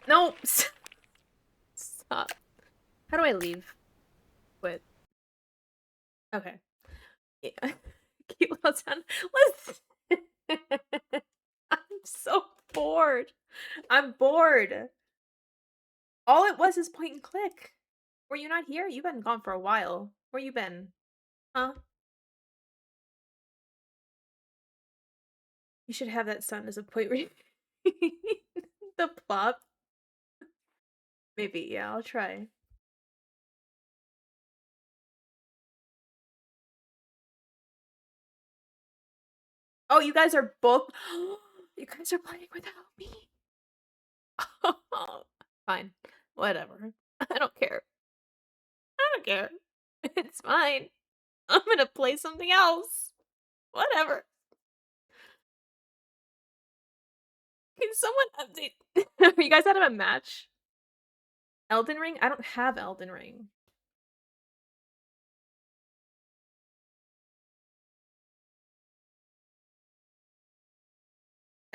No! Stop. How do I leave? Quit. Okay. Yeah. Keep loud sound. Listen! I'm so bored. I'm bored. All it was is point and click. Were you not here? You've been gone for a while. Where you been? Huh? You should have that sound as a point re- The plop. Maybe, yeah, I'll try. Oh, you guys are both you guys are playing without me. Fine. Whatever. I don't care. I don't care. It's fine. I'm gonna play something else. Whatever. Can someone update? Are you guys out of a match? Elden Ring? I don't have Elden Ring.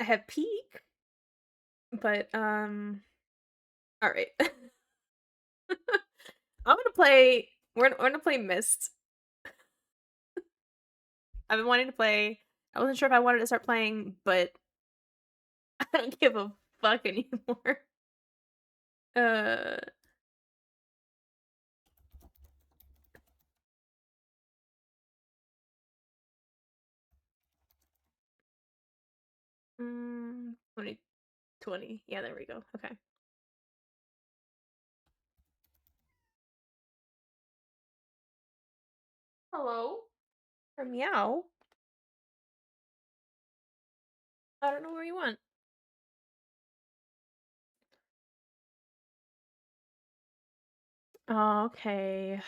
I have Peak, but all right. I'm gonna play. We're gonna play Myst. I've been wanting to play. I wasn't sure if I wanted to start playing, but I don't give a fuck anymore. Uh, mm, 2020. Yeah, there we go. Okay. Hello. Or meow. I don't know where you went. Oh, okay.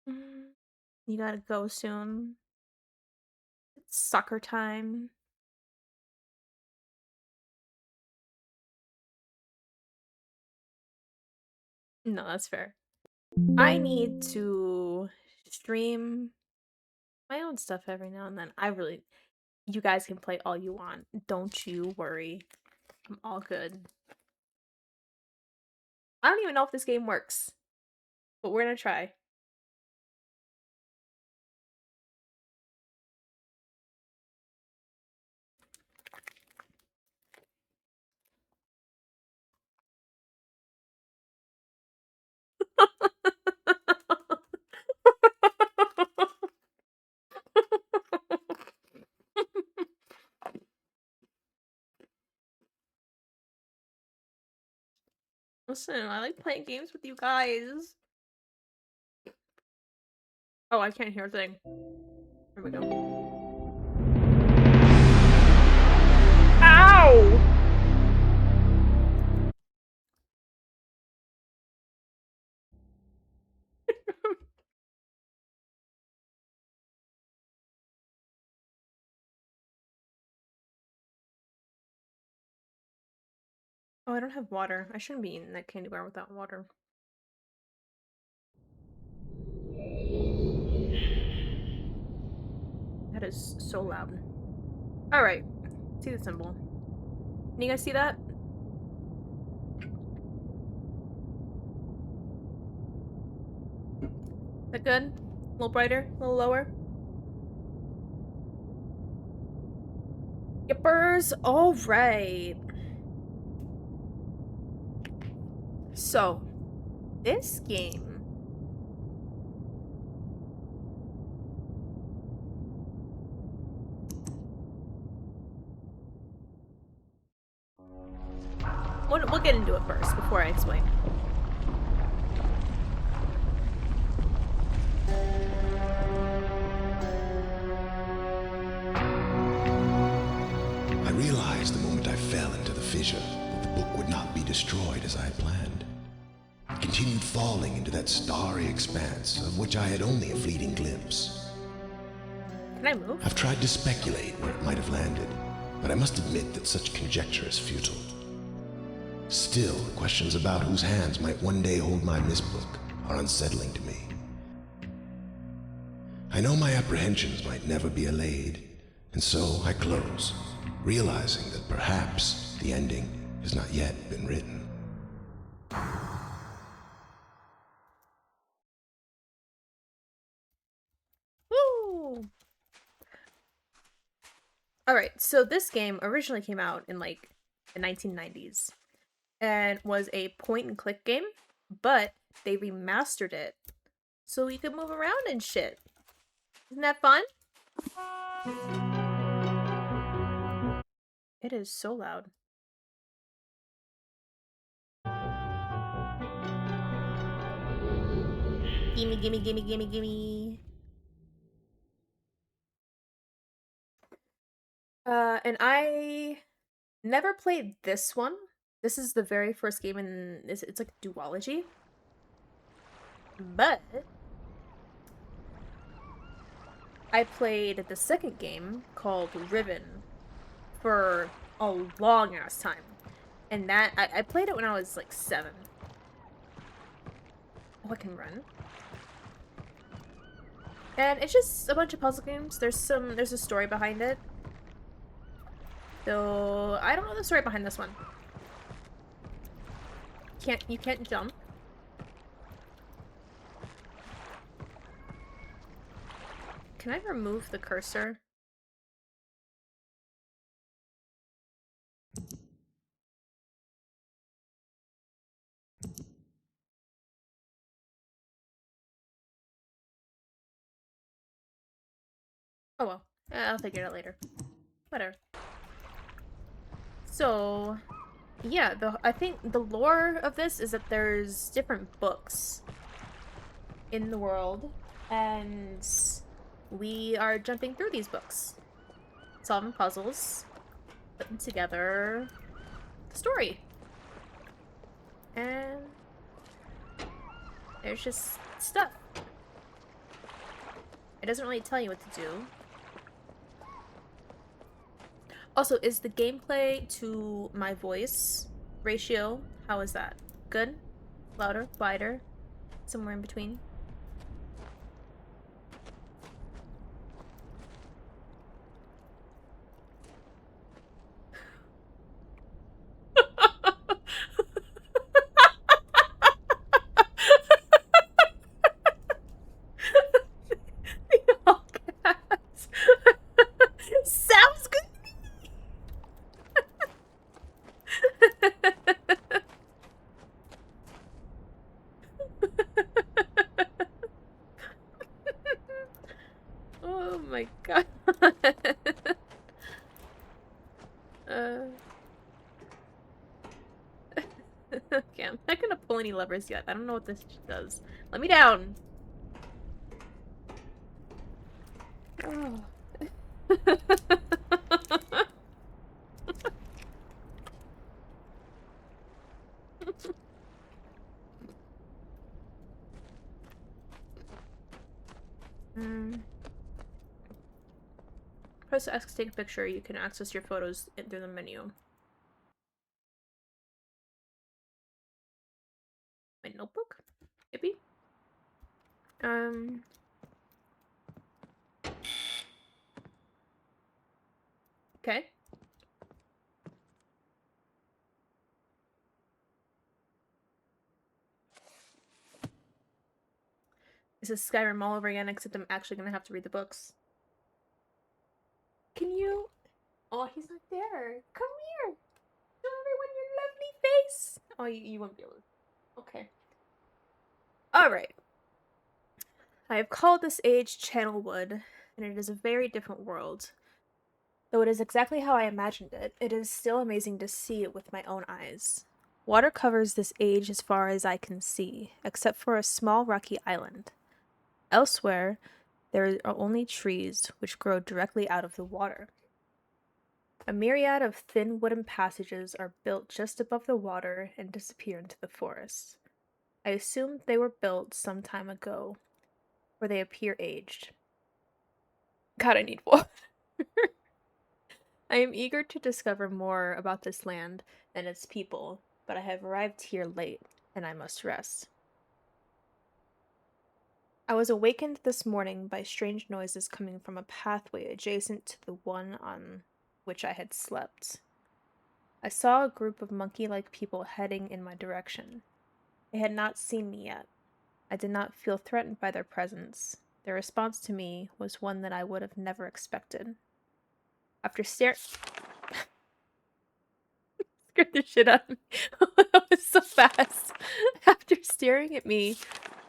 Mm, you gotta go soon. It's soccer time. No, that's fair. I need to stream my own stuff every now and then. You guys can play all you want. Don't you worry. I'm all good. I don't even know if this game works, but we're gonna try. Listen, I like playing games with you guys. Oh, I can't hear a thing. Here we go. Ow! Oh, I don't have water. I shouldn't be eating that candy bar without water. That is so loud. Alright. See the symbol. Can you guys see that? Is that good? A little brighter? A little lower? Yippers! Alright. So, this game. We'll get into it first before I explain. I realized the moment I fell into the fissure that the book would not be destroyed as I had planned. It continued falling into that starry expanse of which I had only a fleeting glimpse. Can I move? I've tried to speculate where it might have landed, but I must admit that such conjecture is futile. Still, questions about whose hands might one day hold my Myst book are unsettling to me. I know my apprehensions might never be allayed, And so I close, realizing that perhaps the ending has not yet been written. Woo! Alright, so this game originally came out in like the 1990s and was a point and click game, but they remastered it so you could move around and shit. Isn't that fun? It is so loud. Gimme, gimme, gimme, gimme, gimme. And I never played this one. This is the very first game in it's like a duology. But I played the second game called Riven for a long ass time. And that I played it when I was like 7. Oh, I can run. And it's just a bunch of puzzle games. There's a story behind it. Though I don't know the story behind this one. You can't jump. Can I remove the cursor? Oh well. I'll figure it out later. Whatever. So, yeah, I think the lore of this is that there's different books in the world, and we are jumping through these books, solving puzzles, putting together the story. And there's just stuff. It doesn't really tell you what to do. Also, is the gameplay to my voice ratio, how is that? Good? Louder? Quieter? Somewhere in between? Sounds good to me! Oh my god. uh... Okay, I'm not gonna pull any levers yet. I don't know what this does. Let me down! Oh. mm. Press X to take a picture. You can access your photos through the menu. My notebook? Maybe? Um... Okay. This is Skyrim all over again, except I'm actually gonna have to read the books. Can you? Oh, he's not there. Come here. Show everyone your lovely face. Oh, you won't be able to. Okay. Alright. I have called this age Channelwood, and it is a very different world. Though it is exactly how I imagined it, it is still amazing to see it with my own eyes. Water covers this age as far as I can see, except for a small rocky island. Elsewhere, there are only trees which grow directly out of the water. A myriad of thin wooden passages are built just above the water and disappear into the forest. I assume they were built some time ago, for they appear aged. God, I need water. I am eager to discover more about this land and its people, but I have arrived here late, and I must rest. I was awakened this morning by strange noises coming from a pathway adjacent to the one on which I had slept. I saw a group of monkey-like people heading in my direction. They had not seen me yet. I did not feel threatened by their presence. Their response to me was one that I would have never expected. After staring scared the shit out of me. That was so fast. After staring at me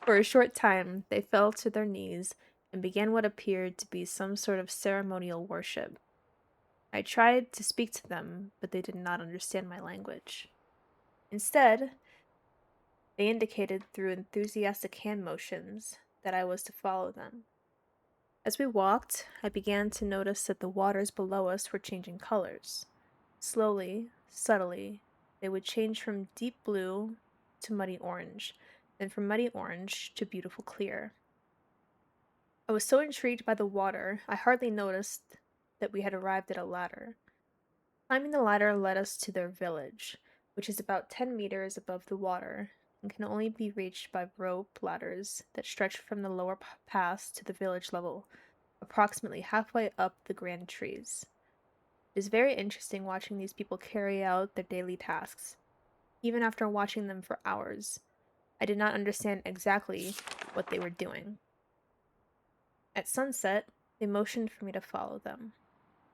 for a short time, they fell to their knees and began what appeared to be some sort of ceremonial worship. I tried to speak to them, but they did not understand my language. Instead, they indicated through enthusiastic hand motions that I was to follow them. As we walked, I began to notice that the waters below us were changing colors. Slowly, subtly, they would change from deep blue to muddy orange, then from muddy orange to beautiful clear. I was so intrigued by the water, I hardly noticed that we had arrived at a ladder. Climbing the ladder led us to their village, which is about 10 meters above the water and can only be reached by rope ladders that stretch from the lower pass to the village level, approximately halfway up the grand trees. It is very interesting watching these people carry out their daily tasks. Even after watching them for hours, I did not understand exactly what they were doing. At sunset, they motioned for me to follow them.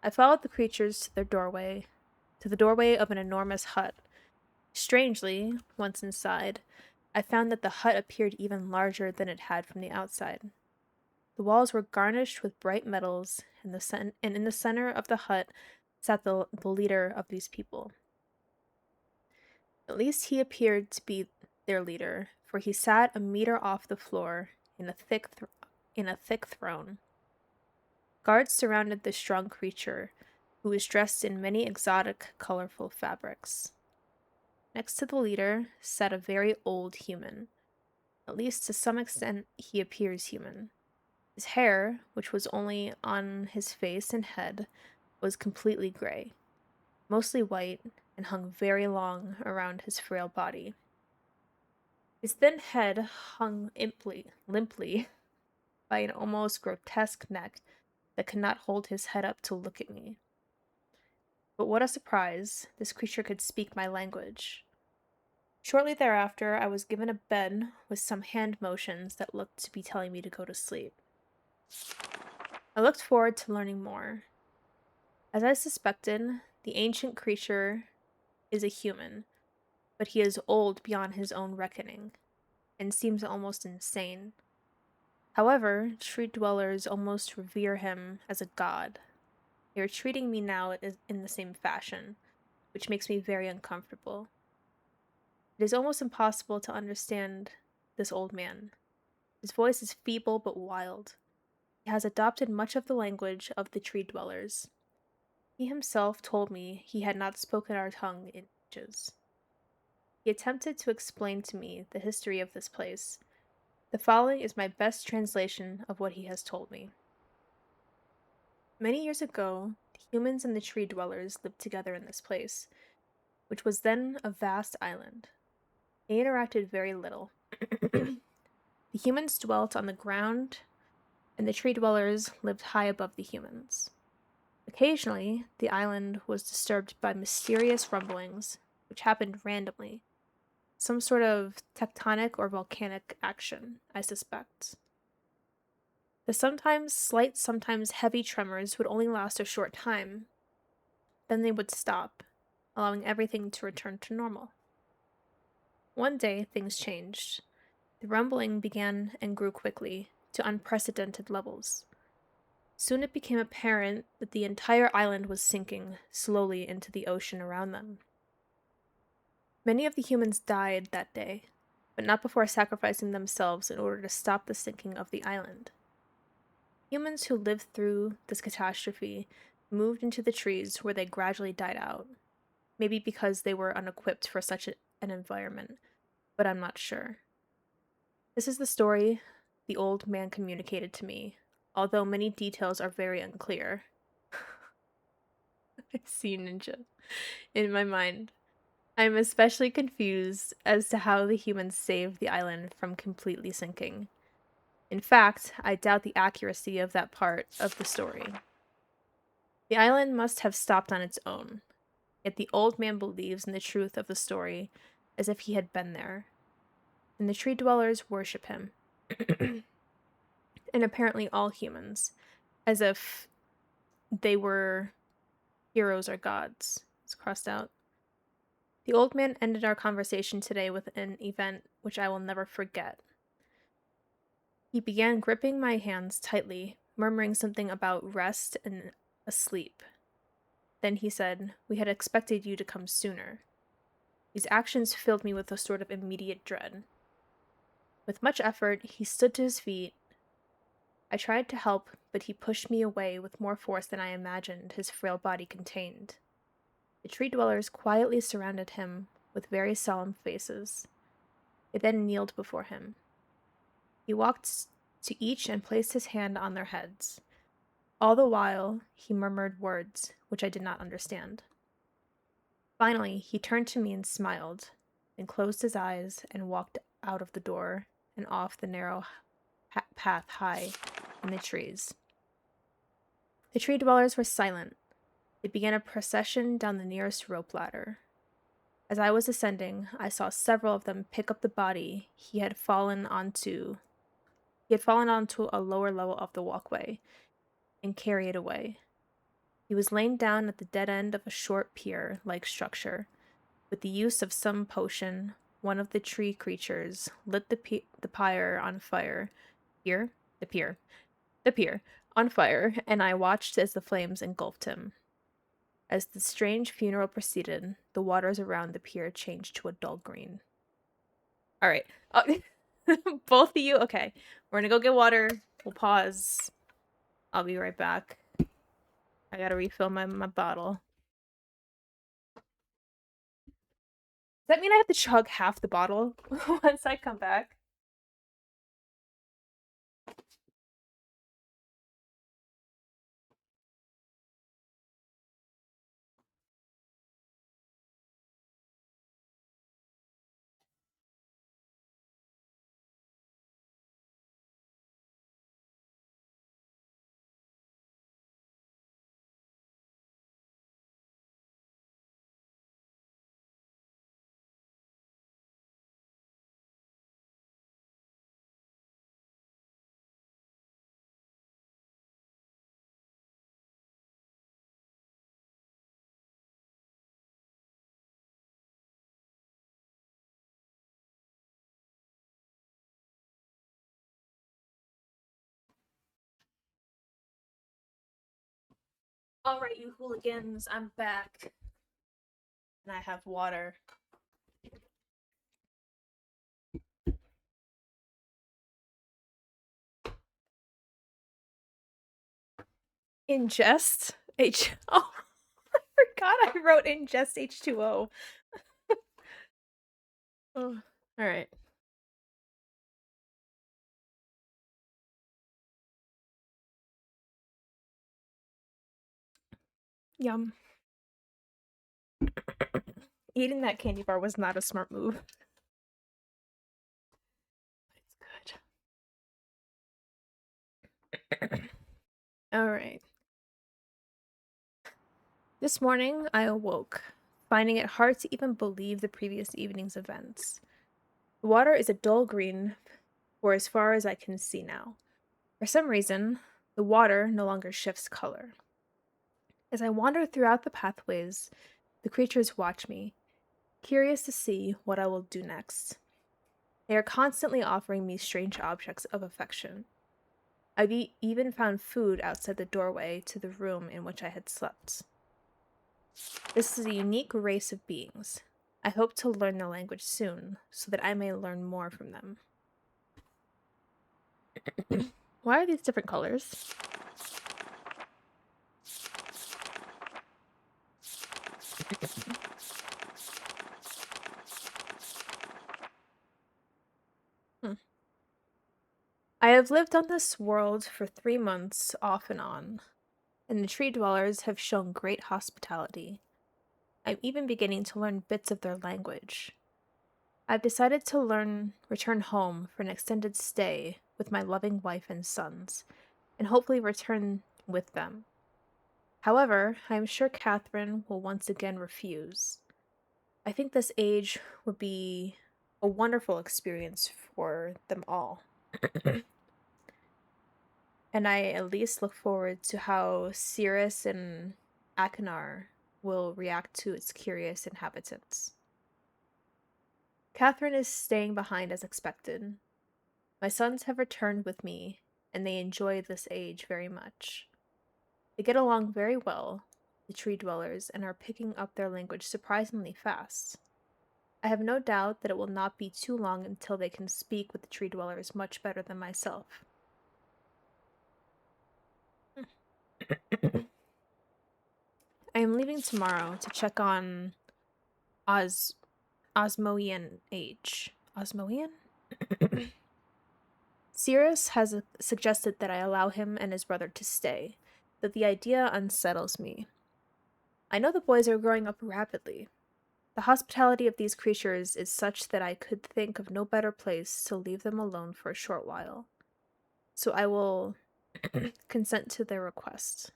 I followed the creatures to the doorway of an enormous hut. Strangely, once inside, I found that the hut appeared even larger than it had from the outside. The walls were garnished with bright metals, and in the center of the hut sat the leader of these people. At least he appeared to be their leader, for he sat a meter off the floor in a thick throne. Guards surrounded the strong creature, who was dressed in many exotic, colorful fabrics. Next to the leader sat a very old human. At least to some extent, he appears human. His hair, which was only on his face and head, was completely gray, mostly white, and hung very long around his frail body. His thin head hung limply by an almost grotesque neck that could not hold his head up to look at me. But what a surprise, this creature could speak my language. Shortly thereafter, I was given a bed with some hand motions that looked to be telling me to go to sleep. I looked forward to learning more. As I suspected, the ancient creature is a human, but he is old beyond his own reckoning, and seems almost insane. However, tree dwellers almost revere him as a god. They are treating me now in the same fashion, which makes me very uncomfortable. It is almost impossible to understand this old man. His voice is feeble but wild. He has adopted much of the language of the tree dwellers. He himself told me he had not spoken our tongue in ages. He attempted to explain to me the history of this place. The following is my best translation of what he has told me. Many years ago, the humans and the tree dwellers lived together in this place, which was then a vast island. They interacted very little. The humans dwelt on the ground, and the tree dwellers lived high above the humans. Occasionally, the island was disturbed by mysterious rumblings, which happened randomly. Some sort of tectonic or volcanic action, I suspect. The sometimes slight, sometimes heavy tremors would only last a short time. Then they would stop, allowing everything to return to normal. One day, things changed. The rumbling began and grew quickly, to unprecedented levels. Soon it became apparent that the entire island was sinking slowly into the ocean around them. Many of the humans died that day, but not before sacrificing themselves in order to stop the sinking of the island. Humans who lived through this catastrophe moved into the trees where they gradually died out, maybe because they were unequipped for such an environment, but I'm not sure. This is the story the old man communicated to me, although many details are very unclear. I see ninja in my mind. I am especially confused as to how the humans saved the island from completely sinking. In fact, I doubt the accuracy of that part of the story. The island must have stopped on its own, yet the old man believes in the truth of the story as if he had been there, and the tree dwellers worship him. And apparently all humans, as if they were heroes or gods. It's crossed out. The old man ended our conversation today with an event which I will never forget. He began gripping my hands tightly, murmuring something about rest and asleep. Then he said, "We had expected you to come sooner." These actions filled me with a sort of immediate dread. With much effort, he stood to his feet. I tried to help, but he pushed me away with more force than I imagined his frail body contained. The tree dwellers quietly surrounded him with very solemn faces. They then kneeled before him. He walked to each and placed his hand on their heads. All the while, he murmured words which I did not understand. Finally, he turned to me and smiled, then closed his eyes and walked out of the door and off the narrow path high in the trees. The tree dwellers were silent. They began a procession down the nearest rope ladder. As I was ascending, I saw several of them pick up the body he had fallen onto. He had fallen onto a lower level of the walkway and carry it away. He was laid down at the dead end of a short pier-like structure. With the use of some potion, one of the tree creatures lit the pyre on fire. The pier on fire, and I watched as the flames engulfed him. As the strange funeral proceeded, the waters around the pier changed to a dull green. All right. Oh, both of you? Okay. We're gonna go get water. We'll pause. I'll be right back. I gotta refill my bottle. Does that mean I have to chug half the bottle once I come back? All right, you hooligans, I'm back. And I have water. Ingest H. Oh, I forgot I wrote ingest H2O. Oh, all right. Yum. Eating that candy bar was not a smart move. It's good. All right. This morning, I awoke, finding it hard to even believe the previous evening's events. The water is a dull green for as far as I can see now. For some reason, the water no longer shifts color. As I wander throughout the pathways, the creatures watch me, curious to see what I will do next. They are constantly offering me strange objects of affection. I've even found food outside the doorway to the room in which I had slept. This is a unique race of beings. I hope to learn their language soon, so that I may learn more from them. Why are these different colors? Hmm. I have lived on this world for 3 months, off and on, and the tree dwellers have shown great hospitality. I'm even beginning to learn bits of their language. I've decided to return home for an extended stay with my loving wife and sons, and hopefully return with them. However, I am sure Catherine will once again refuse. I think this age would be a wonderful experience for them all. And I at least look forward to how Cirrus and Akinar will react to its curious inhabitants. Catherine is staying behind as expected. My sons have returned with me, and they enjoy this age very much. They get along very well, the tree dwellers, and are picking up their language surprisingly fast. I have no doubt that it will not be too long until they can speak with the tree dwellers much better than myself. I am leaving tomorrow to check on Os Osmoian age. Osmoian? Cirrus has suggested that I allow him and his brother to stay, but the idea unsettles me. I know the boys are growing up rapidly. The hospitality of these creatures is such that I could think of no better place to leave them alone for a short while. So I will consent to their request.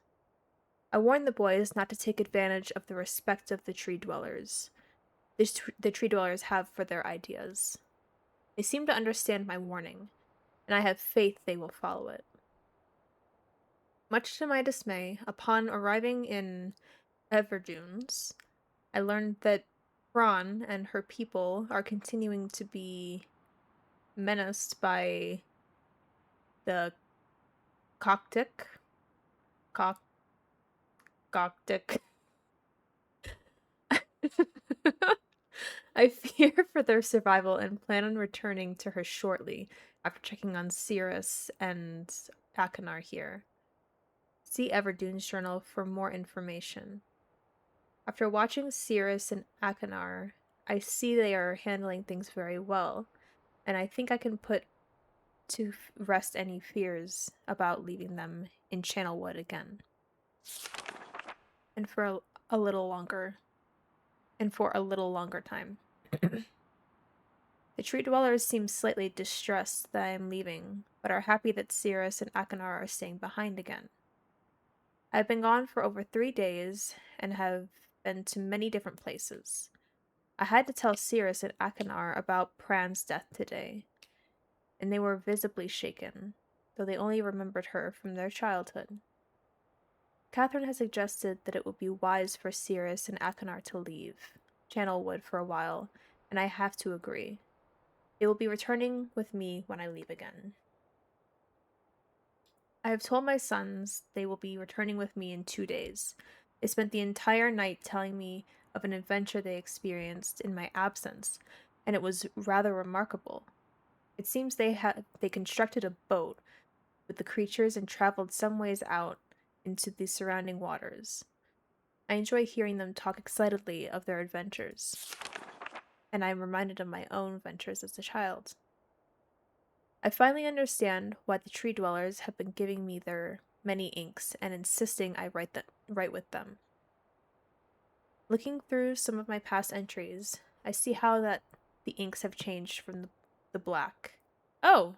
I warn the boys not to take advantage of the respect of the tree dwellers the tree dwellers have for their ideas. They seem to understand my warning, and I have faith they will follow it. Much to my dismay, upon arriving in Everdunes, I learned that Bron and her people are continuing to be menaced by the Coctic. Coctic. I fear for their survival and plan on returning to her shortly after checking on Cirrus and Akinar here. See Everdune's journal for more information. After watching Cirrus and Akinar, I see they are handling things very well, and I think I can put to rest any fears about leaving them in Channelwood again. And for a little longer. And for a little longer time. The tree dwellers seem slightly distressed that I am leaving, but are happy that Cirrus and Akinar are staying behind again. I have been gone for over 3 days and have been to many different places. I had to tell Cirrus and Akinar about Pran's death today, and they were visibly shaken, though they only remembered her from their childhood. Catherine has suggested that it would be wise for Cirrus and Akinar to leave Channelwood for a while, and I have to agree. They will be returning with me when I leave again. I have told my sons they will be returning with me in 2 days. They spent the entire night telling me of an adventure they experienced in my absence, and it was rather remarkable. It seems they constructed a boat with the creatures and traveled some ways out into the surrounding waters. I enjoy hearing them talk excitedly of their adventures, and I am reminded of my own adventures as a child. I finally understand why the tree dwellers have been giving me their many inks and insisting I write with them. Looking through some of my past entries, I see how that the inks have changed from the black. Oh,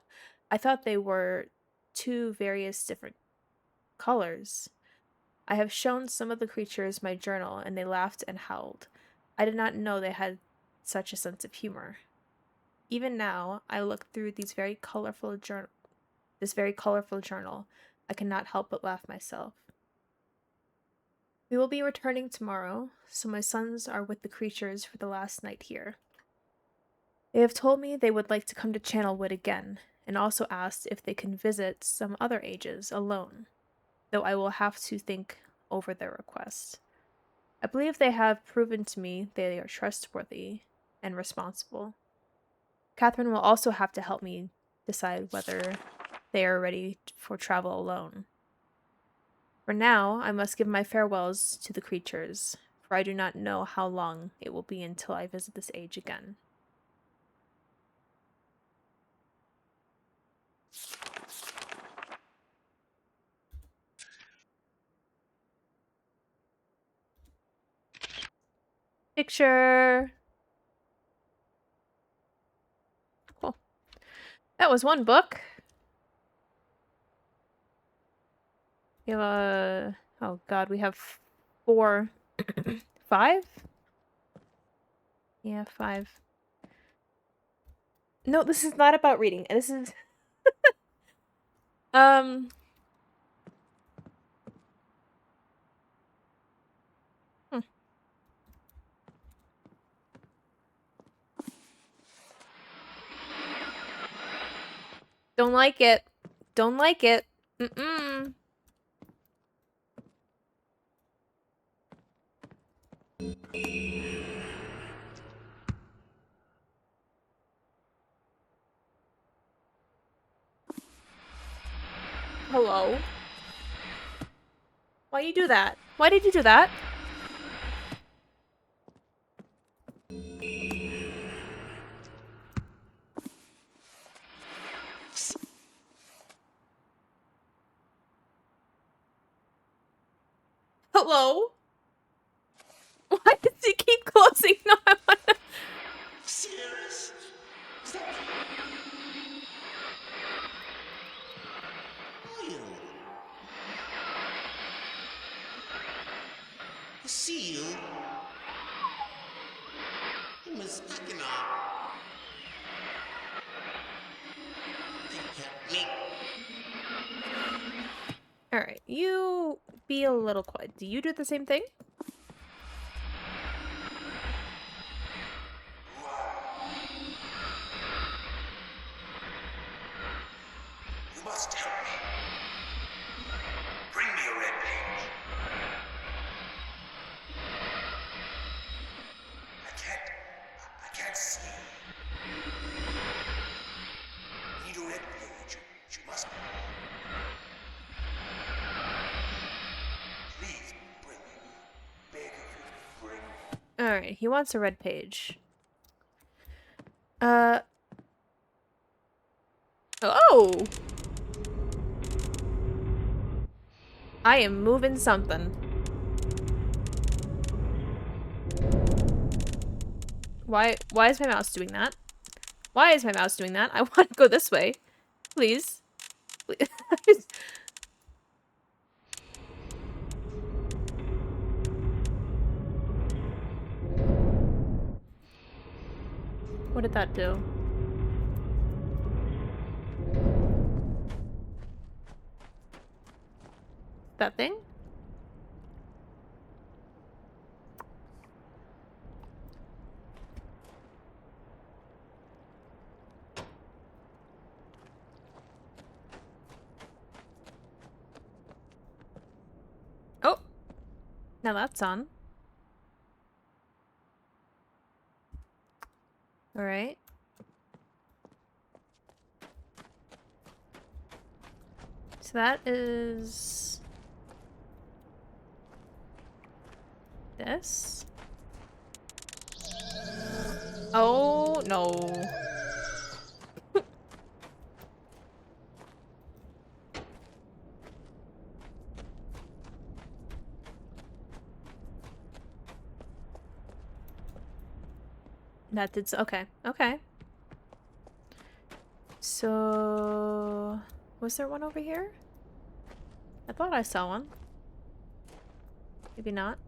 I thought they were two various different colors. I have shown some of the creatures my journal, and they laughed and howled. I did not know they had such a sense of humor. Even now, I look through this very colorful journal, I cannot help but laugh myself. We will be returning tomorrow, so my sons are with the creatures for the last night here. They have told me they would like to come to Channelwood again, and also asked if they can visit some other ages alone, though I will have to think over their request. I believe they have proven to me they are trustworthy and responsible. Catherine will also have to help me decide whether they are ready for travel alone. For now, I must give my farewells to the creatures, for I do not know how long it will be until I visit this age again. Picture! Cool. That was one book. We have a... Oh god, we have 4... 5? Yeah, 5. No, this is not about reading. This is... Hmm. Don't like it. Don't like it. Mm-mm. Hello? Why you do that? Why did you do that? Hello? Why does he keep closing? No, I wanna... Serious? You. The seal? He was knocking on. They kept me. Alright, you be a little quiet. Do you do the same thing? You must help me. Bring me a red page. I can't see. Need a red page. You must. Please bring me. Beg of you, bring. Alright, he wants a red page. Oh! I am moving something. Why is my mouse doing that? Why is my mouse doing that? I want to go this way. Please. Please. What did that do? That thing? Oh! Now that's on. Alright. So that is... this? Oh, no. That did... okay. Okay. So... was there one over here? I thought I saw one. Maybe not.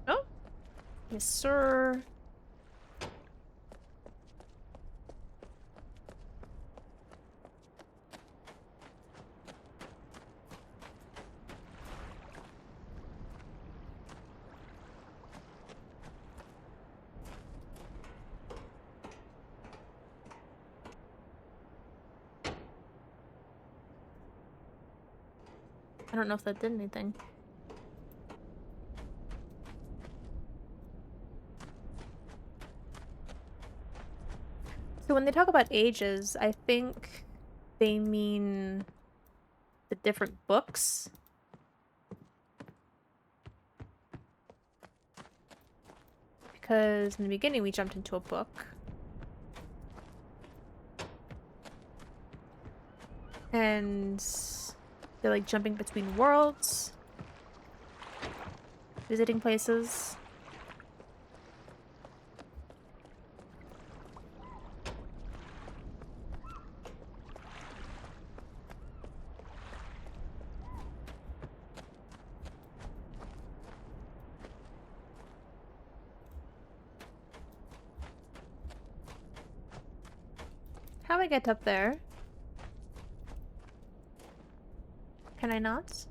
Oh! Yes, sir. I don't know if that did anything. So when they talk about ages, I think they mean the different books. Because in the beginning we jumped into a book. And they're like jumping between worlds. Visiting places. I get up there? Can I not?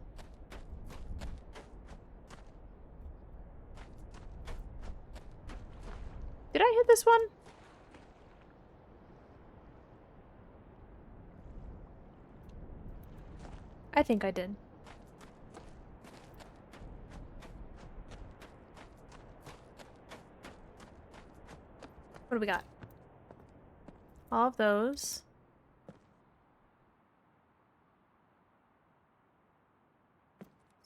Did I hit this one? I think I did. What do we got? All of those.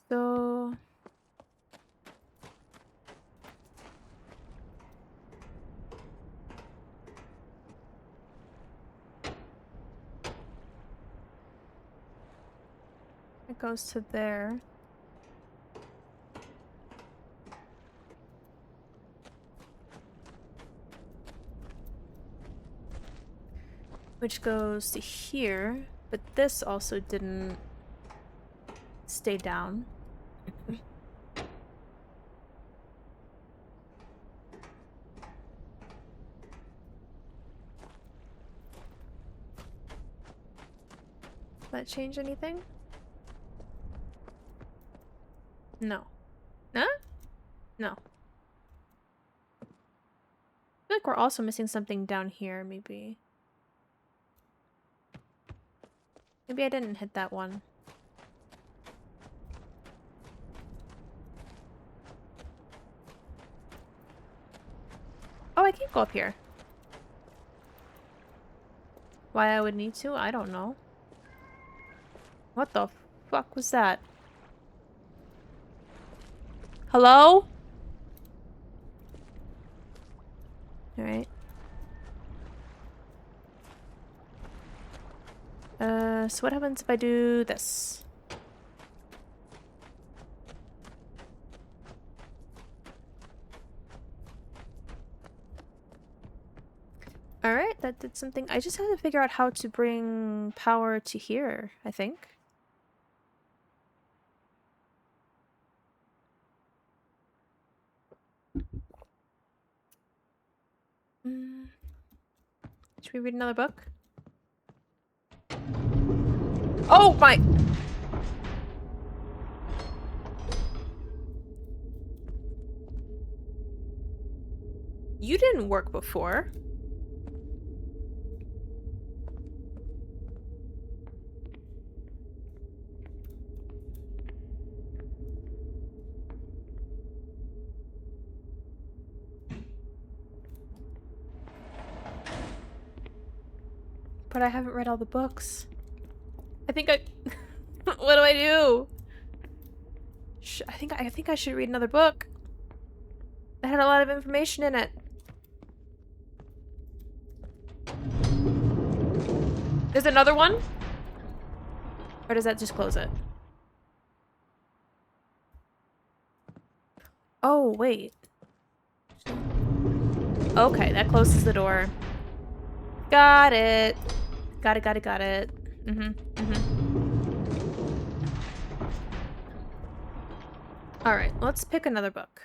So... it goes to there. Which goes to here, but this also didn't stay down. That change anything? No. Huh? No. I feel like we're also missing something down here, maybe. Maybe I didn't hit that one. Oh, I can't go up here. Why I would need to? I don't know. What the fuck was that? Hello? Alright. So what happens if I do this? Alright, that did something. I just have to figure out how to bring power to here, I think. Mm. Should we read another book? Oh my! You didn't work before. But I haven't read all the books. I think I... What do I do? I think I should read another book. It had a lot of information in it. There's another one? Or does that just close it? Oh, wait. Okay, that closes the door. Got it. Got it, got it, got it. Alright, let's pick another book.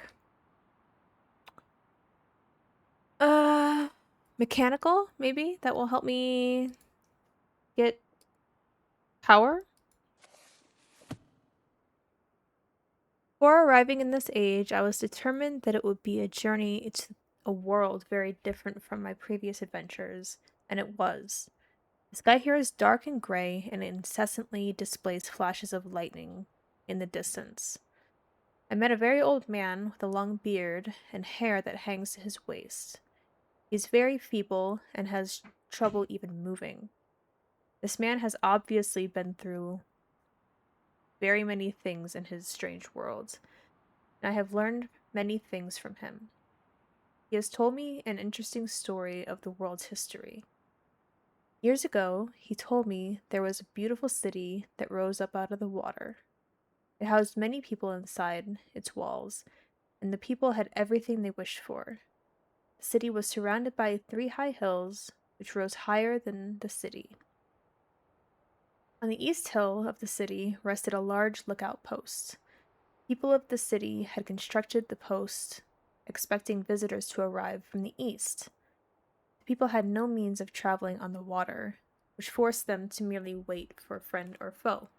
Mechanical, maybe? That will help me get power? Before arriving in this age, I was determined that it would be a journey into a world very different from my previous adventures, and it was. The sky here is dark and gray and incessantly displays flashes of lightning in the distance. I met a very old man with a long beard and hair that hangs to his waist. He's very feeble and has trouble even moving. This man has obviously been through very many things in his strange world, and I have learned many things from him. He has told me an interesting story of the world's history. Years ago, he told me there was a beautiful city that rose up out of the water. It housed many people inside its walls, and the people had everything they wished for. The city was surrounded by 3 high hills, which rose higher than the city. On the east hill of the city rested a large lookout post. People of the city had constructed the post, expecting visitors to arrive from the east. People had no means of traveling on the water, which forced them to merely wait for a friend or foe.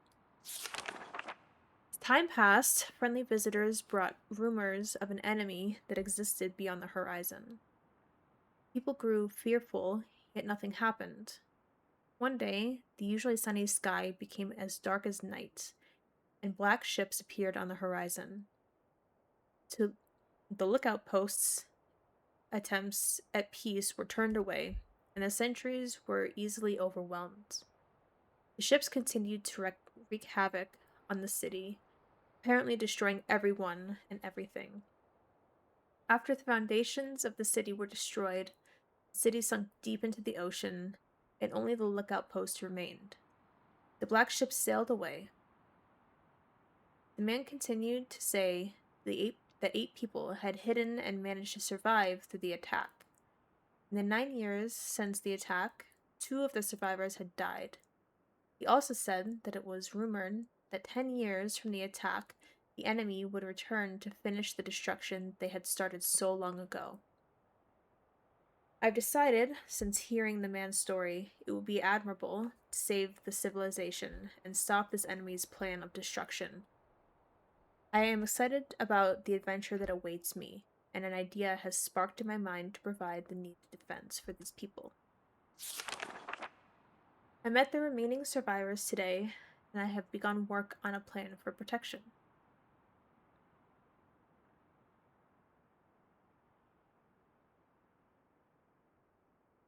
As time passed, friendly visitors brought rumors of an enemy that existed beyond the horizon. People grew fearful, yet nothing happened. One day, the usually sunny sky became as dark as night, and black ships appeared on the horizon. To the lookout posts, attempts at peace were turned away, and the sentries were easily overwhelmed. The ships continued to wreak havoc on the city, apparently destroying everyone and everything. After the foundations of the city were destroyed, the city sunk deep into the ocean, and only the lookout post remained. The black ships sailed away. The man continued to say that 8 people had hidden and managed to survive through the attack. In the 9 years since the attack, 2 of the survivors had died. He also said that it was rumored that 10 years from the attack, the enemy would return to finish the destruction they had started so long ago. I've decided, since hearing the man's story, it would be admirable to save the civilization and stop this enemy's plan of destruction. I am excited about the adventure that awaits me, and an idea has sparked in my mind to provide the needed defense for these people. I met the remaining survivors today, and I have begun work on a plan for protection.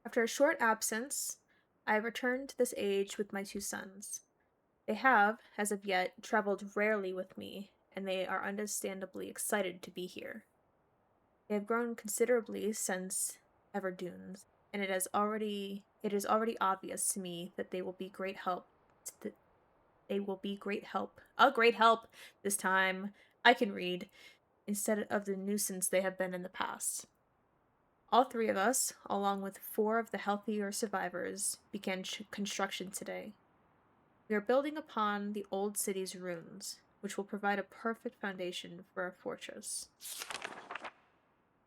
After a short absence, I have returned to this age with my 2 sons. They have, as of yet, traveled rarely with me, and they are understandably excited to be here. They have grown considerably since Everdunes, and it is already obvious to me that they will be great help. A great help this time. I can read, instead of the nuisance they have been in the past. All 3 of us, along with 4 of the healthier survivors, began construction today. We are building upon the old city's ruins, which will provide a perfect foundation for our fortress.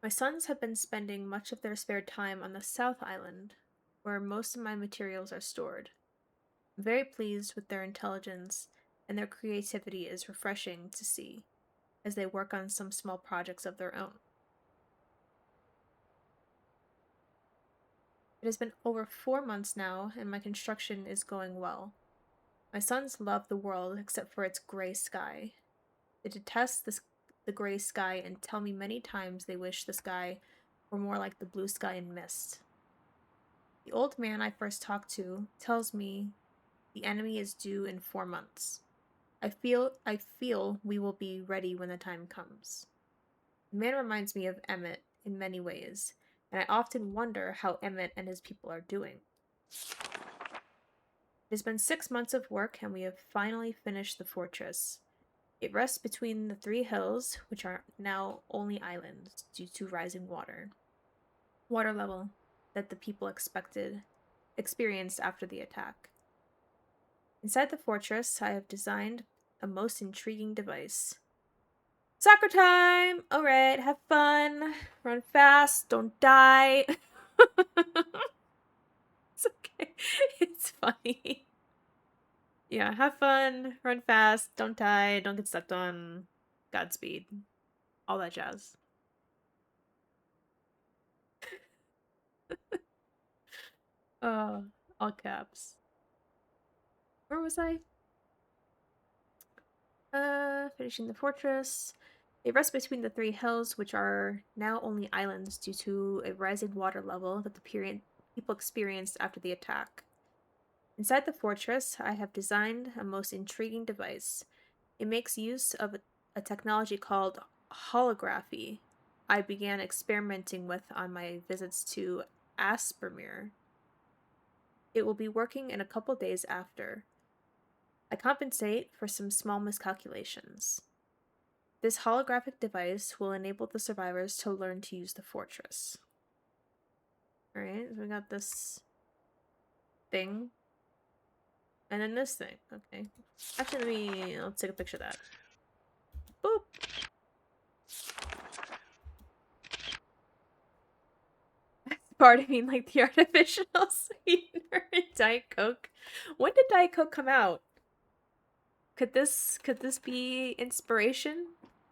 My sons have been spending much of their spare time on the South Island, where most of my materials are stored. I'm very pleased with their intelligence, and their creativity is refreshing to see as they work on some small projects of their own. It has been over 4 months now, and my construction is going well. My sons love the world except for its gray sky. They detest the gray sky and tell me many times they wish the sky were more like the blue sky in Myst. The old man I first talked to tells me the enemy is due in 4 months. I feel we will be ready when the time comes. The man reminds me of Emmett in many ways, and I often wonder how Emmett and his people are doing. It has been 6 months of work, and we have finally finished the fortress. It rests between the 3 hills, which are now only islands due to rising water level that the people experienced after the attack. Inside the fortress, I have designed a most intriguing device. Soccer time! Alright, have fun. Run fast, don't die. It's okay. It's funny. Yeah, have fun, run fast, don't die, don't get stepped on. Godspeed. All that jazz. Uh, all caps. Where was I? Finishing the fortress. They rest between the 3 hills, which are now only islands due to a rising water level that the people experienced after the attack. Inside the fortress, I have designed a most intriguing device. It makes use of a technology called holography I began experimenting with on my visits to Aspermere. It will be working in a couple days after. I compensate for some small miscalculations. This holographic device will enable the survivors to learn to use the fortress. Alright, so we got this thing. And then this thing. Okay. Actually, let's take a picture of that. Boop! partying like the artificial sweetener in Diet Coke. When did Diet Coke come out? Could this be inspiration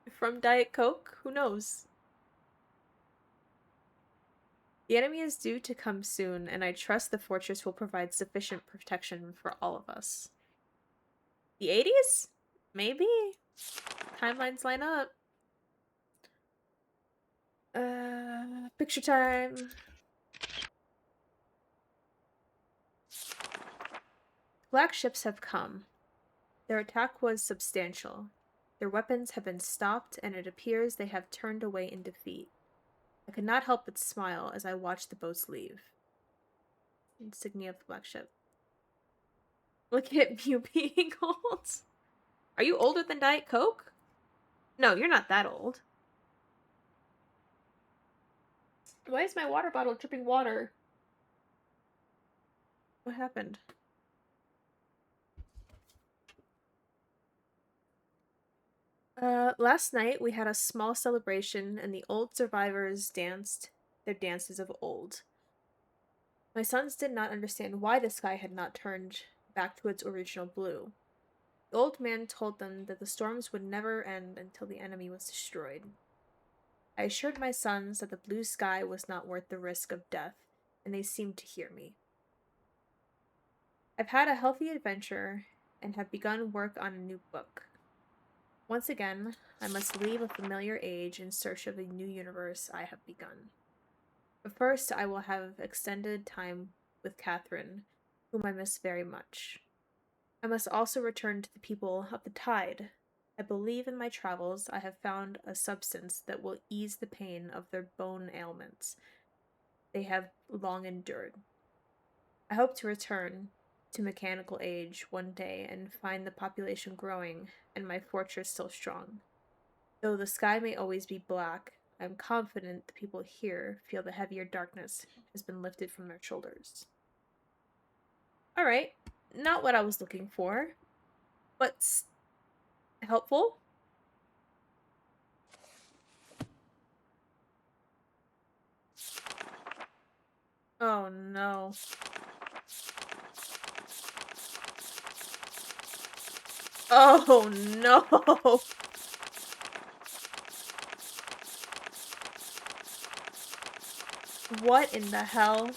from Diet Coke? Who knows? The enemy is due to come soon, and I trust the fortress will provide sufficient protection for all of us. The 80s? Maybe. Timelines line up. Picture time. Black ships have come. Their attack was substantial. Their weapons have been stopped, and it appears they have turned away in defeat. I could not help but smile as I watched the boats leave. Insignia of the Black Ship. Look at you being old. Are you older than Diet Coke? No, you're not that old. Why is my water bottle dripping water? What happened? Last night we had a small celebration and the old survivors danced their dances of old. My sons did not understand why the sky had not turned back to its original blue. The old man told them that the storms would never end until the enemy was destroyed. I assured my sons that the blue sky was not worth the risk of death, and they seemed to hear me. I've had a healthy adventure and have begun work on a new book. Once again, I must leave a familiar age in search of a new universe I have begun. But first, I will have extended time with Catherine, whom I miss very much. I must also return to the people of the tide. I believe in my travels I have found a substance that will ease the pain of their bone ailments they have long endured. I hope to return to mechanical age one day and find the population growing and my fortress still strong. Though the sky may always be black, I am confident the people here feel the heavier darkness has been lifted from their shoulders. Alright, not what I was looking for, but helpful. Oh no. Oh no! What in the hell?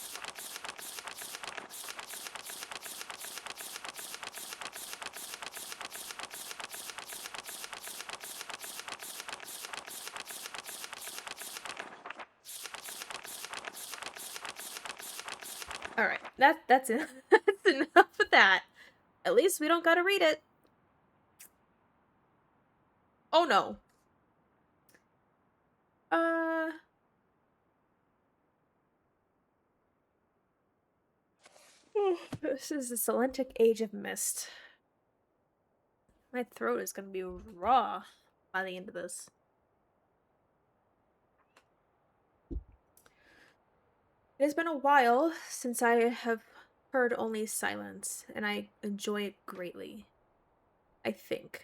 Alright, that's it. That's enough of that. At least we don't gotta read it. Oh no. Uh this is the Selentic Age of Mist. My throat is gonna be raw by the end of this. It has been a while since I have heard only silence, and I enjoy it greatly. I think.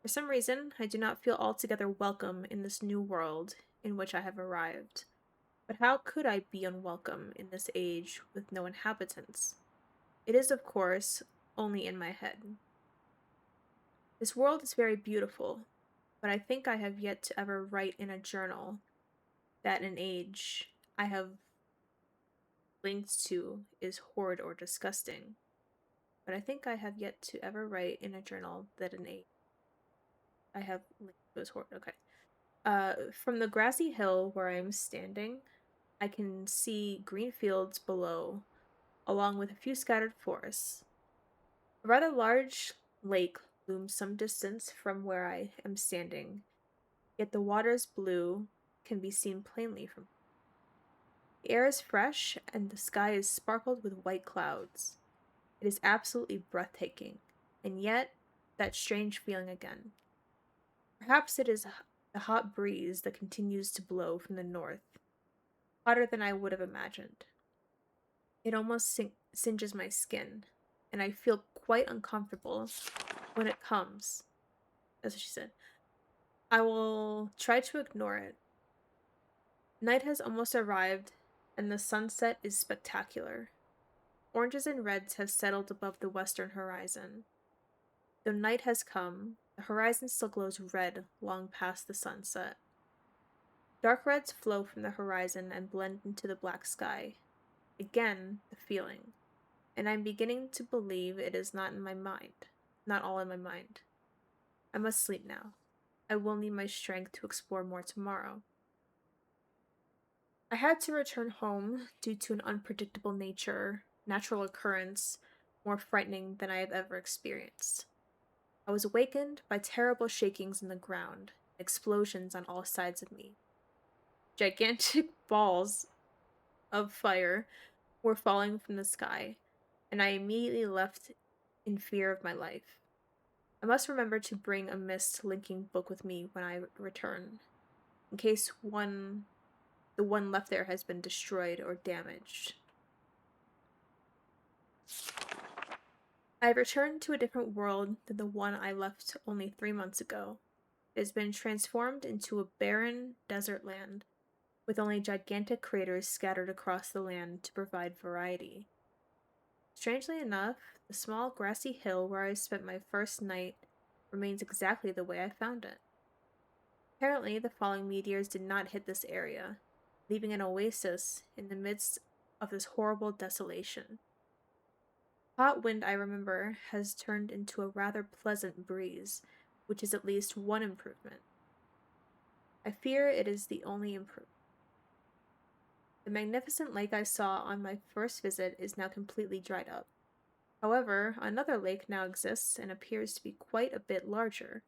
For some reason, I do not feel altogether welcome in this new world in which I have arrived. But how could I be unwelcome in this age with no inhabitants? It is, of course, only in my head. This world is very beautiful, but I think I have yet to ever write in a journal that an age I have linked to is horrid or disgusting. But I think I have yet to ever write in a journal that an age I have linked to is horrid. Okay. From the grassy hill where I am standing, I can see green fields below, along with a few scattered forests. A rather large lake looms some distance from where I am standing, yet the water's blue can be seen plainly from. The air is fresh, and the sky is sparkled with white clouds. It is absolutely breathtaking, and yet that strange feeling again. Perhaps it is the hot breeze that continues to blow from the north, hotter than I would have imagined. It almost singes my skin, and I feel quite uncomfortable when it comes. That's what she said. I will try to ignore it. Night has almost arrived, and the sunset is spectacular. Oranges and reds have settled above the western horizon. Though night has come, the horizon still glows red long past the sunset. Dark reds flow from the horizon and blend into the black sky. Again, the feeling. And I'm beginning to believe it is not in my mind. Not all in my mind. I must sleep now. I will need my strength to explore more tomorrow. I had to return home due to an unpredictable natural occurrence more frightening than I have ever experienced. I was awakened by terrible shakings in the ground, explosions on all sides of me. Gigantic balls of fire were falling from the sky, and I immediately left in fear of my life. I must remember to bring a Myst linking book with me when I return, in case the one left there has been destroyed or damaged. I have returned to a different world than the one I left only 3 months ago. It has been transformed into a barren desert land, with only gigantic craters scattered across the land to provide variety. Strangely enough, the small grassy hill where I spent my first night remains exactly the way I found it. Apparently, the falling meteors did not hit this area, leaving an oasis in the midst of this horrible desolation. Hot wind, I remember, has turned into a rather pleasant breeze, which is at least one improvement. I fear it is the only improvement. The magnificent lake I saw on my first visit is now completely dried up. However, another lake now exists and appears to be quite a bit larger.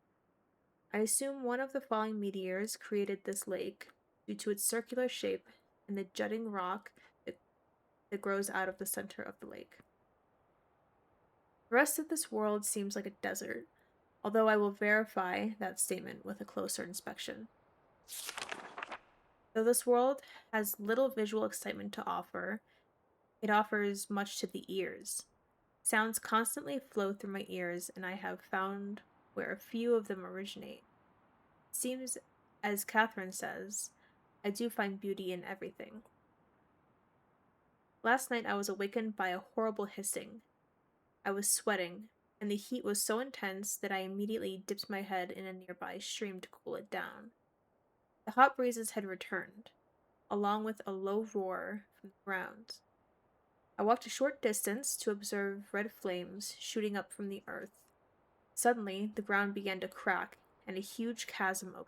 I assume one of the falling meteors created this lake due to its circular shape and the jutting rock that, that grows out of the center of the lake. The rest of this world seems like a desert, although I will verify that statement with a closer inspection. Though this world has little visual excitement to offer, it offers much to the ears. Sounds constantly flow through my ears, and I have found where a few of them originate. It seems, as Catherine says, I do find beauty in everything. Last night I was awakened by a horrible hissing. I was sweating, and the heat was so intense that I immediately dipped my head in a nearby stream to cool it down. The hot breezes had returned, along with a low roar from the ground. I walked a short distance to observe red flames shooting up from the earth. Suddenly, the ground began to crack, and a huge chasm opened.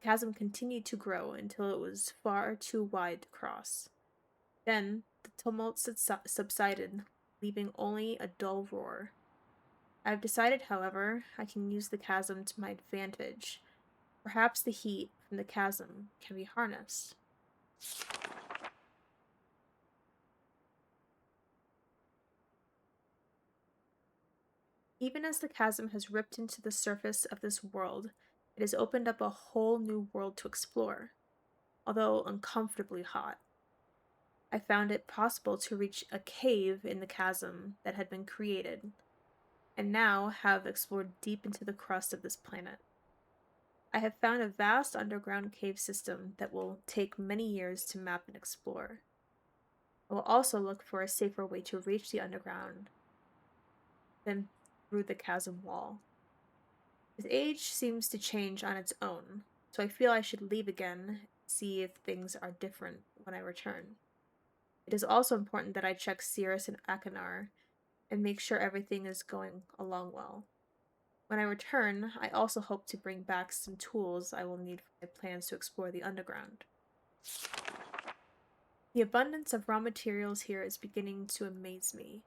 The chasm continued to grow until it was far too wide to cross. Then, the tumult subsided, leaving only a dull roar. I have decided, however, I can use the chasm to my advantage. Perhaps the heat from the chasm can be harnessed. Even as the chasm has ripped into the surface of this world, it has opened up a whole new world to explore, although uncomfortably hot. I found it possible to reach a cave in the chasm that had been created, and now have explored deep into the crust of this planet. I have found a vast underground cave system that will take many years to map and explore. I will also look for a safer way to reach the underground than through the chasm wall. His age seems to change on its own, so I feel I should leave again and see if things are different when I return. It is also important that I check Cirrus and Akinar and make sure everything is going along well. When I return, I also hope to bring back some tools I will need for my plans to explore the underground. The abundance of raw materials here is beginning to amaze me.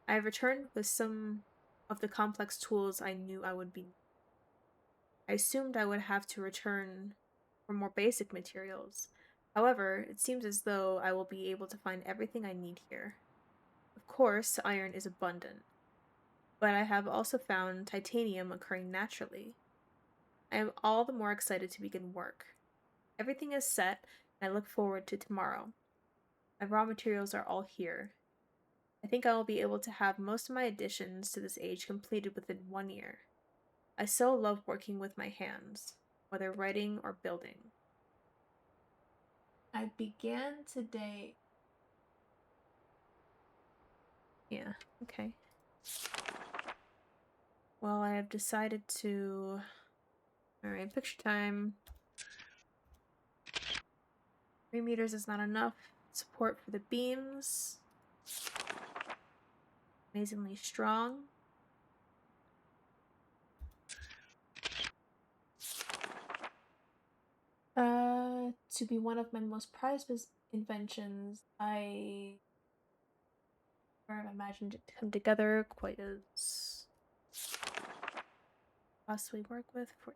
I have returned with some of the complex tools I knew I would be. I assumed I would have to return for more basic materials. However, it seems as though I will be able to find everything I need here. Of course, iron is abundant, but I have also found titanium occurring naturally. I am all the more excited to begin work. Everything is set, and I look forward to tomorrow. My raw materials are all here. I think I will be able to have most of my additions to this age completed within 1 year. I so love working with my hands, whether writing or building. I began today. Yeah, okay. Well, I have decided to. Alright, picture time. 3 meters is not enough. Support for the beams. Amazingly strong. To be one of my most prized inventions, I imagined it to come together quite as possibly work with for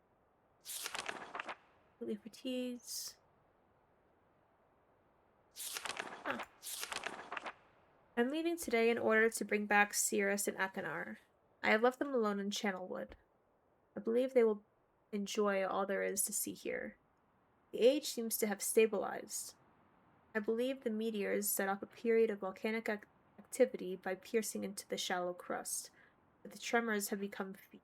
completely fatigues. Huh. I'm leaving today in order to bring back Cirrus and Akinar. I have left them alone in Channelwood. I believe they will enjoy all there is to see here. The age seems to have stabilized. I believe the meteors set off a period of volcanic activity by piercing into the shallow crust, but the tremors have become feeble.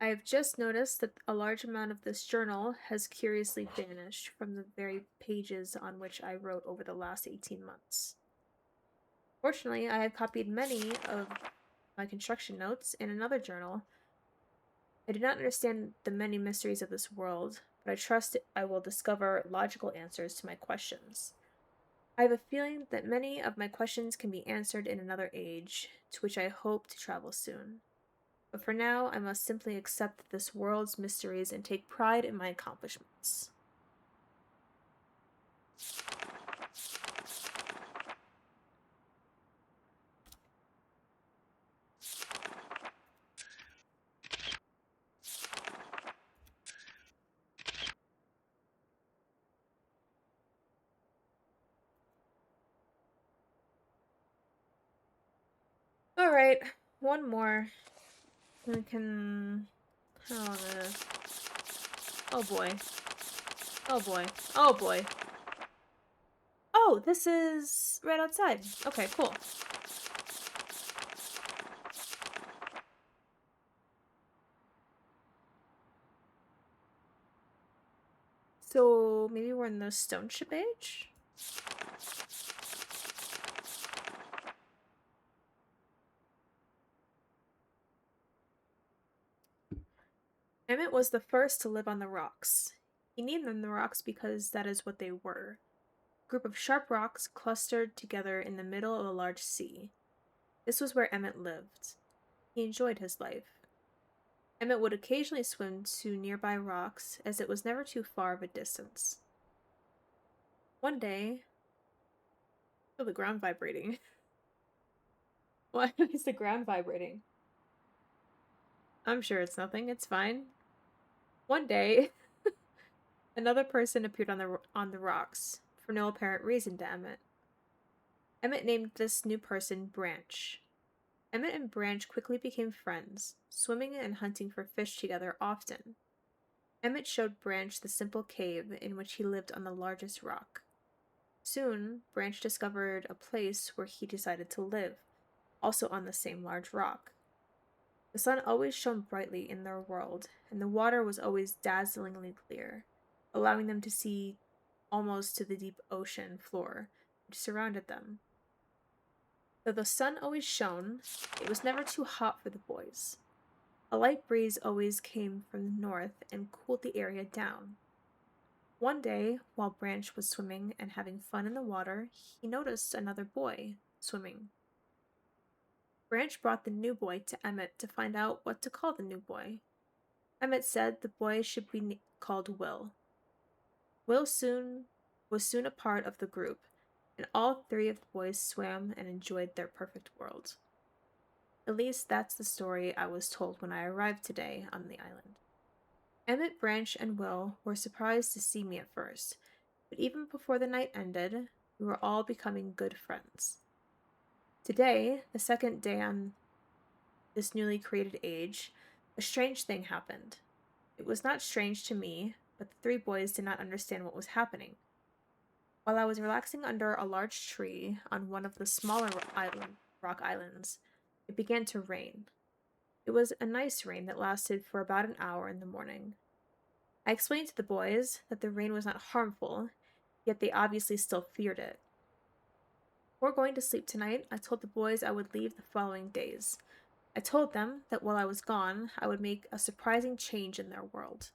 I have just noticed that a large amount of this journal has curiously vanished from the very pages on which I wrote over the last 18 months. Fortunately, I have copied many of my construction notes in another journal. I do not understand the many mysteries of this world, but I trust I will discover logical answers to my questions. I have a feeling that many of my questions can be answered in another age, to which I hope to travel soon. But for now, I must simply accept this world's mysteries and take pride in my accomplishments. Alright, one more. We can. Oh boy. Oh boy. Oh boy. Oh, this is right outside. Okay, cool. So maybe we're in the stone ship age? Emmett was the first to live on the rocks. He named them the rocks because that is what they were. A group of sharp rocks clustered together in the middle of a large sea. This was where Emmett lived. He enjoyed his life. Emmett would occasionally swim to nearby rocks, as it was never too far of a distance. One day, I feel the ground vibrating. Why is the ground vibrating? I'm sure it's nothing. It's fine. One day, another person appeared on the rocks, for no apparent reason to Emmett. Emmett named this new person Branch. Emmett and Branch quickly became friends, swimming and hunting for fish together often. Emmett showed Branch the simple cave in which he lived on the largest rock. Soon, Branch discovered a place where he decided to live, also on the same large rock. The sun always shone brightly in their world, and the water was always dazzlingly clear, allowing them to see almost to the deep ocean floor which surrounded them. Though the sun always shone, it was never too hot for the boys. A light breeze always came from the north and cooled the area down. One day, while Branch was swimming and having fun in the water, he noticed another boy swimming. Branch brought the new boy to Emmett to find out what to call the new boy. Emmett said the boy should be called Will. Will was soon a part of the group, and all three of the boys swam and enjoyed their perfect world. At least that's the story I was told when I arrived today on the island. Emmett, Branch, and Will were surprised to see me at first, but even before the night ended, we were all becoming good friends. Today, the second day on this newly created age, a strange thing happened. It was not strange to me, but the three boys did not understand what was happening. While I was relaxing under a large tree on one of the smaller rock islands, it began to rain. It was a nice rain that lasted for about an hour in the morning. I explained to the boys that the rain was not harmful, yet they obviously still feared it. Before going to sleep tonight, I told the boys I would leave the following days. I told them that while I was gone, I would make a surprising change in their world.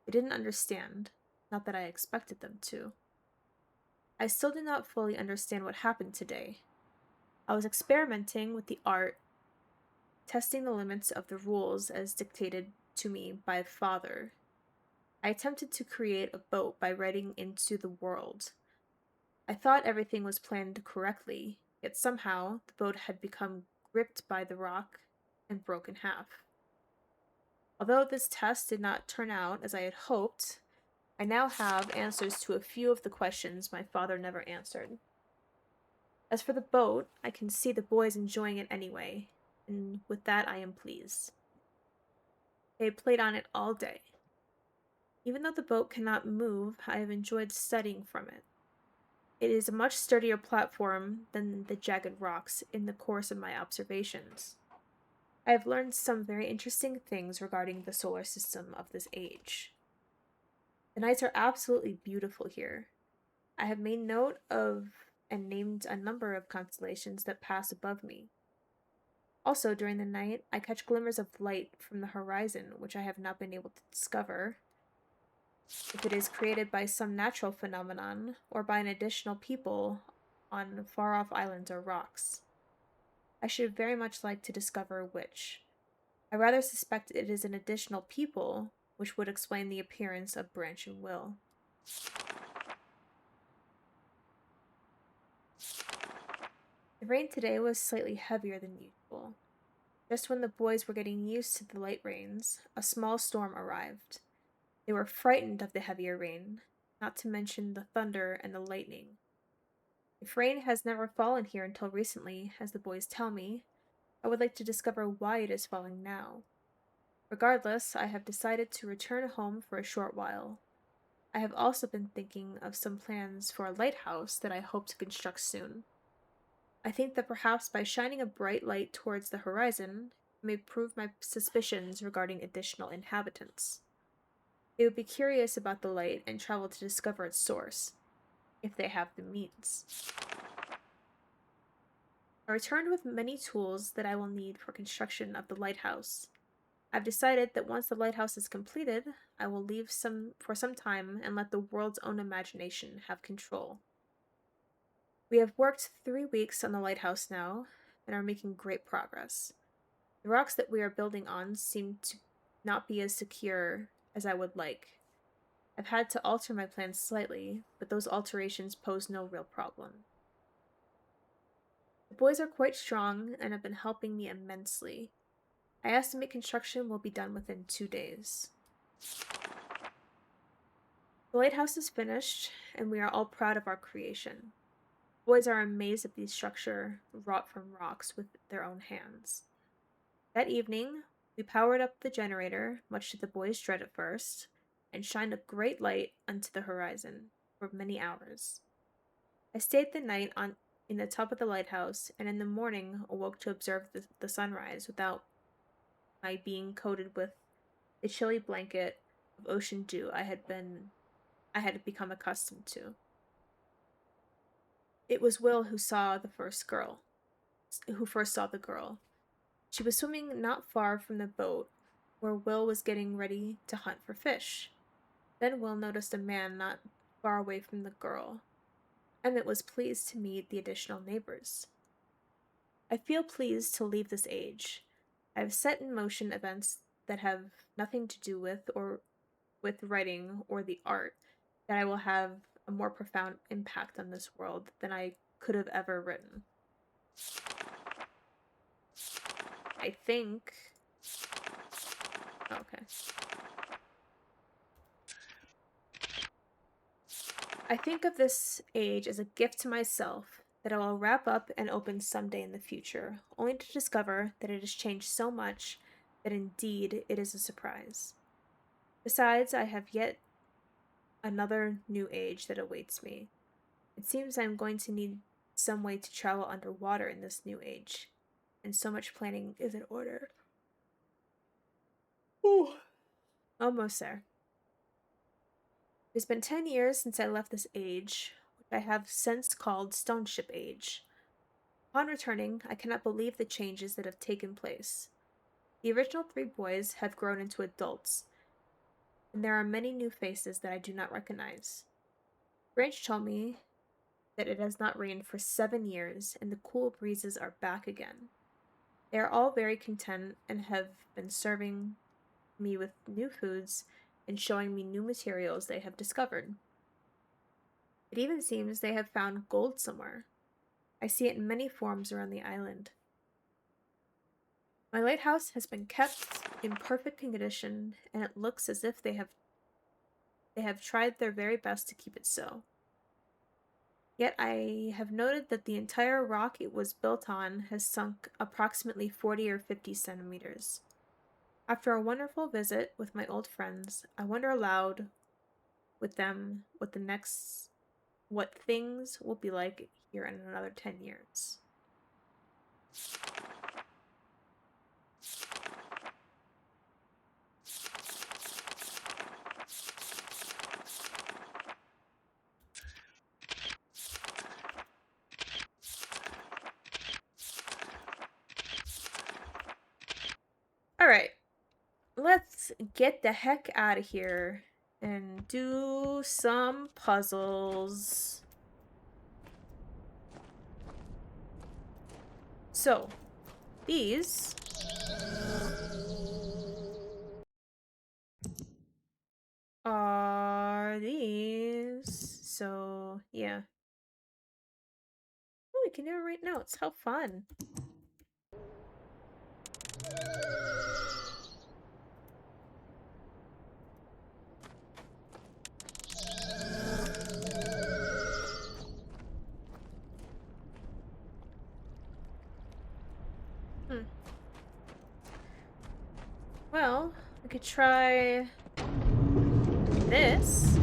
They didn't understand, not that I expected them to. I still did not fully understand what happened today. I was experimenting with the art, testing the limits of the rules as dictated to me by father. I attempted to create a boat by writing into the world. I thought everything was planned correctly, yet somehow the boat had become gripped by the rock and broke in half. Although this test did not turn out as I had hoped, I now have answers to a few of the questions my father never answered. As for the boat, I can see the boys enjoying it anyway, and with that I am pleased. They played on it all day. Even though the boat cannot move, I have enjoyed studying from it. It is a much sturdier platform than the jagged rocks in the course of my observations. I have learned some very interesting things regarding the solar system of this age. The nights are absolutely beautiful here. I have made note of and named a number of constellations that pass above me. Also, during the night, I catch glimmers of light from the horizon, which I have not been able to discover if it is created by some natural phenomenon or by an additional people on far off islands or rocks. I should very much like to discover which. I rather suspect it is an additional people, which would explain the appearance of Branch and Will. The rain today was slightly heavier than usual. Just when the boys were getting used to the light rains, a small storm arrived. They were frightened of the heavier rain, not to mention the thunder and the lightning. If rain has never fallen here until recently, as the boys tell me, I would like to discover why it is falling now. Regardless, I have decided to return home for a short while. I have also been thinking of some plans for a lighthouse that I hope to construct soon. I think that perhaps by shining a bright light towards the horizon, it may prove my suspicions regarding additional inhabitants. They would be curious about the light and travel to discover its source, if they have the means. I returned with many tools that I will need for construction of the lighthouse. I've decided that once the lighthouse is completed, I will leave for some time and let the world's own imagination have control. We have worked 3 weeks on the lighthouse now and are making great progress. The rocks that we are building on seem to not be as secure as I would like. I've had to alter my plans slightly, but those alterations pose no real problem. The boys are quite strong and have been helping me immensely. I estimate construction will be done within 2 days. The lighthouse is finished, and we are all proud of our creation. The boys are amazed at the structure wrought from rocks with their own hands. That evening, we powered up the generator, much to the boys' dread at first, and shined a great light onto the horizon for many hours. I stayed the night in the top of the lighthouse, and in the morning awoke to observe the sunrise without my being coated with the chilly blanket of ocean dew I had become accustomed to. It was Will who first saw the girl. She was swimming not far from the boat, where Will was getting ready to hunt for fish. Then Will noticed a man not far away from the girl. Emmett was pleased to meet the additional neighbors. I feel pleased to leave this age. I have set in motion events that have nothing to do with writing or the art, that I will have a more profound impact on this world than I could have ever written. I think. Okay. I think of this age as a gift to myself that I will wrap up and open someday in the future, only to discover that it has changed so much that indeed it is a surprise. Besides, I have yet another new age that awaits me. It seems I am going to need some way to travel underwater in this new age, and so much planning is in order. Ooh, almost there. It's been 10 years since I left this age, which I have since called Stoneship Age. Upon returning, I cannot believe the changes that have taken place. The original 3 boys have grown into adults, and there are many new faces that I do not recognize. Branch told me that it has not rained for 7 years, and the cool breezes are back again. They are all very content and have been serving me with new foods and showing me new materials they have discovered. It even seems they have found gold somewhere. I see it in many forms around the island. My lighthouse has been kept in perfect condition, and it looks as if they have tried their very best to keep it so. Yet I have noted that the entire rock it was built on has sunk approximately 40 or 50 centimeters. After a wonderful visit with my old friends, I wonder aloud with them what things will be like here in another 10 years. Alright, let's get the heck out of here and do some puzzles. So, these are these. So, yeah. Oh, we can do it right now. It's how fun. Well, we could try this.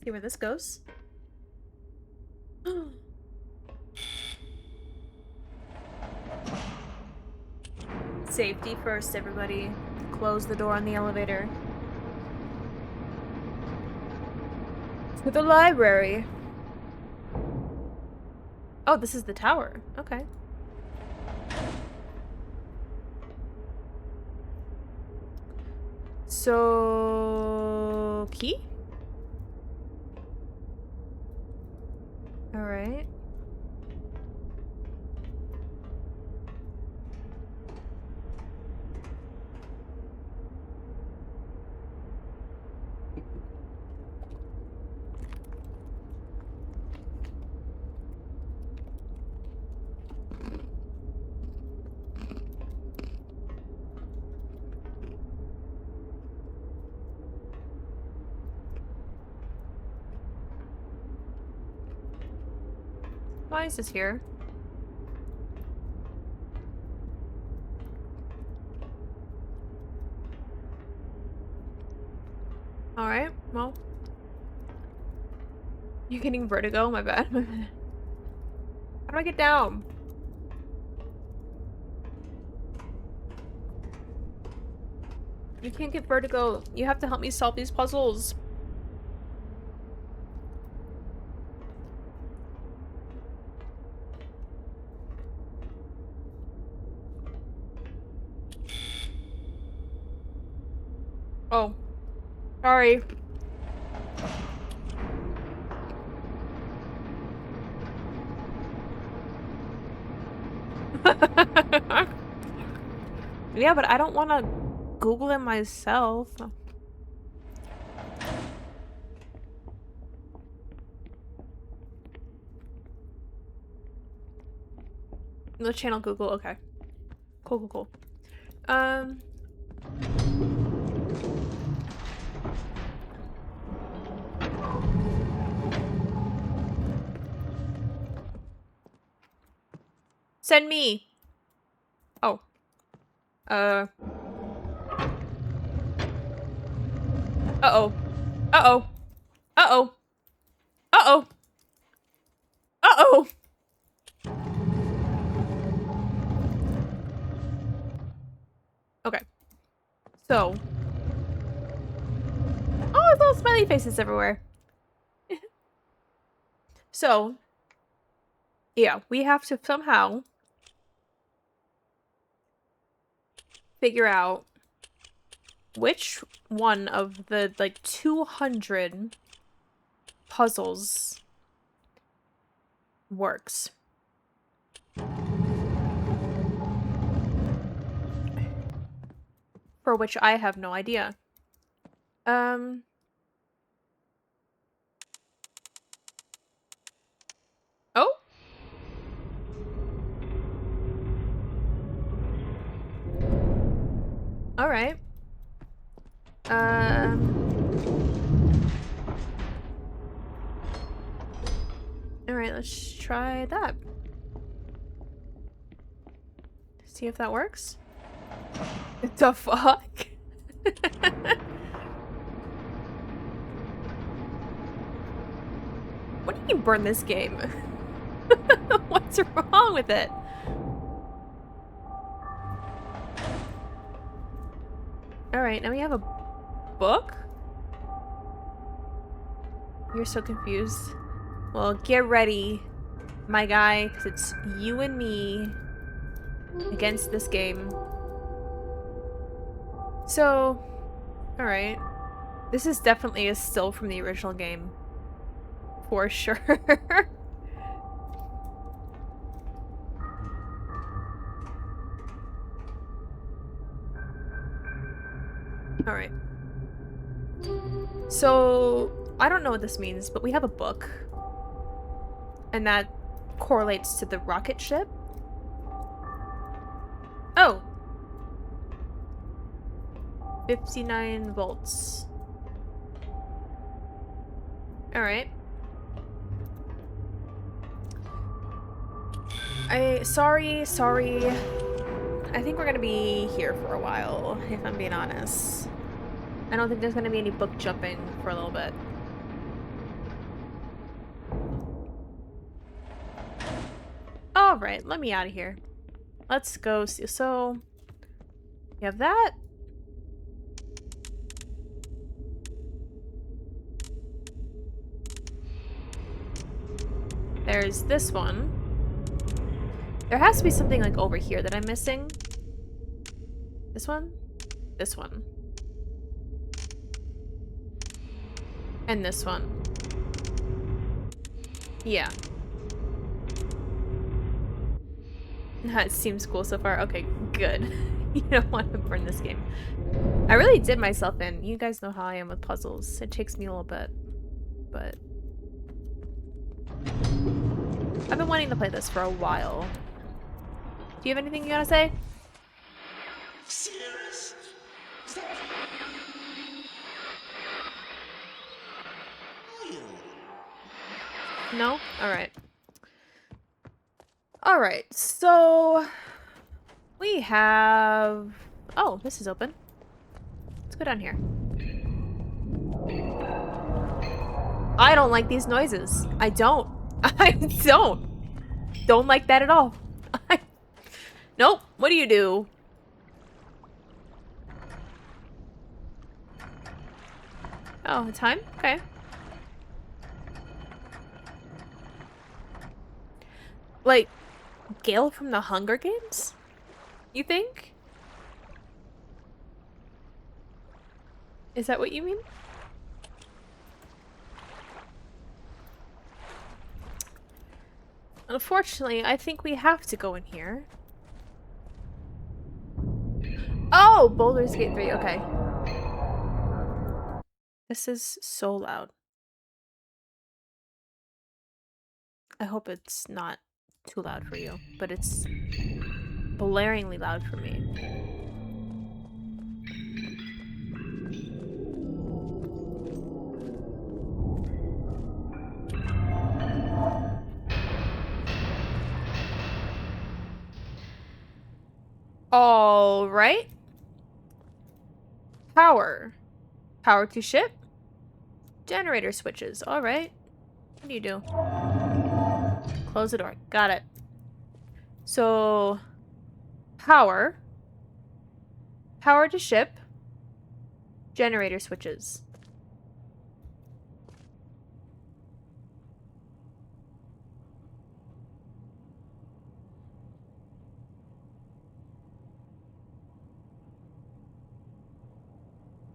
See where this goes. Safety first, everybody. Close the door on the elevator. To the library. Oh, this is the tower. Okay. So, key? All right. Why is this here? Alright, well. You're getting vertigo? My bad. My bad. How do I get down? You can't get vertigo. You have to help me solve these puzzles. Oh. Sorry. Yeah, but I don't want to Google it myself. The channel Google, okay. Cool, cool, cool. Send me. Oh. Uh-oh. Uh-oh. Uh-oh. Uh-oh. Uh-oh. Okay. So. Oh, little smiley faces everywhere. So. Yeah, we have to somehow figure out which one of the, like, 200 puzzles works. For which I have no idea. Oh! Alright. Alright, let's try that. See if that works. The fuck? What do you mean burn this game? What's wrong with it? Alright, now we have a book? You're so confused. Well, get ready, my guy, because it's you and me against this game. So, alright. This is definitely a still from the original game. For sure. Alright. So, I don't know what this means, but we have a book. And that correlates to the rocket ship. Oh! 59 volts. Alright. Sorry. I think we're gonna be here for a while, if I'm being honest. I don't think there's gonna be any book jumping for a little bit. Alright, let me out of here. Let's go see. So, you have that. There's this one. There has to be something like over here that I'm missing. This one? This one. And this one. Yeah. That seems cool so far. Okay, good. You don't want to burn this game. I really did myself in. You guys know how I am with puzzles. It takes me a little bit. But I've been wanting to play this for a while. Do you have anything you gotta say? No? Alright. Alright, so we have... Oh, this is open. Let's go down here. I don't like these noises. I don't. I don't. Don't like that at all. Nope. What do you do? Oh, time? Okay. Like, Gale from the Hunger Games? You think? Is that what you mean? Unfortunately, I think we have to go in here. Oh! Baldur's Gate 3, okay. This is so loud. I hope it's not too loud for you, but it's blaringly loud for me. All right. Power. Power to ship. Generator switches. All right. What do you do? Close the door. Got it. So, power. Power to ship. Generator switches.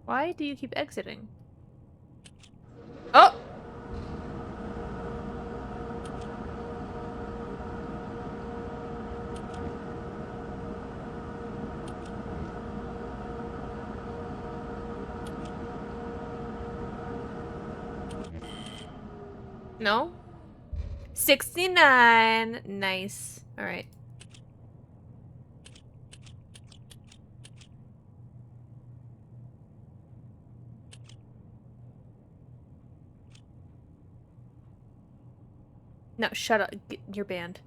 Why do you keep exiting? Oh! No? 69. Nice. Alright. No, shut up. You're banned.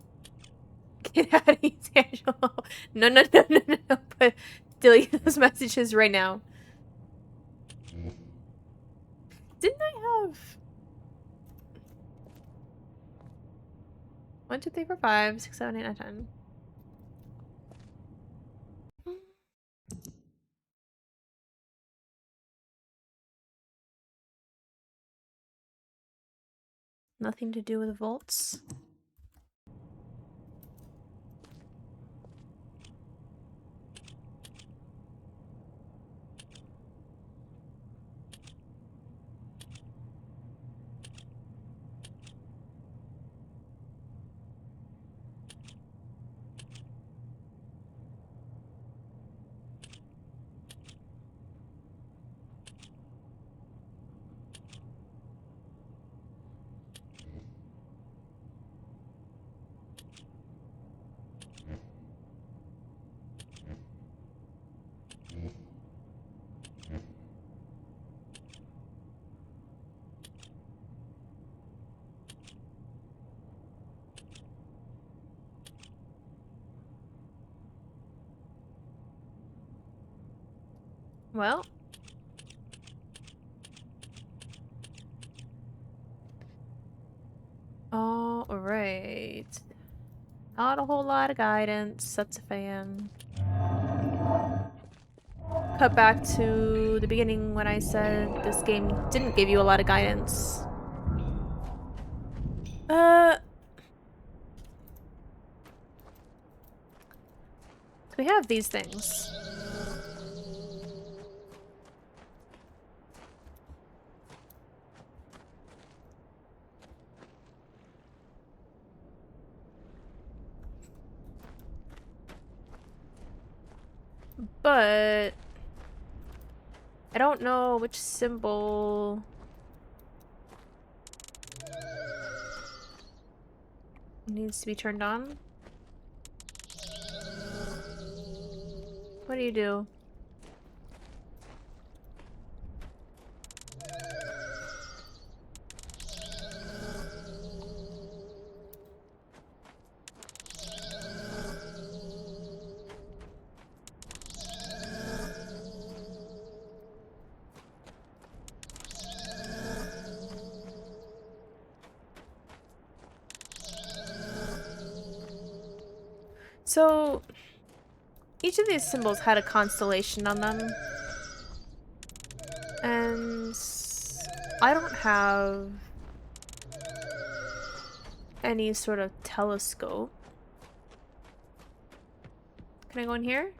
Get out of here, Angelo. No, no, no, no, no, no. But delete those messages right now. Didn't I have 1, 2, 3, 4, 5, 6, 7, 8, 9, 10? Nothing to do with volts. Well. Alright. Not a whole lot of guidance. That's a fan. Cut back to the beginning when I said this game didn't give you a lot of guidance. So we have these things. But I don't know which symbol needs to be turned on. What do you do? So each of these symbols had a constellation on them. And I don't have any sort of telescope. Can I go in here?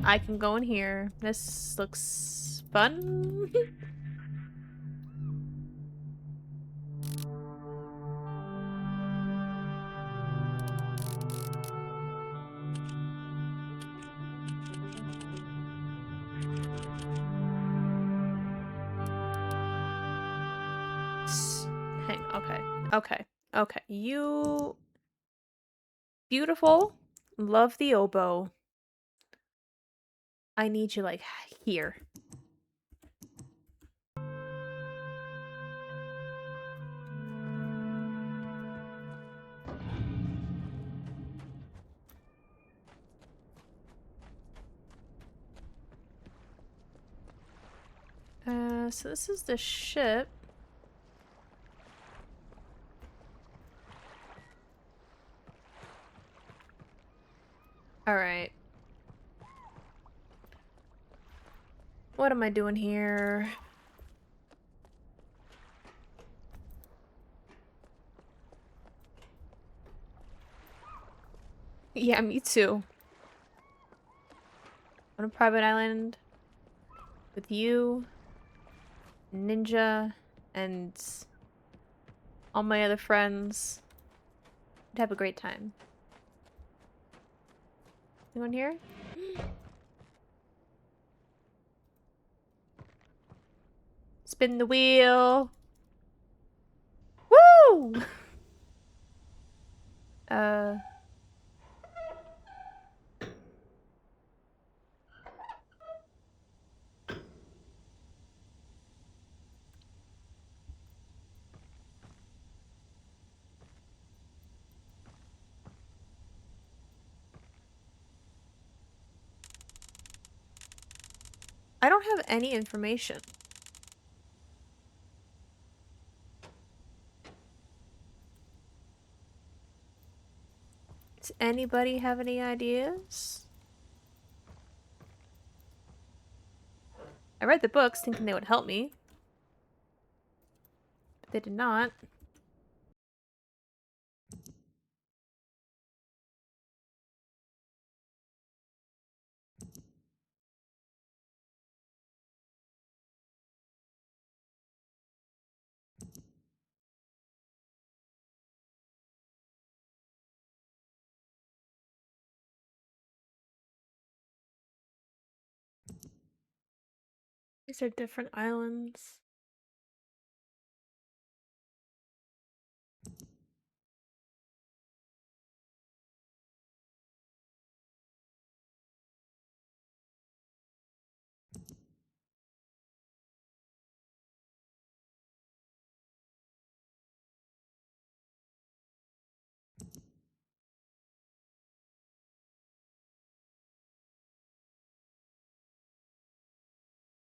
I can go in here. This looks fun. Hang. Okay. Okay. Okay. You beautiful. Love the oboe. I need you like here. So this is the ship. All right. What am I doing here? Yeah, me too. On a private island with you, Ninja, and all my other friends. I'd have a great time. Anyone here? Spin the wheel. Woo! Uh. I don't have any information. Does anybody have any ideas? I read the books thinking they would help me. But they did not. These are different islands.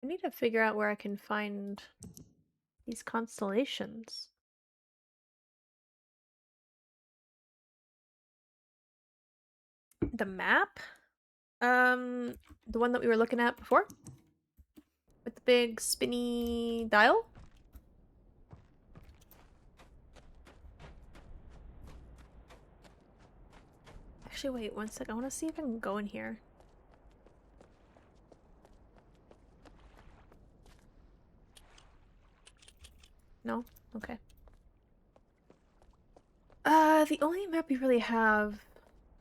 I need to figure out where I can find these constellations. The map? The one that we were looking at before? With the big spinny dial? Actually, wait one sec. I want to see if I can go in here. No? Okay. The only map we really have...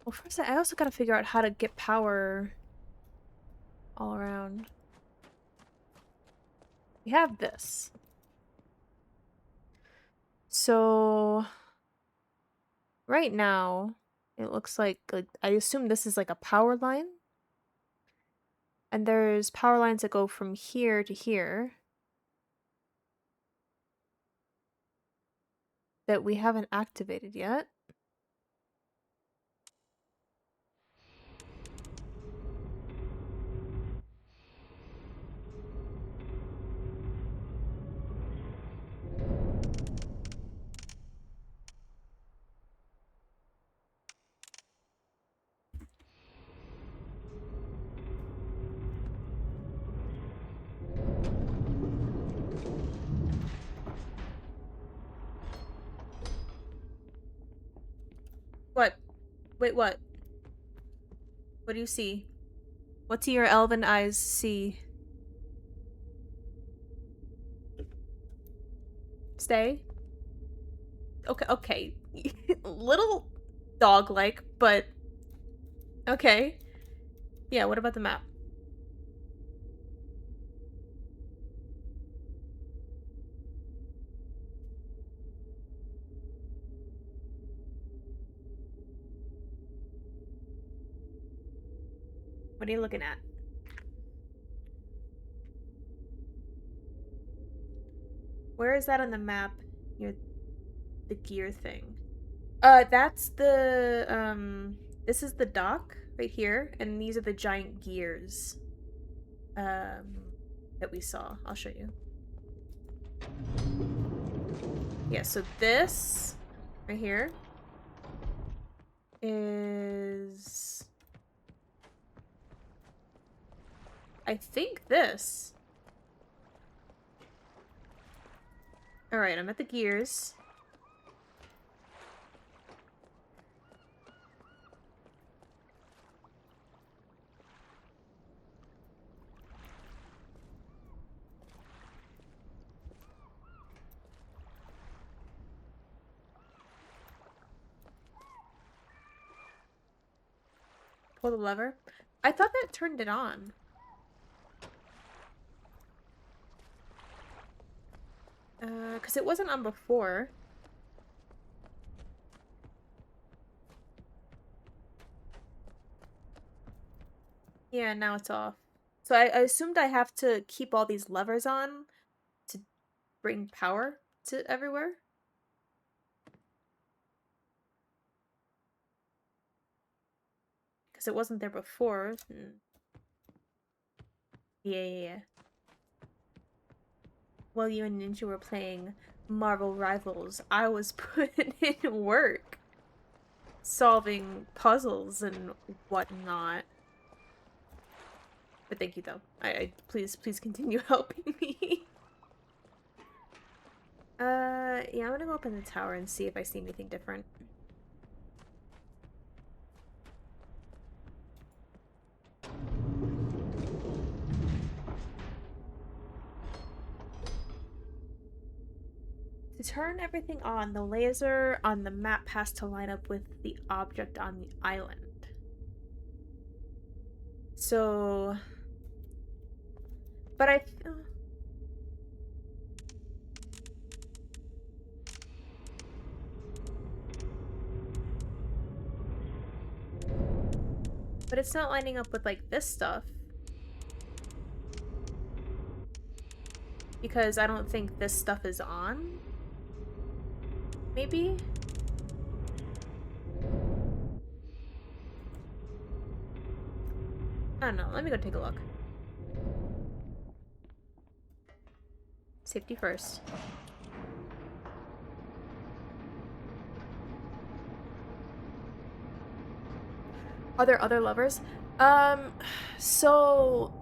Well, first I also gotta figure out how to get power all around. We have this. So... Right now, it looks like I assume this is like a power line. And there's power lines that go from here to here. That we haven't activated yet. What? Wait, what? What do you see? What do your elven eyes see? Stay? Okay, okay. Little dog-like, but... Okay. Yeah, what about the map? What are you looking at? Where is that on the map? Near the gear thing. That's the, this is the dock right here, and these are the giant gears, that we saw. I'll show you. Yeah, so this right here is... I think this Alright, I'm at the gears. Pull the lever. I thought that turned it on. Because it wasn't on before. Yeah, now it's off. So I assumed I have to keep all these levers on to bring power to everywhere. Because it wasn't there before. Yeah. While you and Ninja were playing Marvel Rivals, I was putting in work. Solving puzzles and whatnot. But thank you, though. Please continue helping me. Yeah, I'm gonna go up in the tower and see if I see anything different. To turn everything on, the laser on the map has to line up with the object on the island. So... But But it's not lining up with, like, this stuff. Because I don't think this stuff is on. Maybe? I don't know. Let me go take a look. Safety first. Are there other levers? So...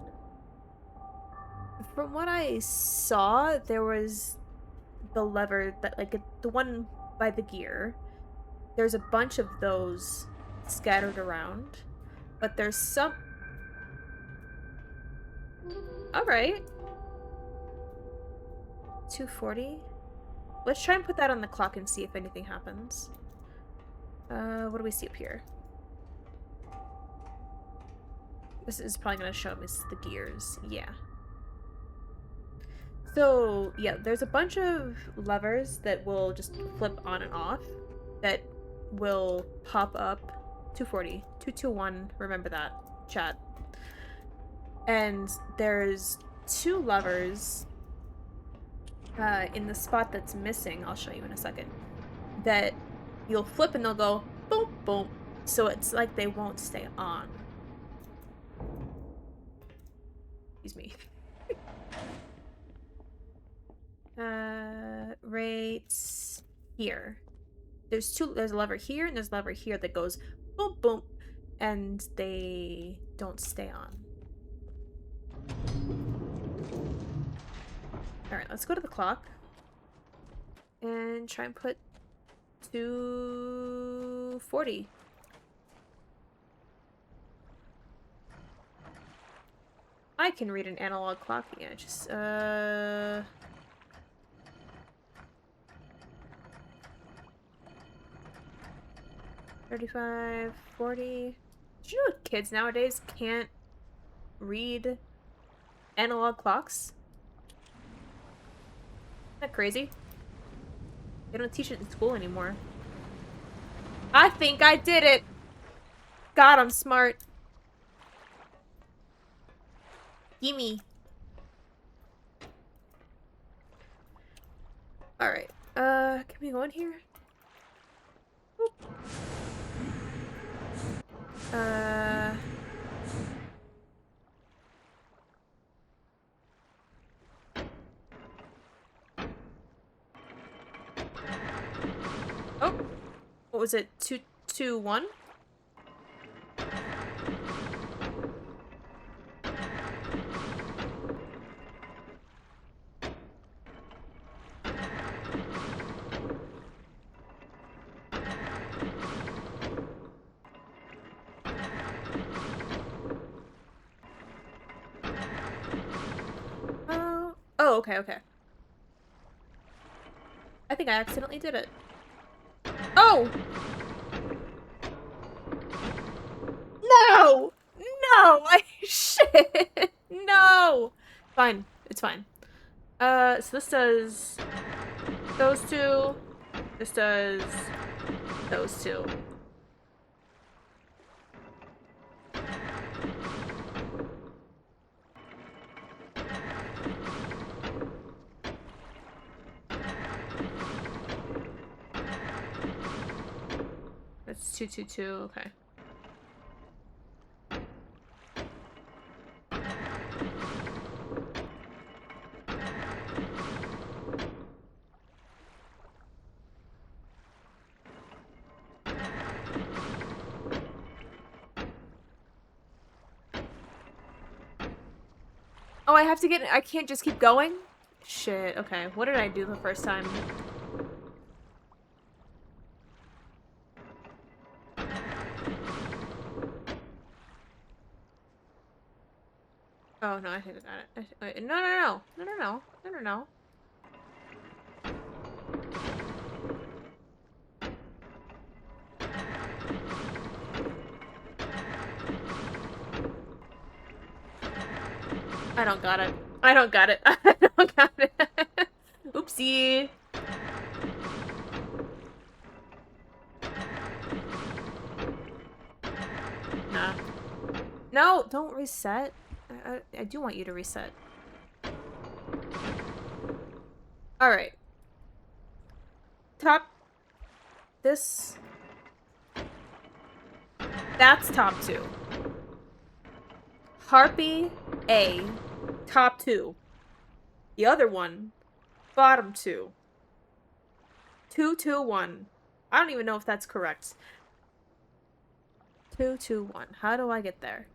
From what I saw, there was the lever that, like, the one by the gear. There's a bunch of those scattered around. But there's some... Alright. 240. Let's try and put that on the clock and see if anything happens. What do we see up here? This is probably going to show me the gears. Yeah. So, yeah, there's a bunch of levers that will just flip on and off that will pop up. 240. 221. Remember that, chat. And there's 2 levers in the spot that's missing. I'll show you in a second. That you'll flip and they'll go boom, boom. So it's like they won't stay on. Excuse me. Right here. There's a lever here and there's a lever here that goes boom, boom, and they don't stay on. Alright, let's go to the clock and try and put 240. I can read an analog clock. Yeah, just 35, 40. Did you know kids nowadays can't read analog clocks? Isn't that crazy? They don't teach it in school anymore. I think I did it! God, I'm smart. Gimme. Alright. Can we go in here? Oop. Oh. What was it? 221? Oh, okay, okay. I think I accidentally did it. Oh! No! No! Shit! No! Fine. It's fine. So this does those two. This does those two. That's 222, okay. Oh, I have to get I can't just keep going? Shit, okay. What did I do the first time? Oh, no, I think I got it. Wait, no, no, no. No, no, no. No, no, no. I don't got it. I don't got it. I don't got it. Oopsie. Nah. No, don't reset. I do want you to reset. Alright. Top. This. That's top two. Harpy A. Top two. The other one. Bottom two. 221. I don't even know if that's correct. 221. How do I get there?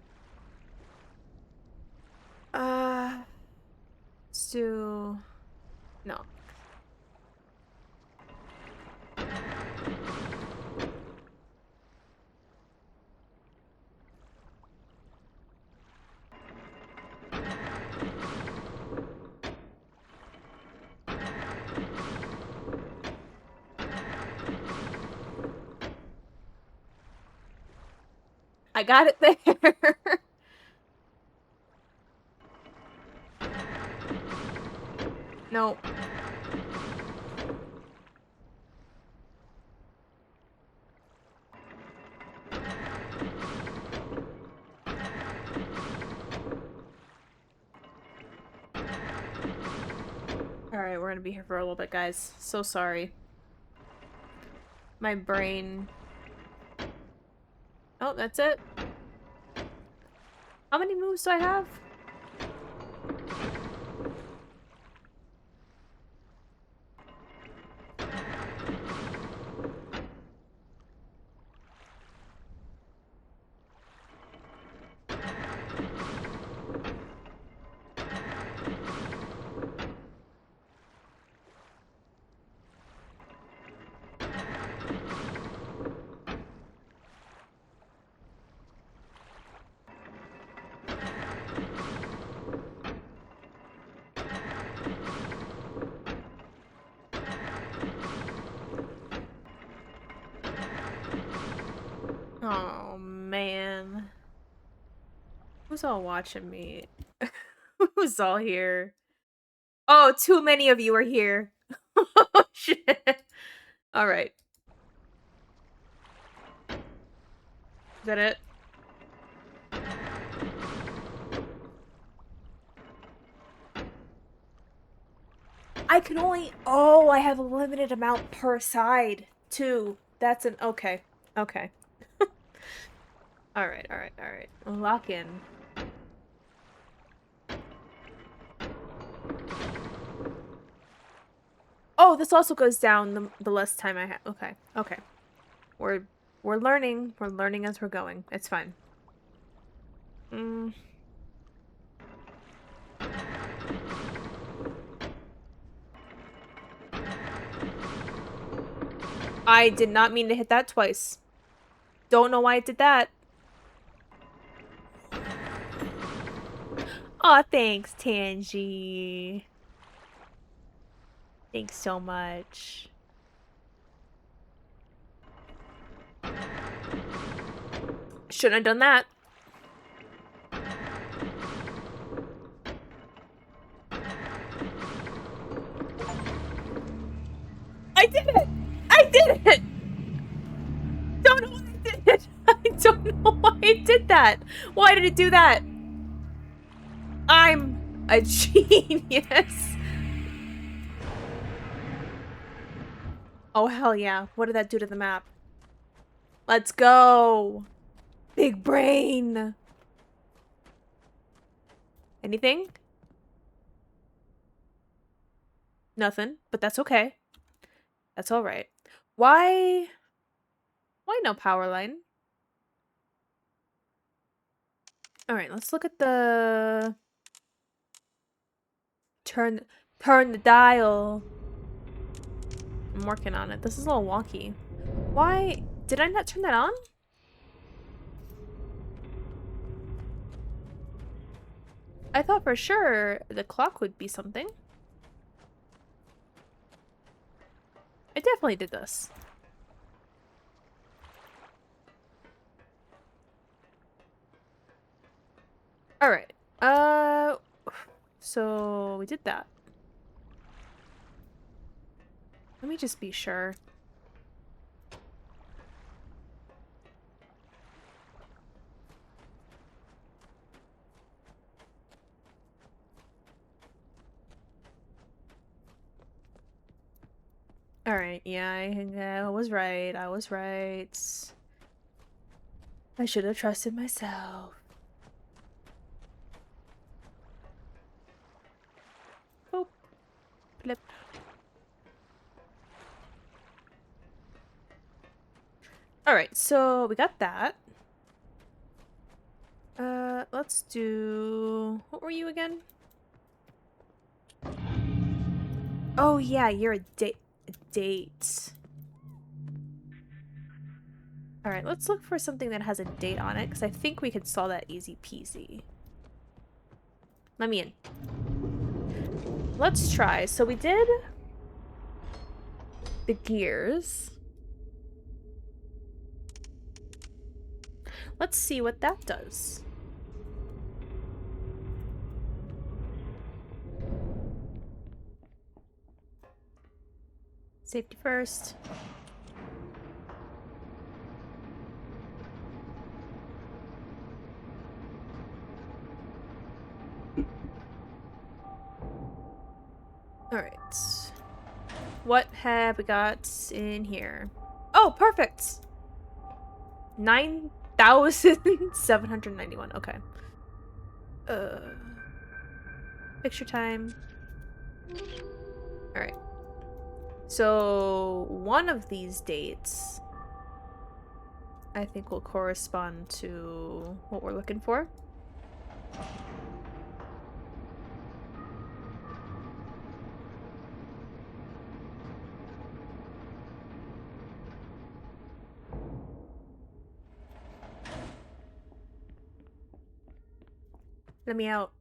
Let's do... No. I got it there. No. Alright, we're gonna be here for a little bit, guys. So sorry. My brain... Oh, that's it? How many moves do I have? Oh, man. Who's all watching me? Who's all here? Oh, too many of you are here. Oh, shit. Alright. Is that it? I can only... Oh, I have a limited amount per side, too. That's an... Okay. Okay. Alright, alright, alright. Lock in. Oh, this also goes down the less time I have. Okay, okay. We're learning. We're learning as we're going. It's fine. I did not mean to hit that twice. Don't know why I did that. Aw, thanks, Tangy. Thanks so much. Shouldn't have done that. I did it! I did it! Don't know why I did it. I don't know why I did that. Why did it do that? I'm a genius. Oh, hell yeah. What did that do to the map? Let's go. Big brain. Anything? Nothing, but that's okay. That's all right. Why no power line? All right, let's look at the turn the dial. I'm working on it. This is a little wonky. Why did I not turn that on? I thought for sure the clock would be something. I definitely did this. All right. So we did that. Let me just be sure. All right. Yeah, I was right. I was right. I should have trusted myself. Boop. Flip. All right. So we got that. Let's do... What were you again? Oh, yeah, you're a date. Alright, let's look for something that has a date on it, because I think we could solve that easy peasy. Let me in. Let's try. So we did the gears. Let's see what that does. Safety first. Alright. What have we got in here? Oh, perfect! 9,791. Okay. Picture time. Alright. So, one of these dates I think will correspond to what we're looking for. Let me out.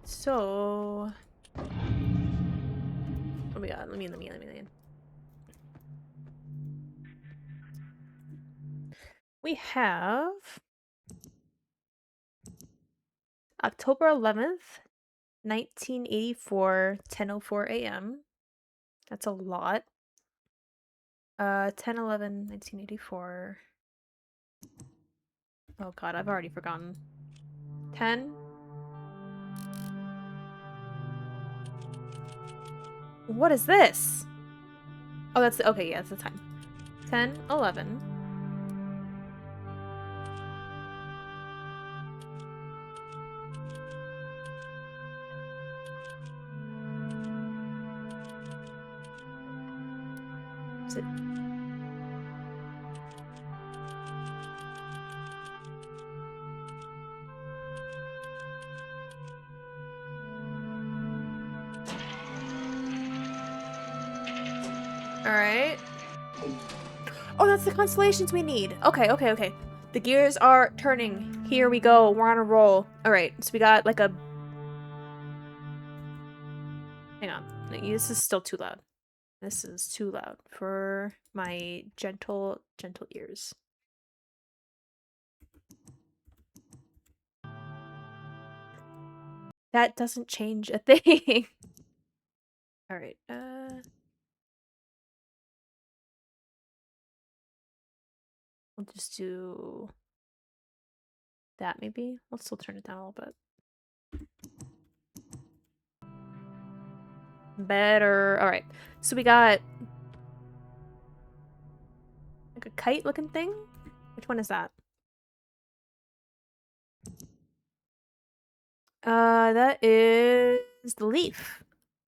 So, oh my god, let me in. We have October 11th, 1984, 10:04 a.m. That's a lot. 10/11/1984. Oh god, I've already forgotten. 10. What is this? Oh, that's the, okay, yeah, that's the time. 10/11. Is it? All right. Oh, that's the constellations we need. Okay. The gears are turning. Here we go. We're on a roll. Alright, so we got like a... Hang on. This is still too loud. This is too loud for my gentle ears. That doesn't change a thing. Alright, we'll just do that maybe. Let's still turn it down a little bit. Better. Alright, so we got like a kite looking thing. Which one is that? That is the leaf.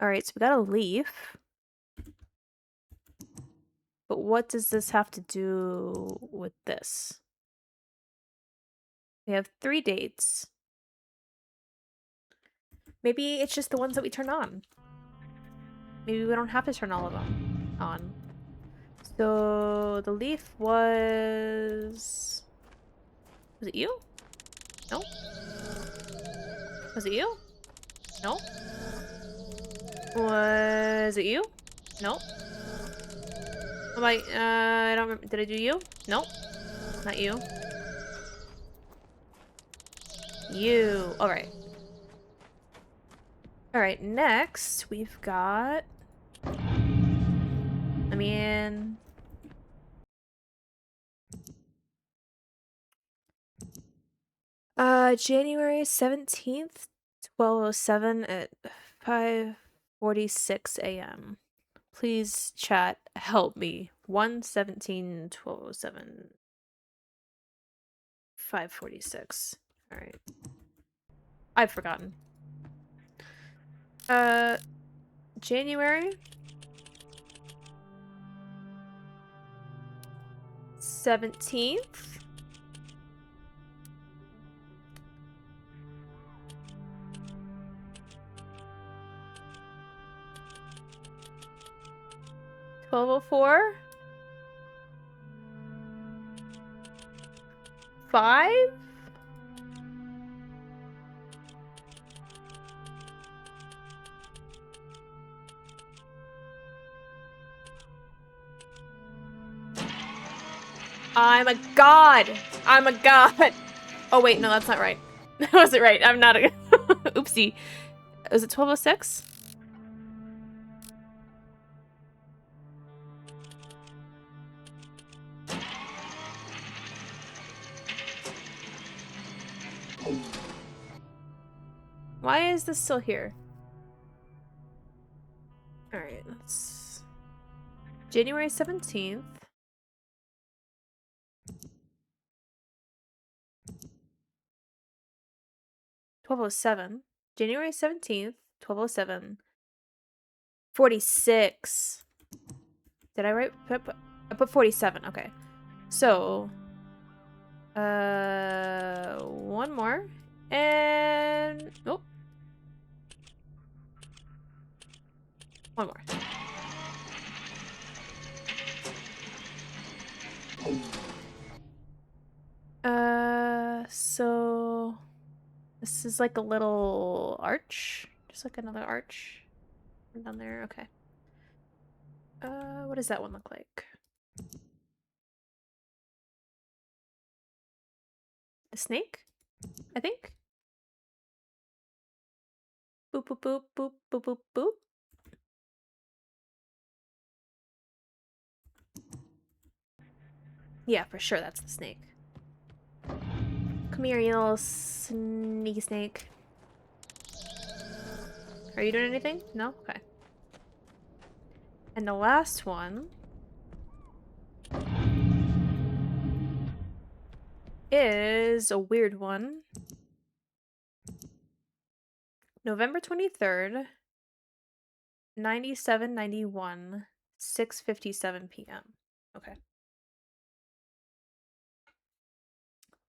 Alright, so we got a leaf. But what does this have to do with this? We have 3 dates. Maybe it's just the ones that we turn on. Maybe we don't have to turn all of them on. So the leaf was... Was it you? No? Was it you? No? Was it you? No? Am I don't remember. Did I do you? No. Not you. You. Alright. Alright, next we've got... I mean... January 17th, 12:07 at 5:46 a.m. Please chat, help me. 1:17, 12:07, 5:46. Alright. I've forgotten. January 17th. $12:04. 5. I'm a god. I'm a god. Oh wait, no, that's not right. That wasn't right. I'm not a... Oopsie. Is it 12:06? Why is this still here? Alright, let's... January 17th. $12:07. January 17th, 12:07. 46. Did I write? I put 47. Okay. So, one more. And, oh. One more. So this is like a little arch. Just like another arch down there. Okay. What does that one look like? The snake? I think? Boop, boop, boop, boop, boop, boop, boop. Yeah, for sure that's the snake. Come here, you little sneaky snake. Are you doing anything? No? Okay. And the last one is a weird one. November 23rd, 9791, 6:57 p.m. Okay.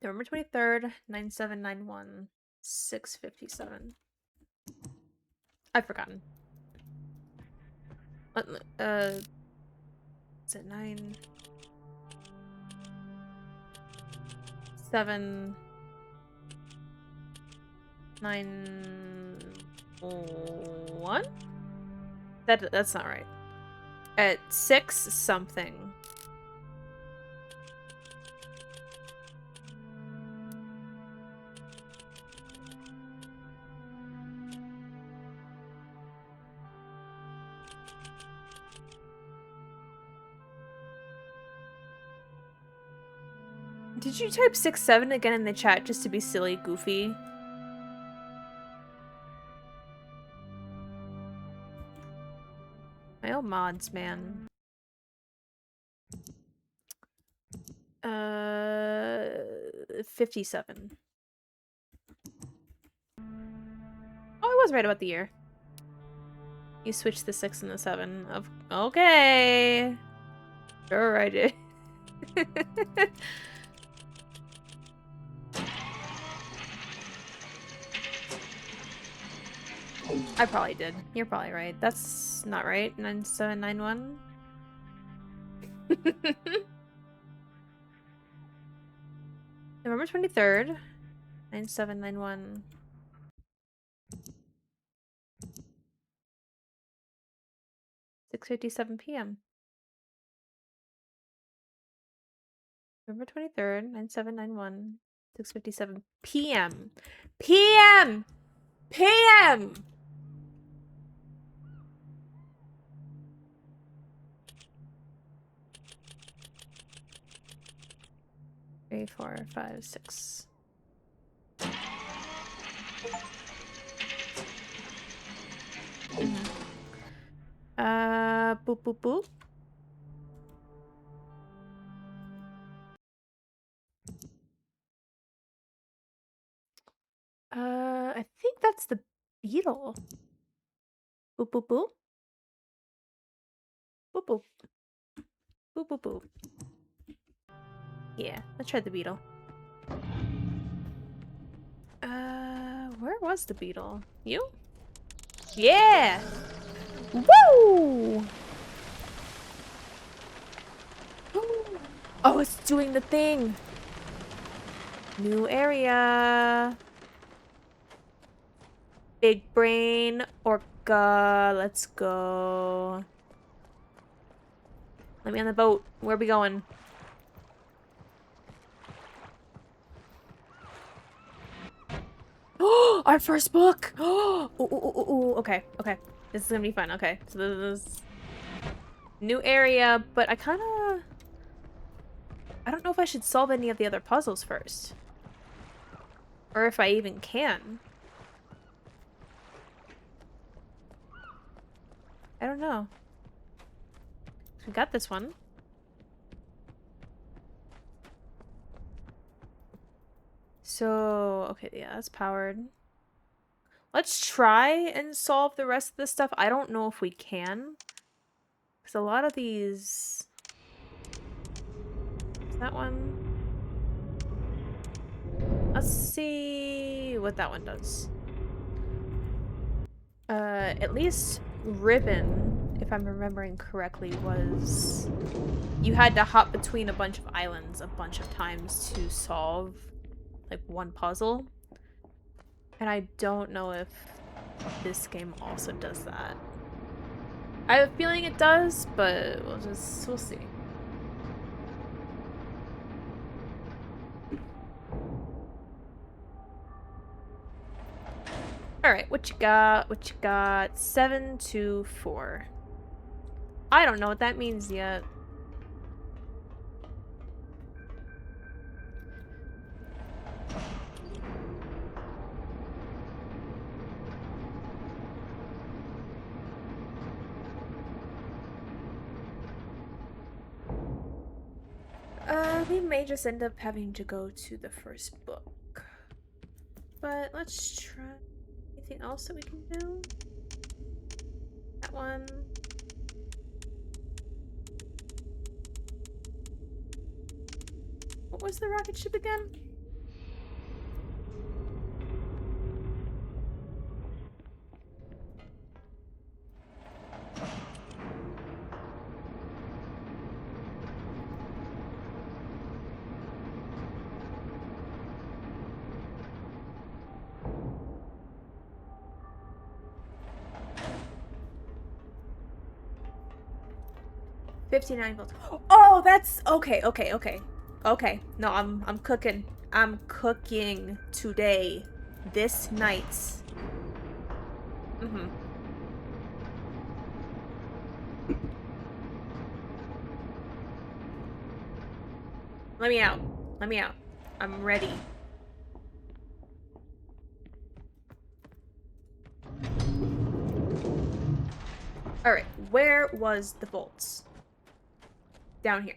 November 23rd, 9791, 6:57. I've forgotten. Is it 9? 7 9 1. That's not right. At 6 something. Did you type 6-7 again in the chat just to be silly, goofy? My old mods, man. 57. Oh, I was right about the year. You switched the 6 and the 7. Okay. Sure, I did. I probably did. You're probably right. That's not right. 9791. November 23rd. 9791. 6:57 p.m. November 23rd, 9791. 6:57 p.m. p.m. p.m. Three, 4, 5, 6. Boop, boop, boop. I think that's the beetle. Boop, boop, boop. Boop, boop. Boop, boop, boop. Yeah, let's try the beetle. Where was the beetle? You? Yeah! Woo! Oh, it's doing the thing! New area. Big brain orca. Let's go. Let me on the boat. Where are we going? Oh, our first book. Oh, okay, okay. This is gonna be fun. Okay, so this is new area, but I don't know if I should solve any of the other puzzles first, or if I even can. I don't know. We got this one. So, okay, yeah, that's powered. Let's try and solve the rest of this stuff. I don't know if we can. Because a lot of these... Is that one? Let's see what that one does. At least Ribbon, if I'm remembering correctly, was... You had to hop between a bunch of islands a bunch of times to solve, like, one puzzle. And I don't know if this game also does that. I have a feeling it does, but we'll see. Alright, what you got? What you got? 7 to 4. I don't know what that means yet. We may just end up having to go to the first book. But let's try... Anything else that we can do? That one. What was the rocket ship again? 59 volts. Oh, that's okay, okay, okay. Okay. No, I'm cooking. I'm cooking today. This night. Mm-hmm. Let me out. Let me out. I'm ready. Alright, where was the bolts? Down here.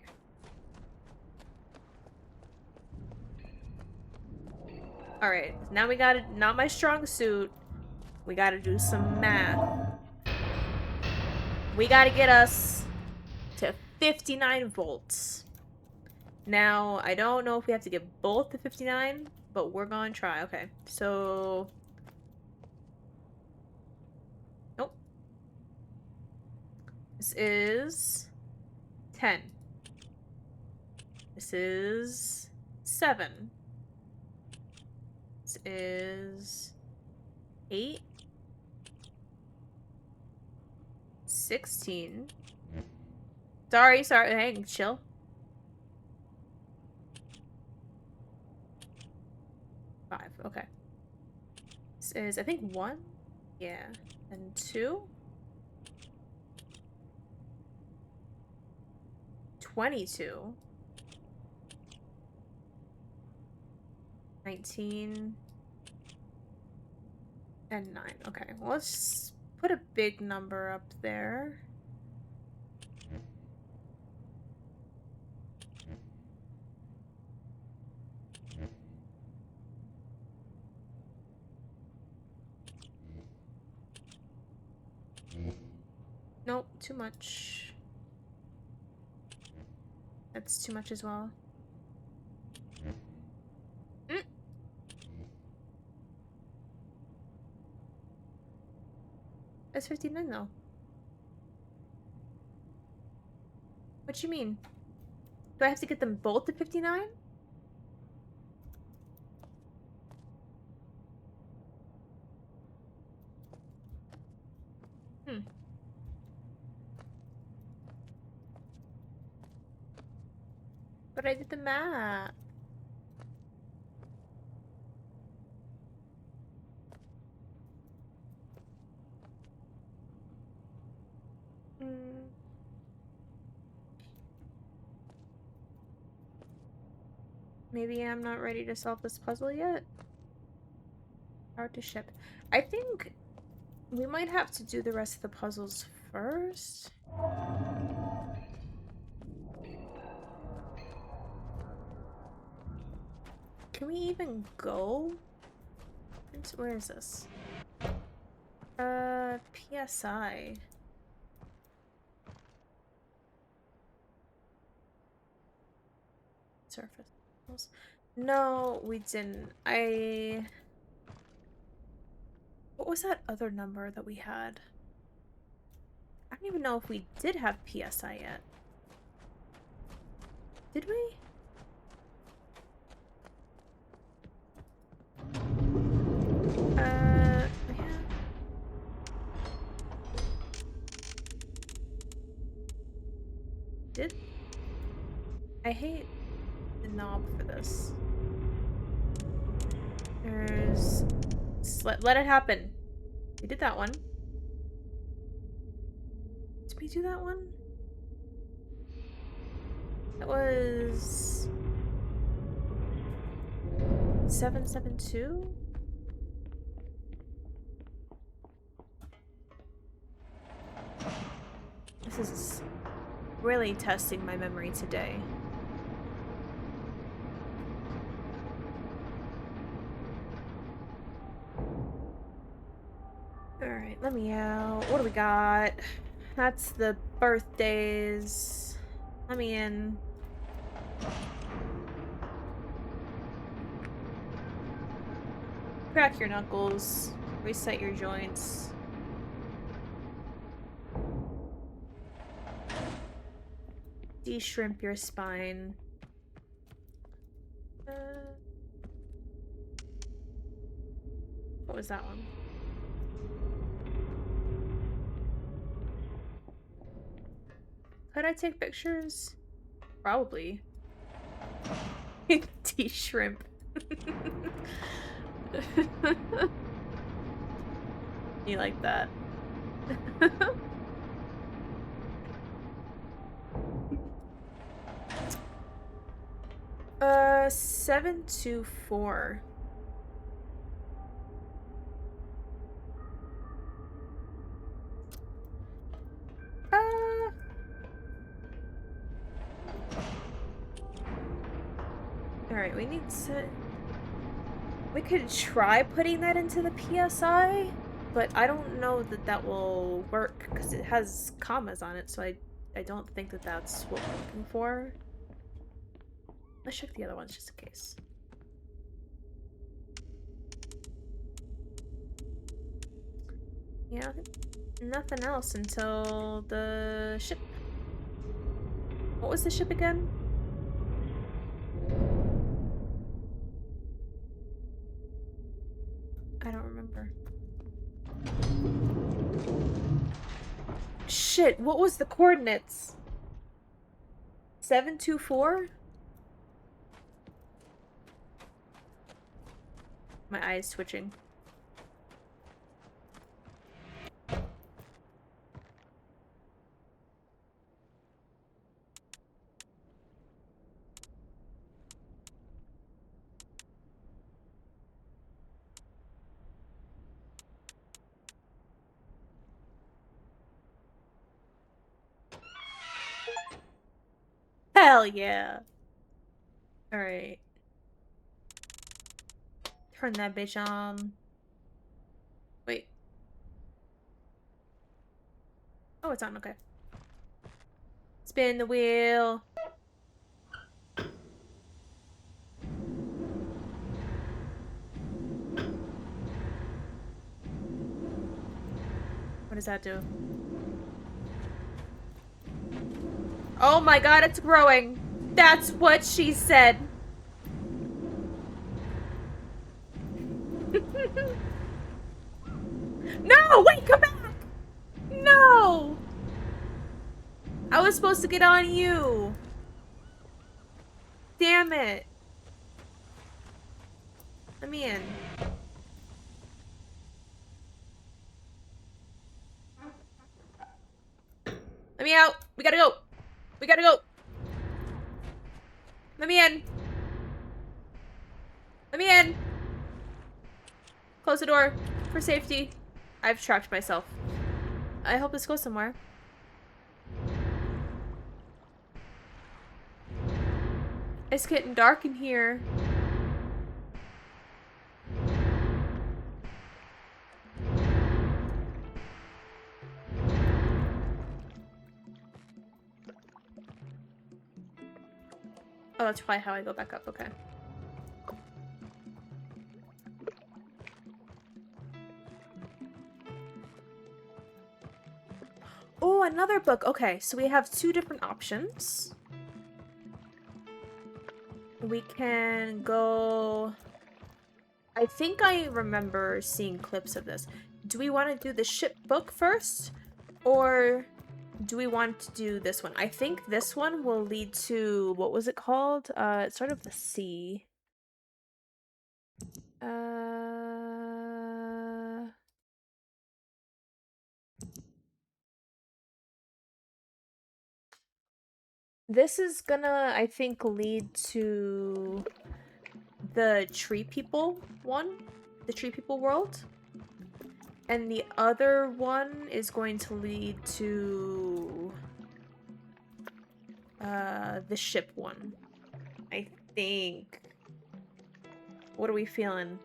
Alright, now we gotta, not my strong suit. We gotta do some math. We gotta get us to 59 volts. Now, I don't know if we have to get both to 59, but we're gonna try. Okay, so... Nope. This is 10. This is 7. This is 8. 16. Sorry, hang, chill. 5, okay. This is, I think, 1? Yeah. And 2? 22. 19. And 9. Okay, well, let's put a big number up there. Nope, too much. That's too much as well. Mm. That's 59 though. What you mean? Do I have to get them both to 59? Hmm. But I did the math. Hmm. Maybe I'm not ready to solve this puzzle yet. Hard to ship. I think we might have to do the rest of the puzzles first. Can we even go? Where is this? PSI. Surface. No, we didn't. What was that other number that we had? I don't even know if we did have PSI yet. Did we? Yeah. Did? I hate the knob for this. There's... Let it happen. We did that one. Did we do that one? That was... 772? This is really testing my memory today. Alright, let me out. What do we got? That's the birthdays. Let me in. Crack your knuckles. Reset your joints. De-shrimp your spine. What was that one? Could I take pictures? Probably. Tea shrimp. You like that? 724. Alright, we need to... We could try putting that into the PSI, but I don't know that that will work because it has commas on it, so I don't think that that's what we're looking for. Let's check the other ones just in case. Yeah, nothing else until the ship. What was the ship again? I don't remember. Shit, what was the coordinates? 724? My eye is twitching. Hell yeah. Alright. Turn that bitch on. Wait. Oh, it's on, okay. Spin the wheel. What does that do? Oh my god, it's growing. That's what she said. No, wait, come back. No. I was supposed to get on you. Damn it. Let me in. Let me out. We gotta go. We gotta go. Let me in. Let me in. Close the door for safety. I've trapped myself. I hope this goes somewhere. It's getting dark in here. Oh, that's probably how I go back up. Okay. Oh, another book. Okay, so we have two different options. We can go... I think I remember seeing clips of this. Do we want to do the ship book first? Or do we want to do this one? I think this one will lead to... What was it called? It started with a C. This is gonna, I think, lead to the Tree People one. The Tree People world. And the other one is going to lead to the ship one. I think. What are we feeling?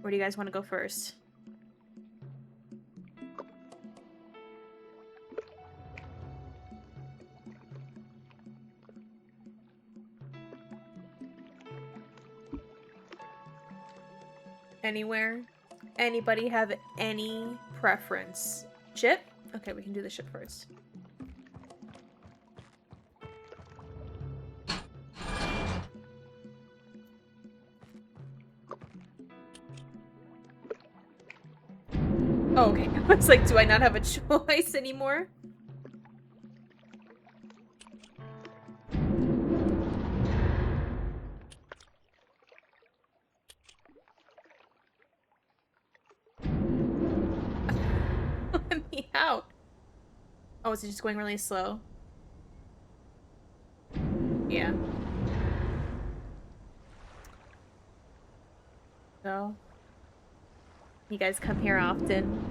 Where do you guys want to go first? Anywhere? Anybody have any preference? Ship? Okay, we can do the ship first. Oh, okay. I was like, do I not have a choice anymore? out. Oh, is it just going really slow? Yeah. So, you guys come here often?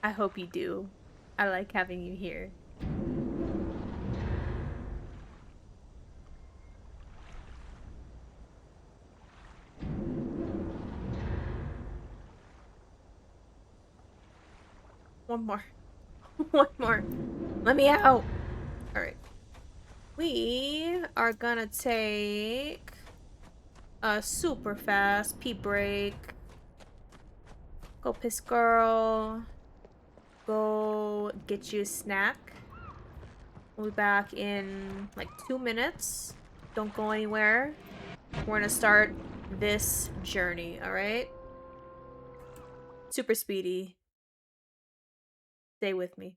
I hope you do. I like having you here. One more. One more. Let me out. All right. We are gonna take a super fast pee break. Go piss girl. Go get you a snack. We'll be back in like 2 minutes. Don't go anywhere. We're gonna start this journey, alright? Super speedy. Stay with me.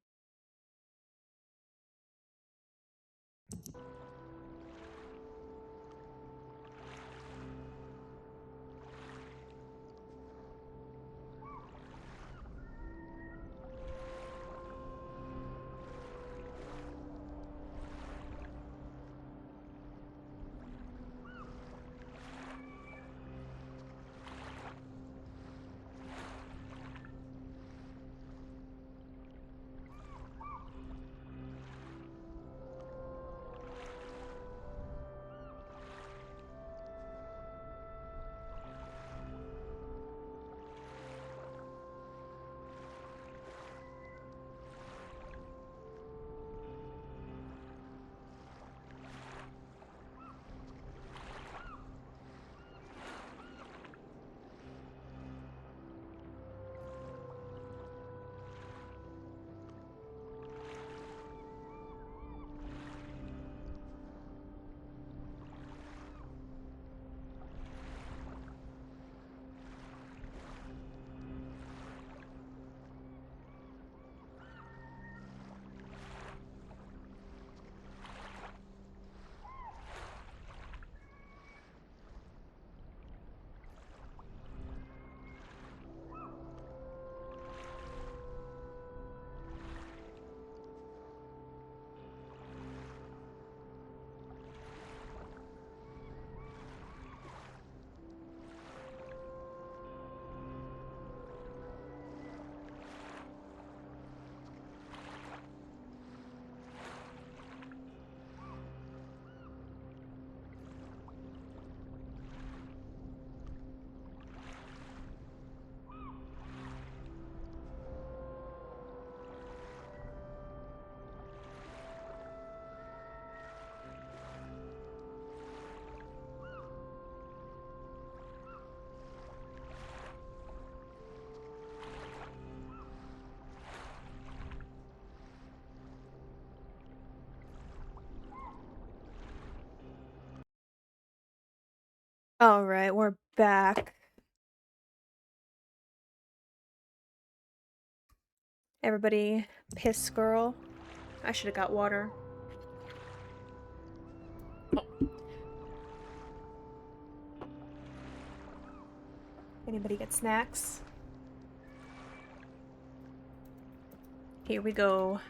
Alright, we're back. Everybody, piss girl. I should have got water. Oh. Anybody get snacks? Here we go.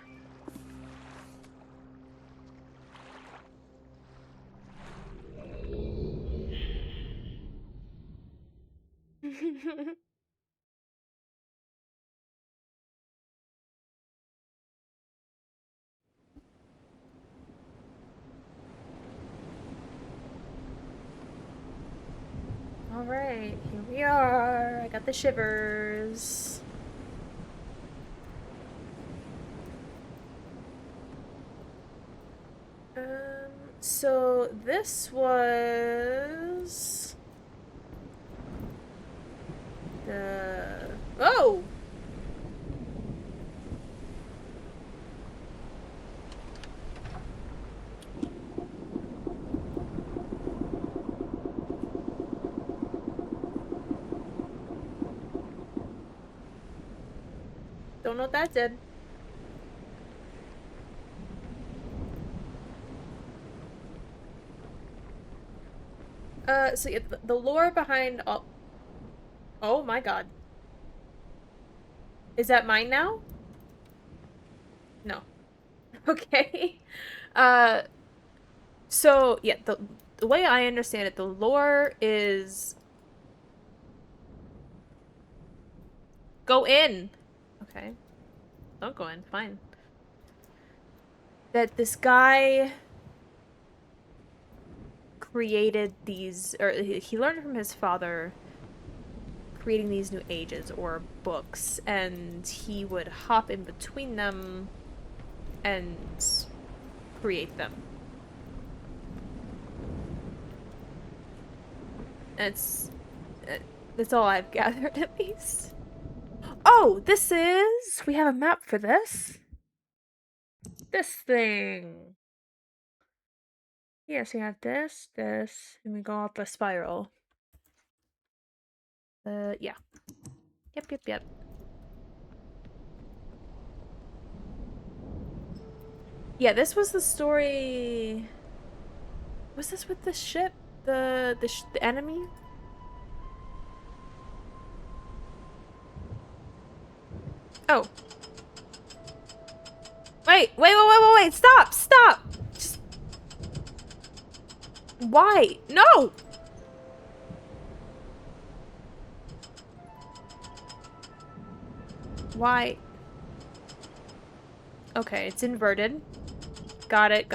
Alright, here we are. I got the shivers. So this was the... Oh! Don't know what that did. So yeah, the lore behind all... Oh my god. Is that mine now? No. Okay. Uh, so yeah, the way I understand it, the lore is go in. Okay. Don't go in. Fine. That this guy created these, or he learned from his father creating these new ages or books, and he would hop in between them and create them. That's that's all I've gathered, at least. Oh, this is. We have a map for this. This thing. Yes, we have this, and we go up a spiral. Yeah. Yep. Yeah, this was the story. Was this with the ship? The enemy? Oh. Wait. Stop. Just... Why? No! Why? Okay, it's inverted. Got it.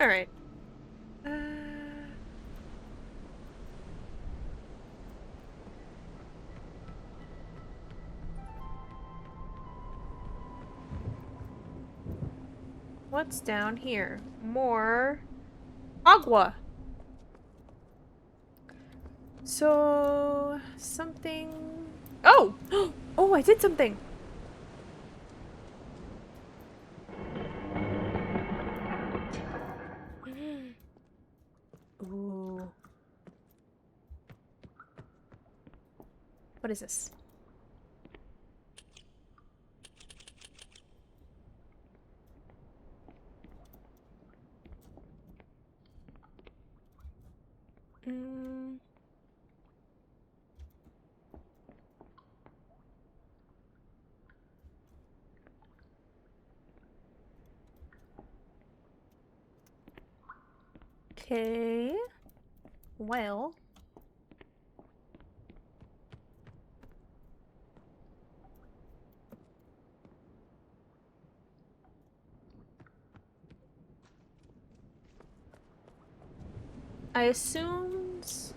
Alright. Uh... What's down here? More agua. So something. Oh! Oh, I did something. Ooh. What is this? Mm. Okay. Well. I assumed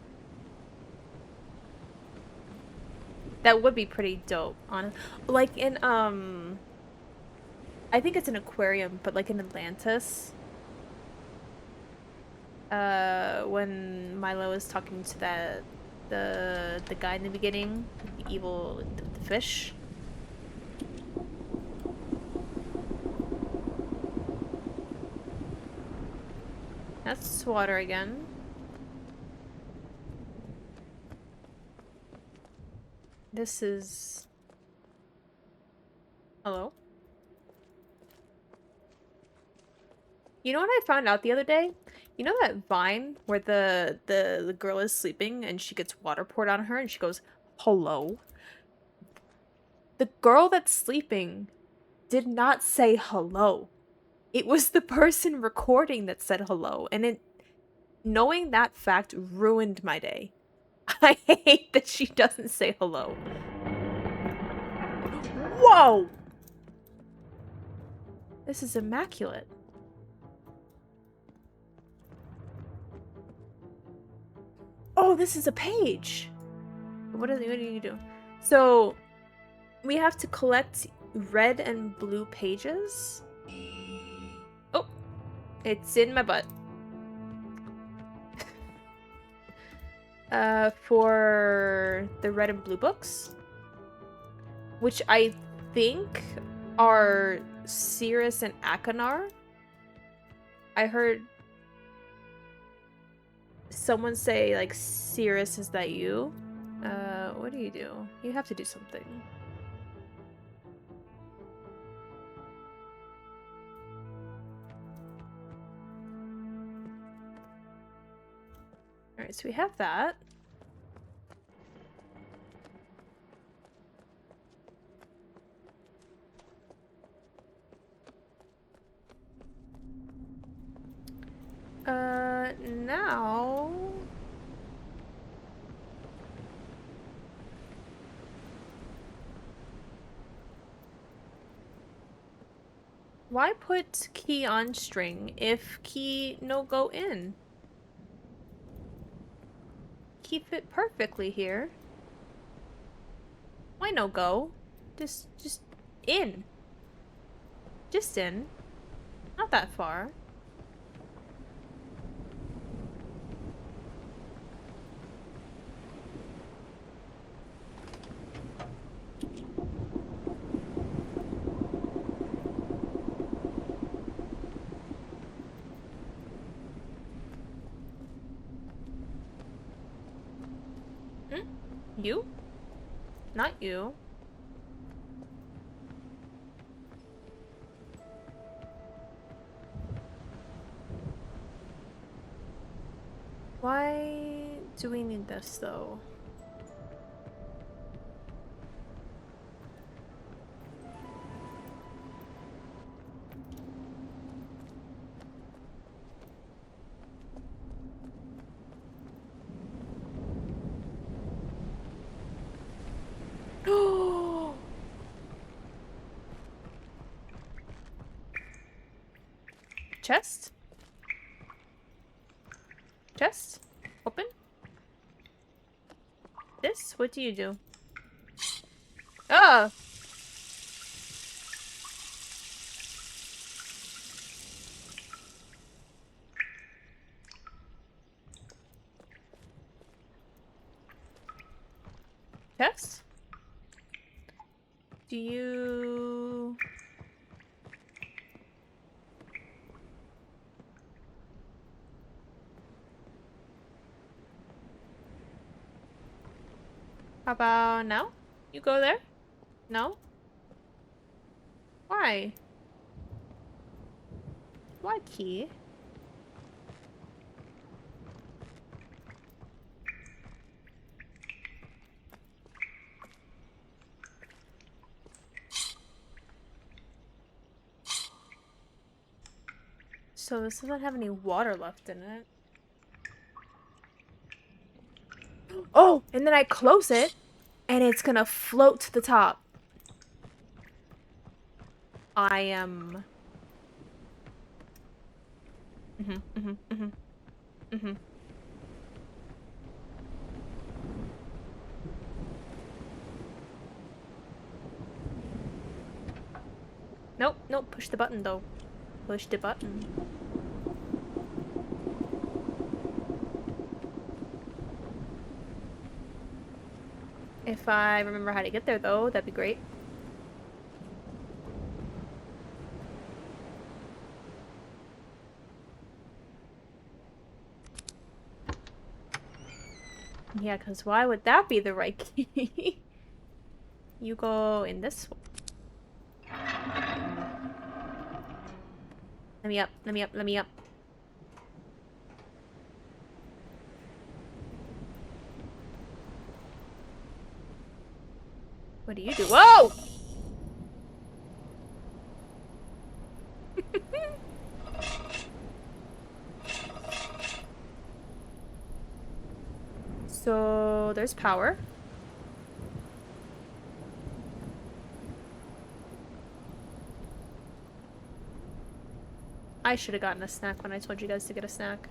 that would be pretty dope, honest. Like in I think it's an aquarium, but like in Atlantis. When Milo is talking to the guy in the beginning, the evil the fish. That's water again. This is... Hello? You know what I found out the other day? You know that vine where the girl is sleeping and she gets water poured on her and she goes, "Hello?" The girl that's sleeping did not say hello. It was the person recording that said hello, and knowing that fact ruined my day. I hate that she doesn't say hello. Whoa! This is immaculate. Oh, this is a page. What do you do? So, we have to collect red and blue pages. Oh, it's in my butt. For the red and blue books, which I think are Cirrus and Akanar. I heard someone say, like, Cirrus, is that you? What do? You have to do something. Alright, so we have that. Now... Why put key on string if key no go in? Key fit perfectly here. Why no go? Just in. Just in. Not that far. You? Not you. Why do we need this, though? Chest? Chest? Open? This? What do you do? Ah! Chest? Do you... How about now? You go there? No? Why? Why key? So this doesn't have any water left in it. Oh! And then I close it, and it's gonna float to the top. I am... Nope, nope, push the button though. Push the button. If I remember how to get there though, that'd be great. Yeah, because why would that be the right key? You go in this one. Let me up, let me up, let me up. What do you do? Whoa! So there's power. I should have gotten a snack when I told you guys to get a snack.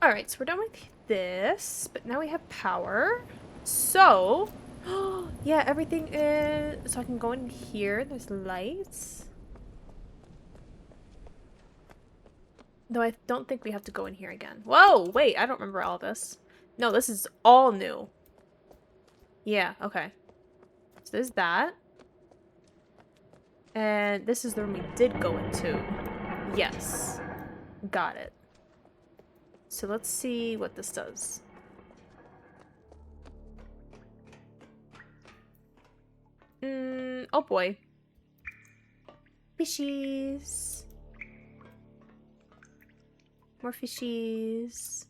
Alright, so we're done with this, but now we have power. So, yeah, everything is... So I can go in here, there's lights. Though I don't think we have to go in here again. Whoa, wait, I don't remember all this. No, this is all new. Yeah, okay. So there's that. And this is the room we did go into. Yes. Got it. So let's see what this does. Oh boy. Fishies. More fishies.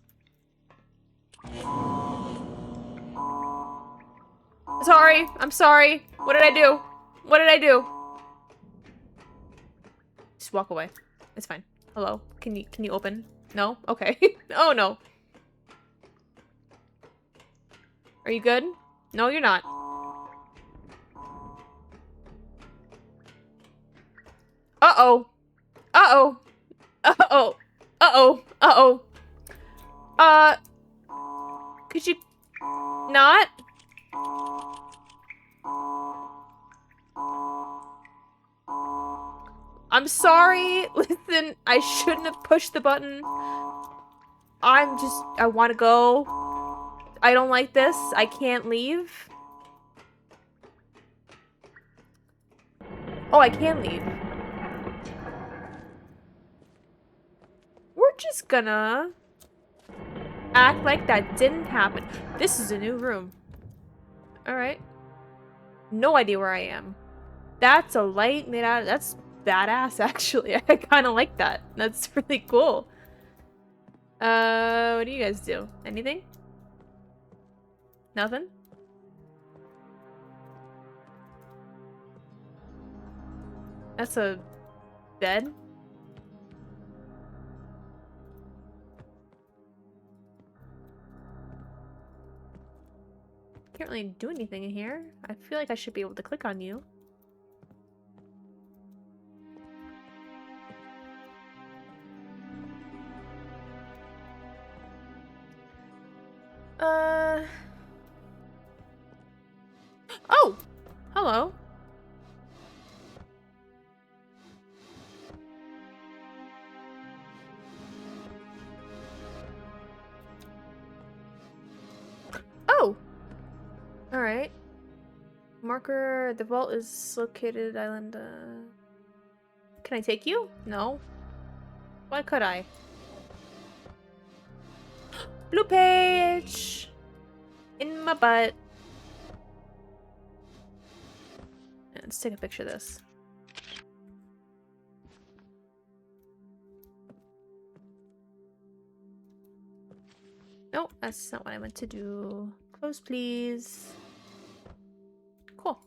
Sorry. I'm sorry. What did I do? What did I do? Just walk away. It's fine. Hello? Can you open? No? Okay. Oh no. Are you good? No, you're not. Uh-oh. Uh-oh. Uh-oh. Uh-oh. Uh-oh. Could you not? I'm sorry. Listen, I shouldn't have pushed the button. I want to go. I don't like this. I can't leave. Oh, I can leave. We're just gonna act like that didn't happen. This is a new room. Alright. No idea where I am. That's a light made out of... That's badass, actually. I kind of like that. That's really cool. What do you guys do? Anything? Nothing? That's a bed? Can't really do anything in here. I feel like I should be able to click on you. Oh! Hello. Oh! Alright. Marker, the vault is located island, Can I take you? No. Why could I? Blue page! In my butt. Yeah, let's take a picture of this. Nope, that's not what I meant to do. Close, please. Cool.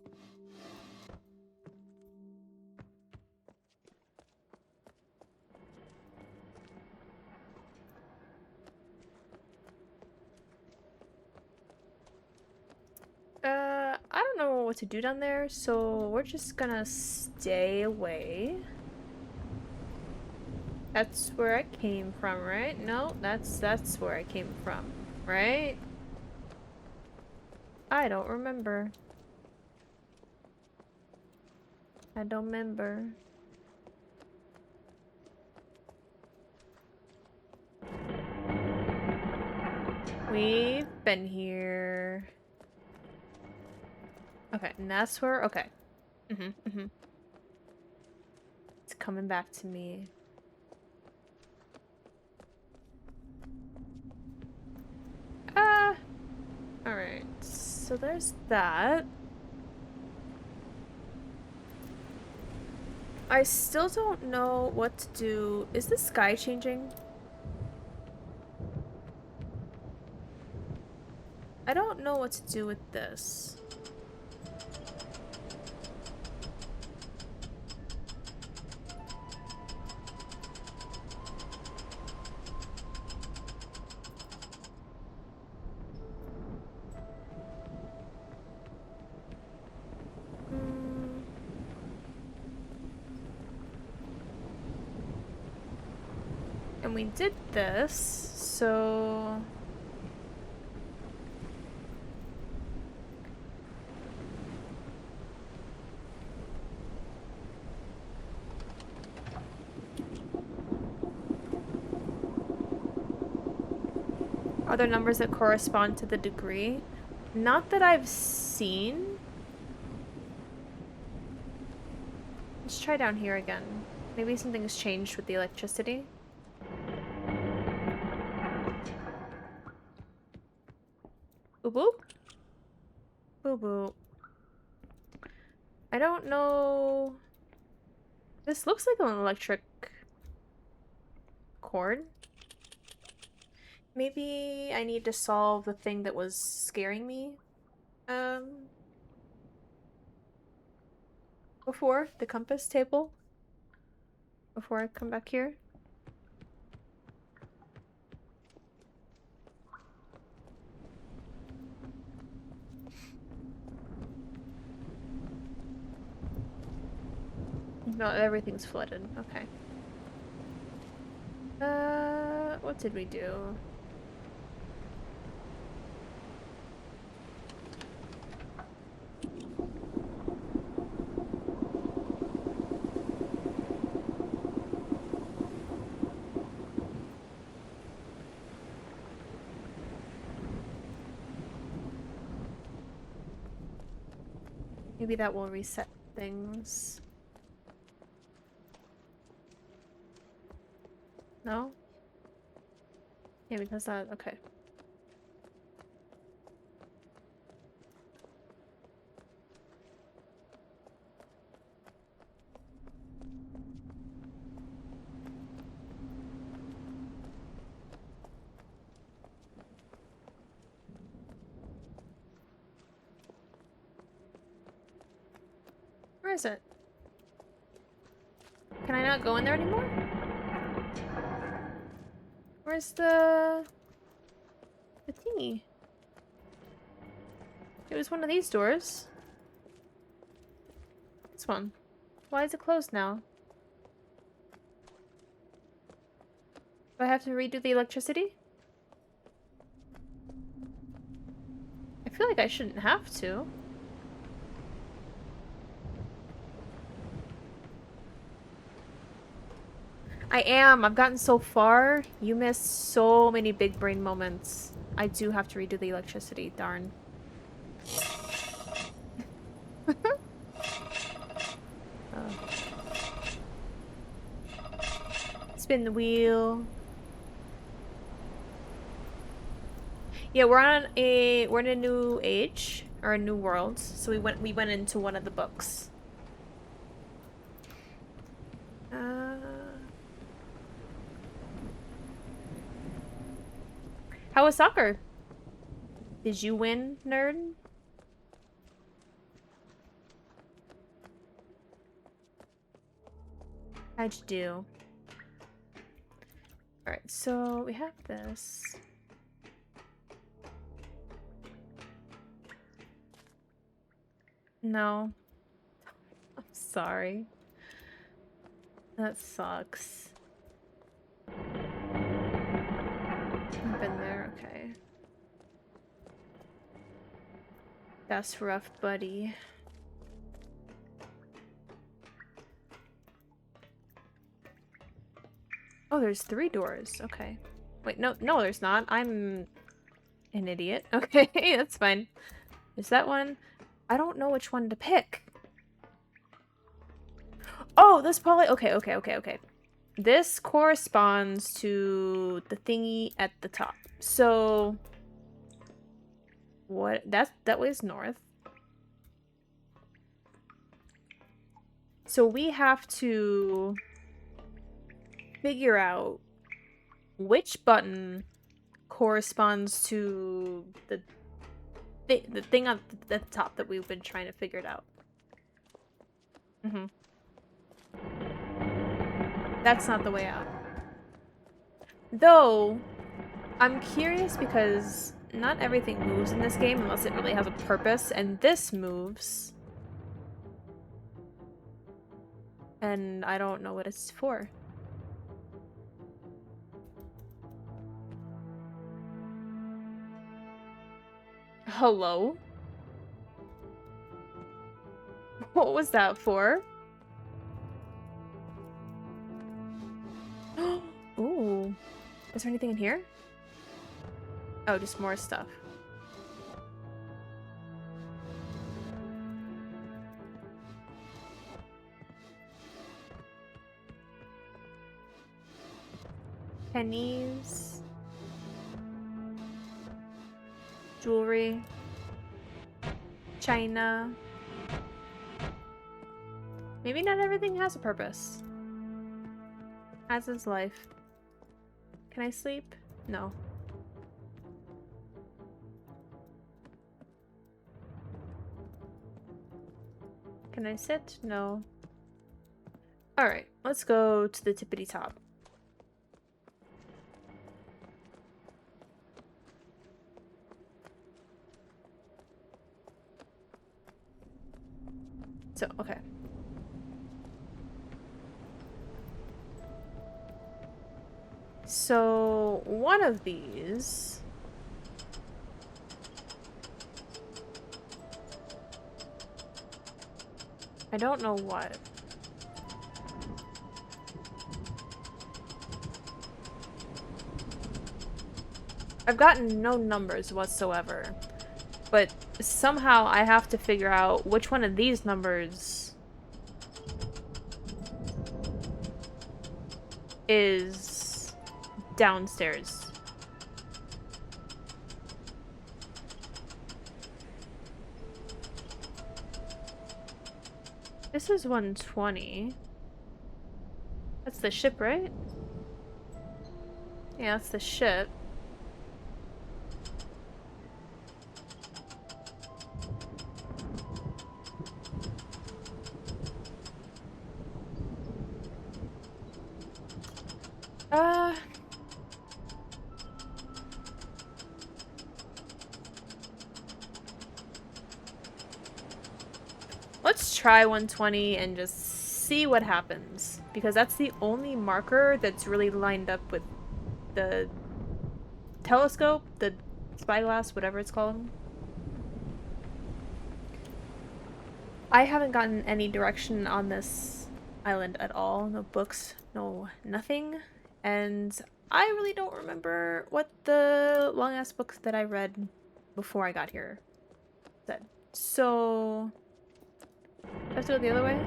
I don't know what to do down there, so we're just gonna stay away. That's where I came from, right? No, that's where I came from, right? I don't remember. I don't remember. We've been here. Okay, and that's where... Okay. It's coming back to me. Alright. So there's that. I still don't know what to do. Is the sky changing? I don't know what to do with this. And we did this, so... Are there numbers that correspond to the degree? Not that I've seen. Let's try down here again. Maybe something's changed with the electricity. Boop boop. Boop boop. I don't know. This looks like an electric cord. Maybe I need to solve the thing that was scaring me. Before the compass table. Before I come back here. No, everything's flooded. Okay. What did we do? Maybe that will reset things. No? Yeah, because that... okay. Where is it? Can I not go in there anymore? Where's the thingy? It was one of these doors. This one. Why is it closed now? Do I have to redo the electricity? I feel like I shouldn't have to. I am. I've gotten so far. You missed so many big brain moments. I do have to redo the electricity. Darn. Spin the wheel. Yeah, we're in a new age or a new world. So we went into one of the books. How was soccer? Did you win, nerd? How'd you do? Alright, so we have this. No. I'm sorry. That sucks. I've been there, okay. That's rough, buddy. Oh, there's 3 doors. Okay. Wait, no, there's not. I'm an idiot. Okay, that's fine. There's that one. I don't know which one to pick. Oh, this probably... Okay. This corresponds to the thingy at the top. So... what? That way's north. So we have to figure out which button corresponds to the thing at the top that we've been trying to figure it out. That's not the way out. Though, I'm curious because not everything moves in this game unless it really has a purpose, and this moves. And I don't know what it's for. Hello? What was that for? Ooh. Is there anything in here? Oh, just more stuff. Pennies. Jewelry. China. Maybe not everything has a purpose. As is life. Can I sleep? No. Can I sit? No. Alright, let's go to the tippity top. So, okay. So, one of these... I don't know what. I've gotten no numbers whatsoever, but somehow I have to figure out which one of these numbers is downstairs. This is 120. That's the ship, right? Yeah, that's the ship. Let's try 120 and just see what happens. Because that's the only marker that's really lined up with the telescope, the spyglass, whatever it's called. I haven't gotten any direction on this island at all. No books, no nothing. And I really don't remember what the long-ass books that I read before I got here said. So... do I have to go the other way?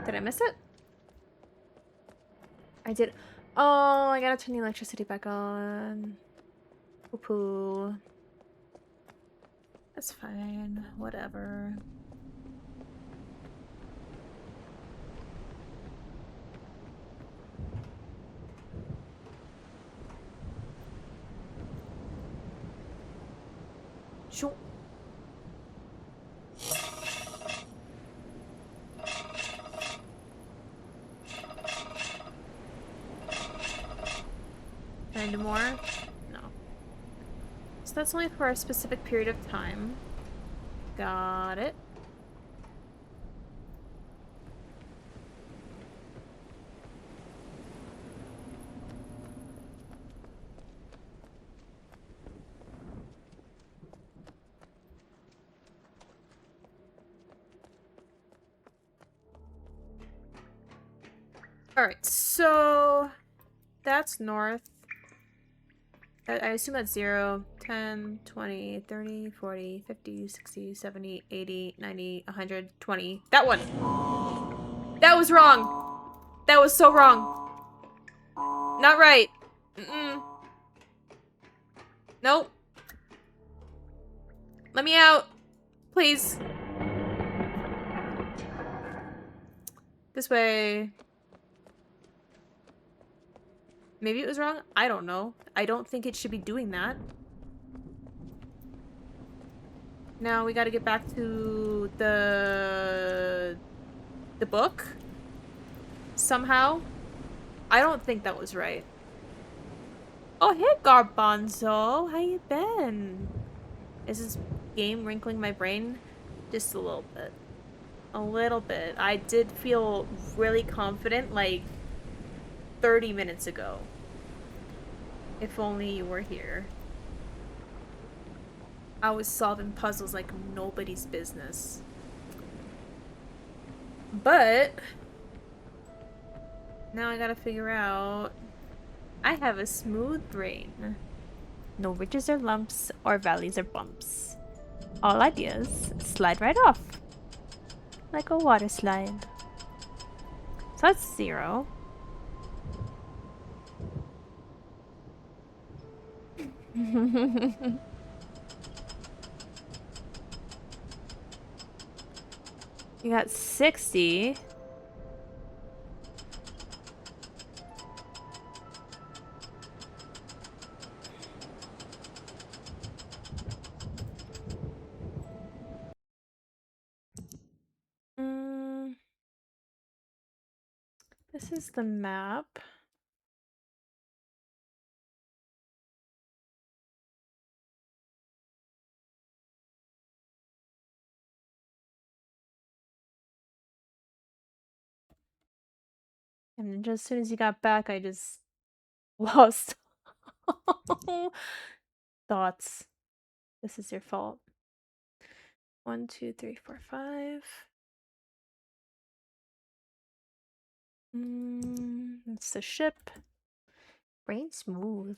Did I miss it? I did. Oh, I gotta turn the electricity back on. Poo-poo. That's fine. Whatever. Shoo. Can I do more? No. So that's only for a specific period of time. Got it. Alright, so that's north. I assume that's 0, 10, 20, 30, 40, 50, 60, 70, 80, 90, 100, 20. That one! That was wrong! That was so wrong! Not right! Mm-mm. Nope. Let me out! Please. This way. Maybe it was wrong? I don't know. I don't think it should be doing that. Now we gotta get back to the book. Somehow. I don't think that was right. Oh, hey, Garbanzo. How you been? Is this game wrinkling my brain? Just a little bit. A little bit. I did feel really confident, like, 30 minutes ago. If only you were here. I was solving puzzles like nobody's business. But now I gotta figure out. I have a smooth brain. No ridges or lumps, or valleys or bumps. All ideas slide right off. Like a water slide. So that's 0. You got 60. This is the map. And just as soon as you got back, I just lost thoughts. This is your fault. 1, 2, 3, 4, 5. It's the ship. Brain smooth.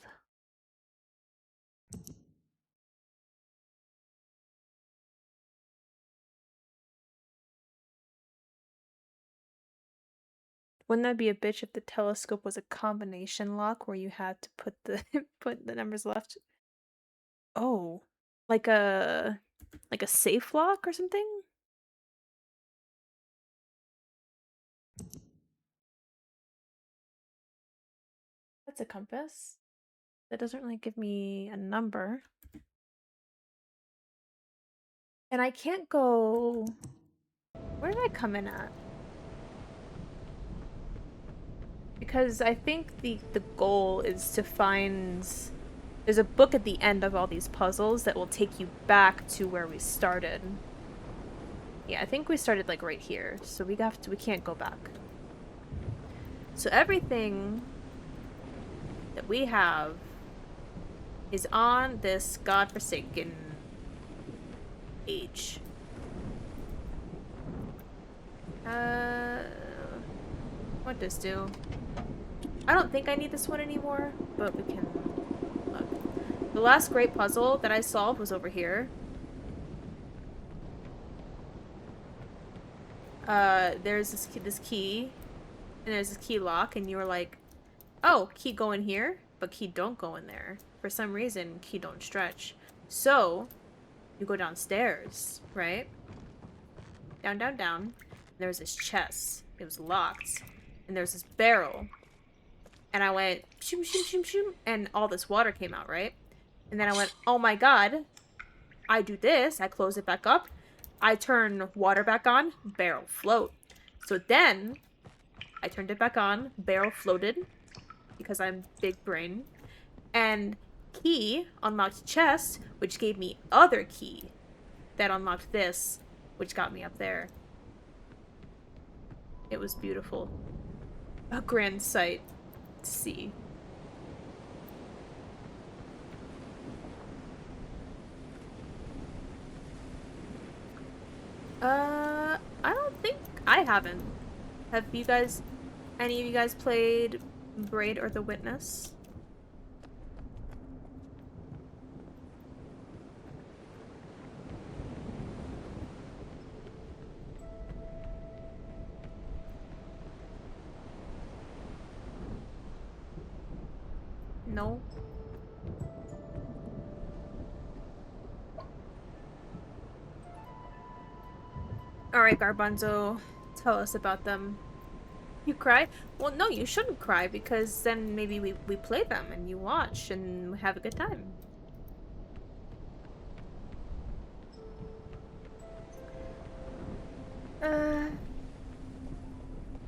Wouldn't that be a bitch if the telescope was a combination lock where you had to put the put the numbers left? Oh, like a safe lock or something? That's a compass. That doesn't really give me a number. And I can't go. Where did I come in at? Because I think the goal is to find. There's a book at the end of all these puzzles that will take you back to where we started. Yeah, I think we started like right here, so we can't go back. So everything that we have is on this godforsaken age. What does do? I don't think I need this one anymore, but we can look. The last great puzzle that I solved was over here. There's this key, and there's this key lock, and you were like, oh, key go in here, but key don't go in there. For some reason, key don't stretch. So, you go downstairs, right? Down, down, down. There's this chest. It was locked. And there's this barrel. And I went, shoom, shoom, shoom, shoom, and all this water came out, right? And then I went, oh my god. I do this. I close it back up. I turn water back on. Barrel float. So then, I turned it back on. Barrel floated. Because I'm big brain. And key unlocked chest, which gave me other key that unlocked this, which got me up there. It was beautiful. A grand sight to see. I don't think I haven't. Have you guys, any of you guys played Braid or The Witness? No? Alright, Garbanzo, tell us about them. You cry? Well, no, you shouldn't cry, because then maybe we play them and you watch and have a good time.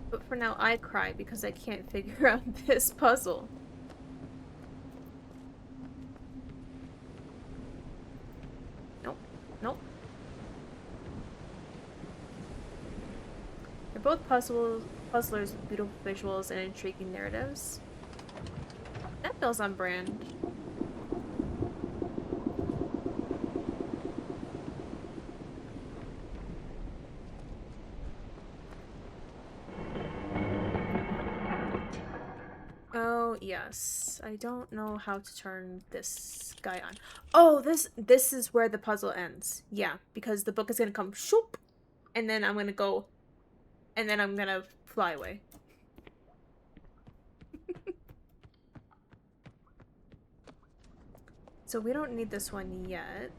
But for now, I cry because I can't figure out this puzzle. Nope. Nope. They're both puzzlers with beautiful visuals and intriguing narratives. That feels on brand. Oh, yes. I don't know how to turn this guy on. Oh, this is where the puzzle ends. Yeah, because the book is gonna come shoop, and then I'm gonna go, and then I'm gonna fly away. So we don't need this one yet.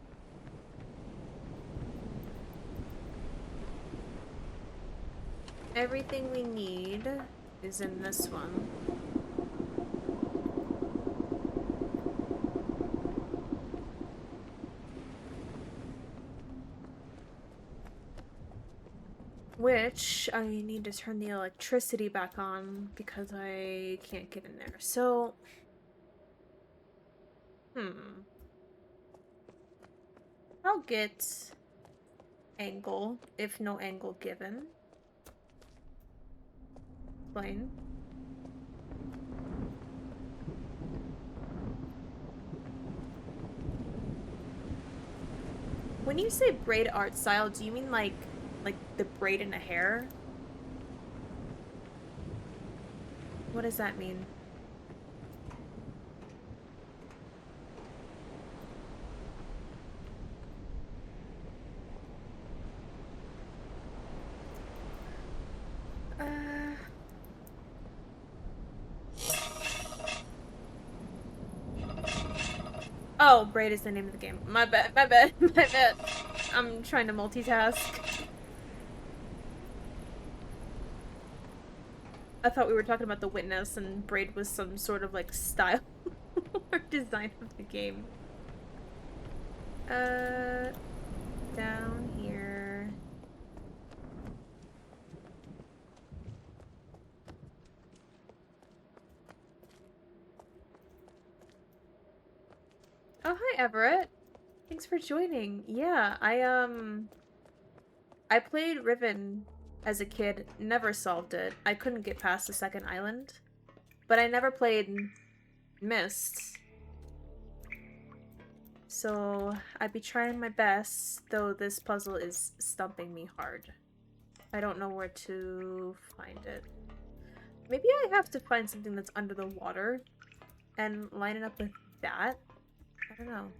Everything we need is in this one. Which I need to turn the electricity back on because I can't get in there. So, I'll get angle if no angle given. Plain. When you say braid art style, do you mean like the braid in a hair? What does that mean? Oh, braid is the name of the game. My bad, my bad, my bad. I'm trying to multitask. I thought we were talking about The Witness and braid was some sort of like style or design of the game. Down here. Oh, hi Everett. Thanks for joining. Yeah, I played Riven as a kid, never solved it. I couldn't get past the second island. But I never played Myst. So I'd be trying my best, though this puzzle is stumping me hard. I don't know where to find it. Maybe I have to find something that's under the water and line it up with that? I don't know.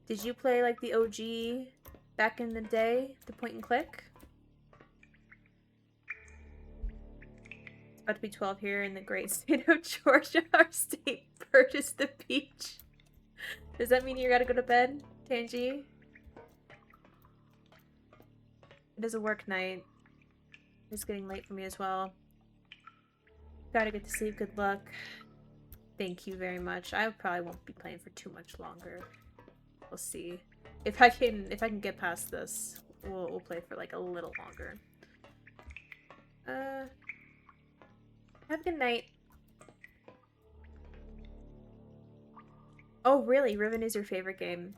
Did you play like the OG back in the day? The point and click? It's about to be 12 here in the great state of Georgia. Our state bird is the peach. Does that mean you gotta go to bed, Tangy? It is a work night. It's getting late for me as well. Gotta get to sleep. Good luck. Thank you very much. I probably won't be playing for too much longer. We'll see. If I can get past this, we'll play for like a little longer. Have a good night. Oh, really? Riven is your favorite game?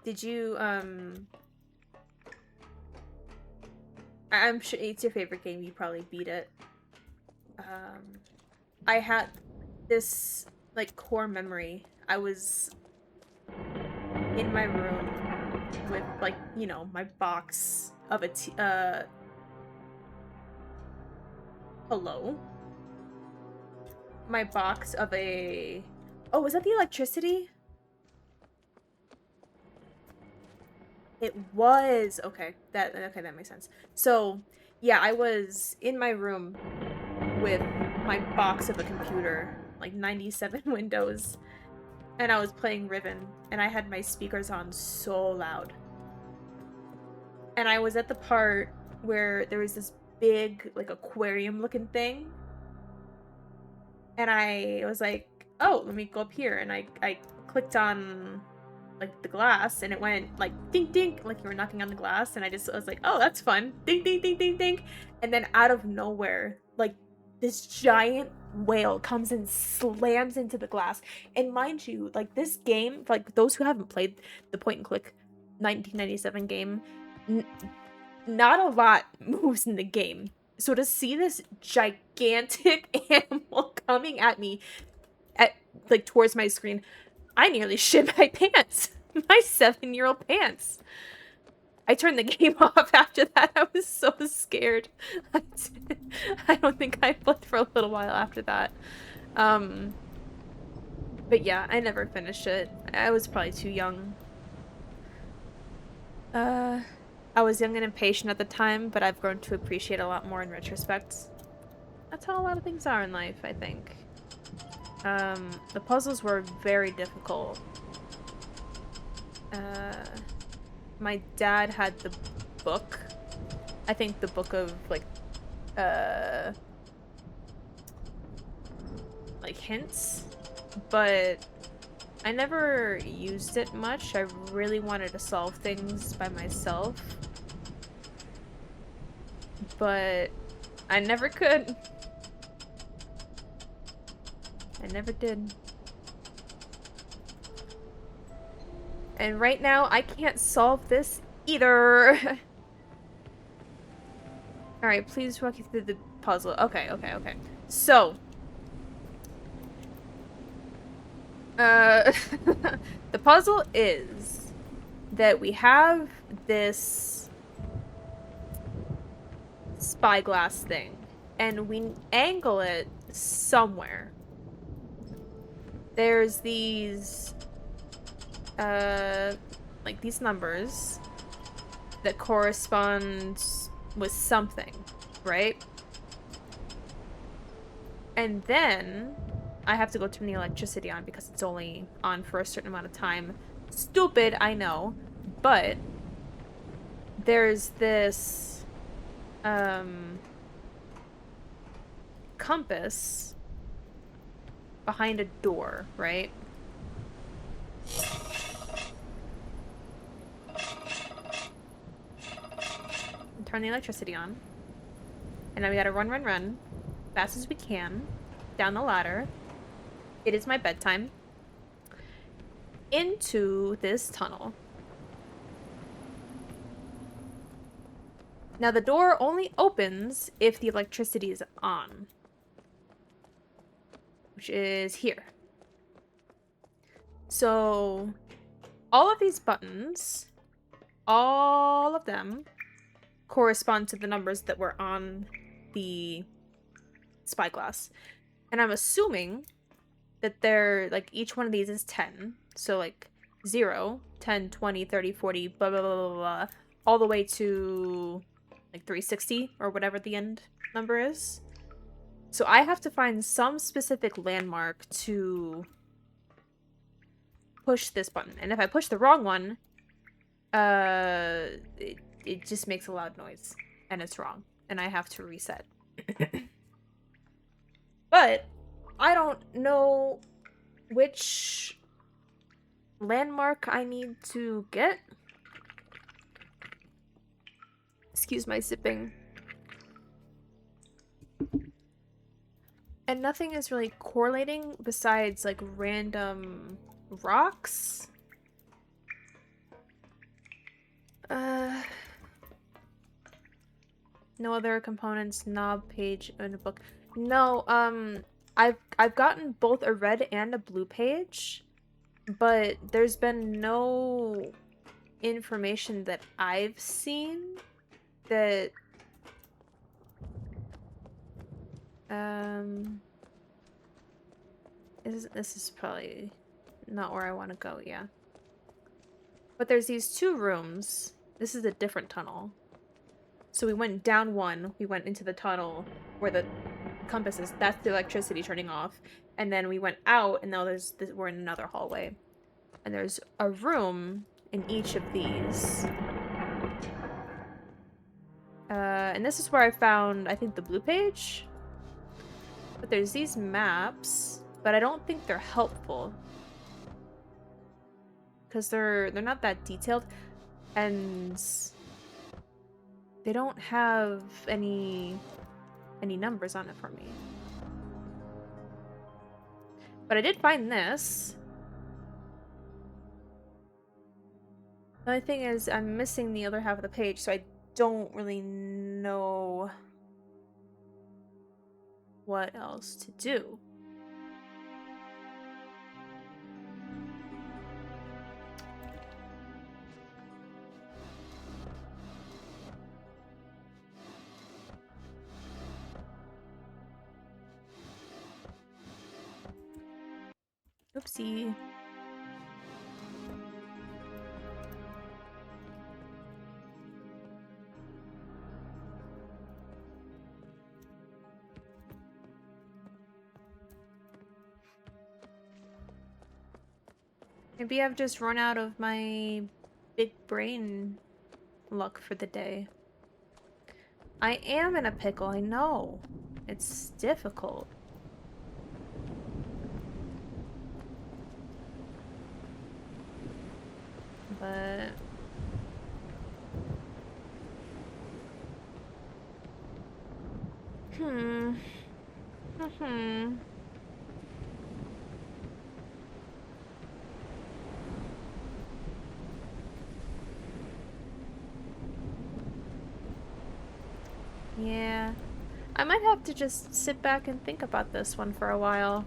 Did you, I'm sure it's your favorite game. You probably beat it. I had this, like, core memory. I was in my room with, like, you know, my box of hello? My box of a... Oh, was that the electricity? It was. Okay, that makes sense. So, yeah, I was in my room with my box of a computer, like 97 Windows, and I was playing Riven, and I had my speakers on so loud. And I was at the part where there was this big, like, aquarium-looking thing, and I was like, oh, let me go up here, and I clicked on, like, the glass, and it went, like, ding ding, like you were knocking on the glass, and I was like, oh, that's fun, ding ding ding ding ding, and then out of nowhere, like, this giant whale comes and slams into the glass, and mind you, like, this game, for, like, those who haven't played the point and click 1997 game, not a lot moves in the game, so to see this gigantic animal coming at me, like, towards my screen, I nearly shit my pants. My 7-year-old pants. I turned the game off after that. I was so scared. I don't think I played for a little while after that. But yeah, I never finished it. I was probably too young. I was young and impatient at the time, but I've grown to appreciate a lot more in retrospect. That's how a lot of things are in life, I think. The puzzles were very difficult. My dad had the book. I think the book of uh hints, but I never used it much. I really wanted to solve things by myself, but I never could. I never did. And right now, I can't solve this either. Alright, please walk you through the puzzle. Okay, okay, okay. So, the puzzle is that we have this spyglass thing, and we angle it somewhere. There's these, like these numbers that correspond with something, right? And then I have to go turn the electricity on because it's only on for a certain amount of time. Stupid, I know, but there's this compass behind a door, right? Turn the electricity on. And now we gotta run, run, run. Fast as we can. Down the ladder. It is my bedtime. Into this tunnel. Now the door only opens if the electricity is on. Which is here. So, all of these buttons, all of them, correspond to the numbers that were on the spyglass. And I'm assuming that they're, like, each one of these is 10. So, like, 0, 10, 20, 30, 40, blah, blah, blah, blah, blah, all the way to, like, 360, or whatever the end number is. So I have to find some specific landmark to push this button. And if I push the wrong one, it just makes a loud noise. And it's wrong. And I have to reset. But I don't know which landmark I need to get. Excuse my sipping. And nothing is really correlating besides, like, random rocks. No other components, knob, page, and a book. No, I've gotten both a red and a blue page, but there's been no information that I've seen that this is probably not where I want to go, yeah. But there's these two rooms. This is a different tunnel. So we went down one, we went into the tunnel where the compass is. That's the electricity turning off. And then we went out, and now we're in another hallway. And there's a room in each of these. And this is where I found, I think, the blue page. But there's these maps, but I don't think they're helpful. Because they're not that detailed. And they don't have any numbers on it for me. But I did find this. The only thing is I'm missing the other half of the page, so I don't really know what else to do. Oopsie. Maybe I've just run out of my big brain luck for the day. I am in a pickle, I know. It's difficult. But hmm. Hmm. Yeah. I might have to just sit back and think about this one for a while.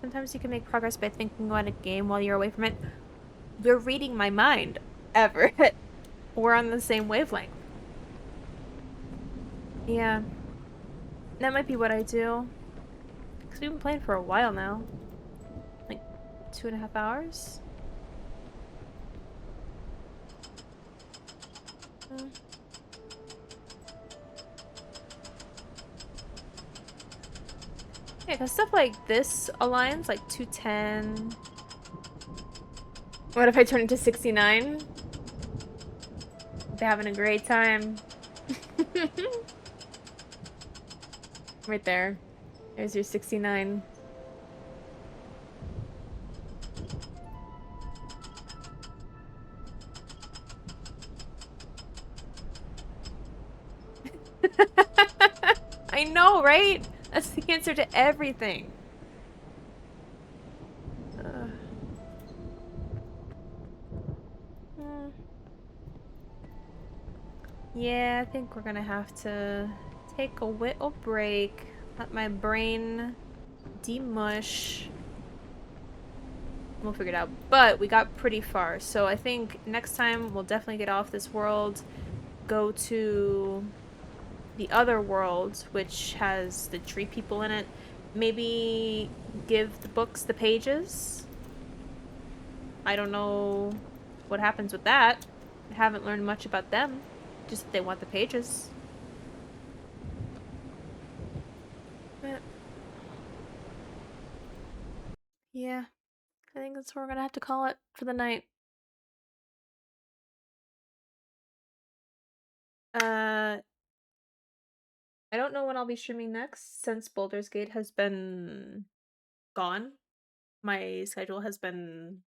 Sometimes you can make progress by thinking about a game while you're away from it. You're reading my mind, Everett. We're on the same wavelength. Yeah, that might be what I do. Because we've been playing for a while now. Like 2.5 hours? Mm. Yeah, because stuff like this aligns, like 210. What if I turn into 69? They're having a great time. Right there. There's your 69. I know, right? That's the answer to everything. Ugh. Hmm. Yeah, I think we're gonna have to take a whittle break. Let my brain demush. We'll figure it out. But we got pretty far, so I think next time we'll definitely get off this world, go to the other world, which has the tree people in it. Maybe give the books the pages. I don't know what happens with that. I haven't learned much about them. Just that they want the pages. But yeah, I think that's what we're gonna have to call it for the night. Uh, I don't know when I'll be streaming next since Baldur's Gate has been gone. My schedule has been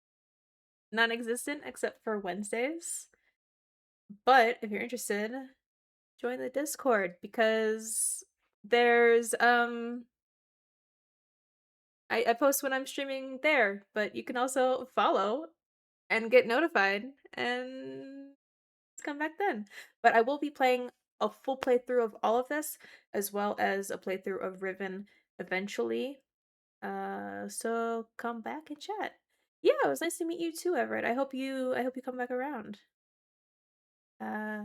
non-existent except for Wednesdays. But if you're interested, join the Discord because there's I post when I'm streaming there, but you can also follow and get notified and come back then. But I will be playing a full playthrough of all of this as well as a playthrough of Riven eventually. So come back and chat. Yeah, it was nice to meet you too, Everett. I hope you come back around. Uh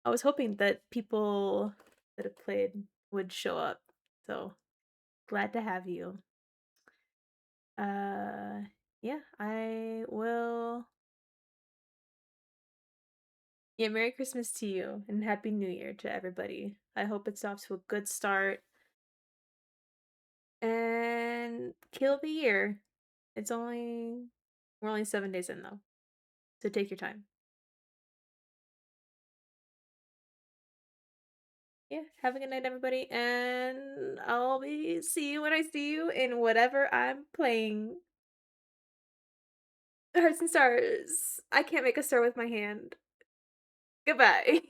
I was hoping that people that have played would show up. So glad to have you. Uh yeah, I will. Yeah, Merry Christmas to you and Happy New Year to everybody. I hope it's off to a good start and kill the year. We're only 7 days in though. So take your time. Yeah, have a good night, everybody, and I'll be see you when I see you in whatever I'm playing. Hearts and stars. I can't make a star with my hand. Goodbye.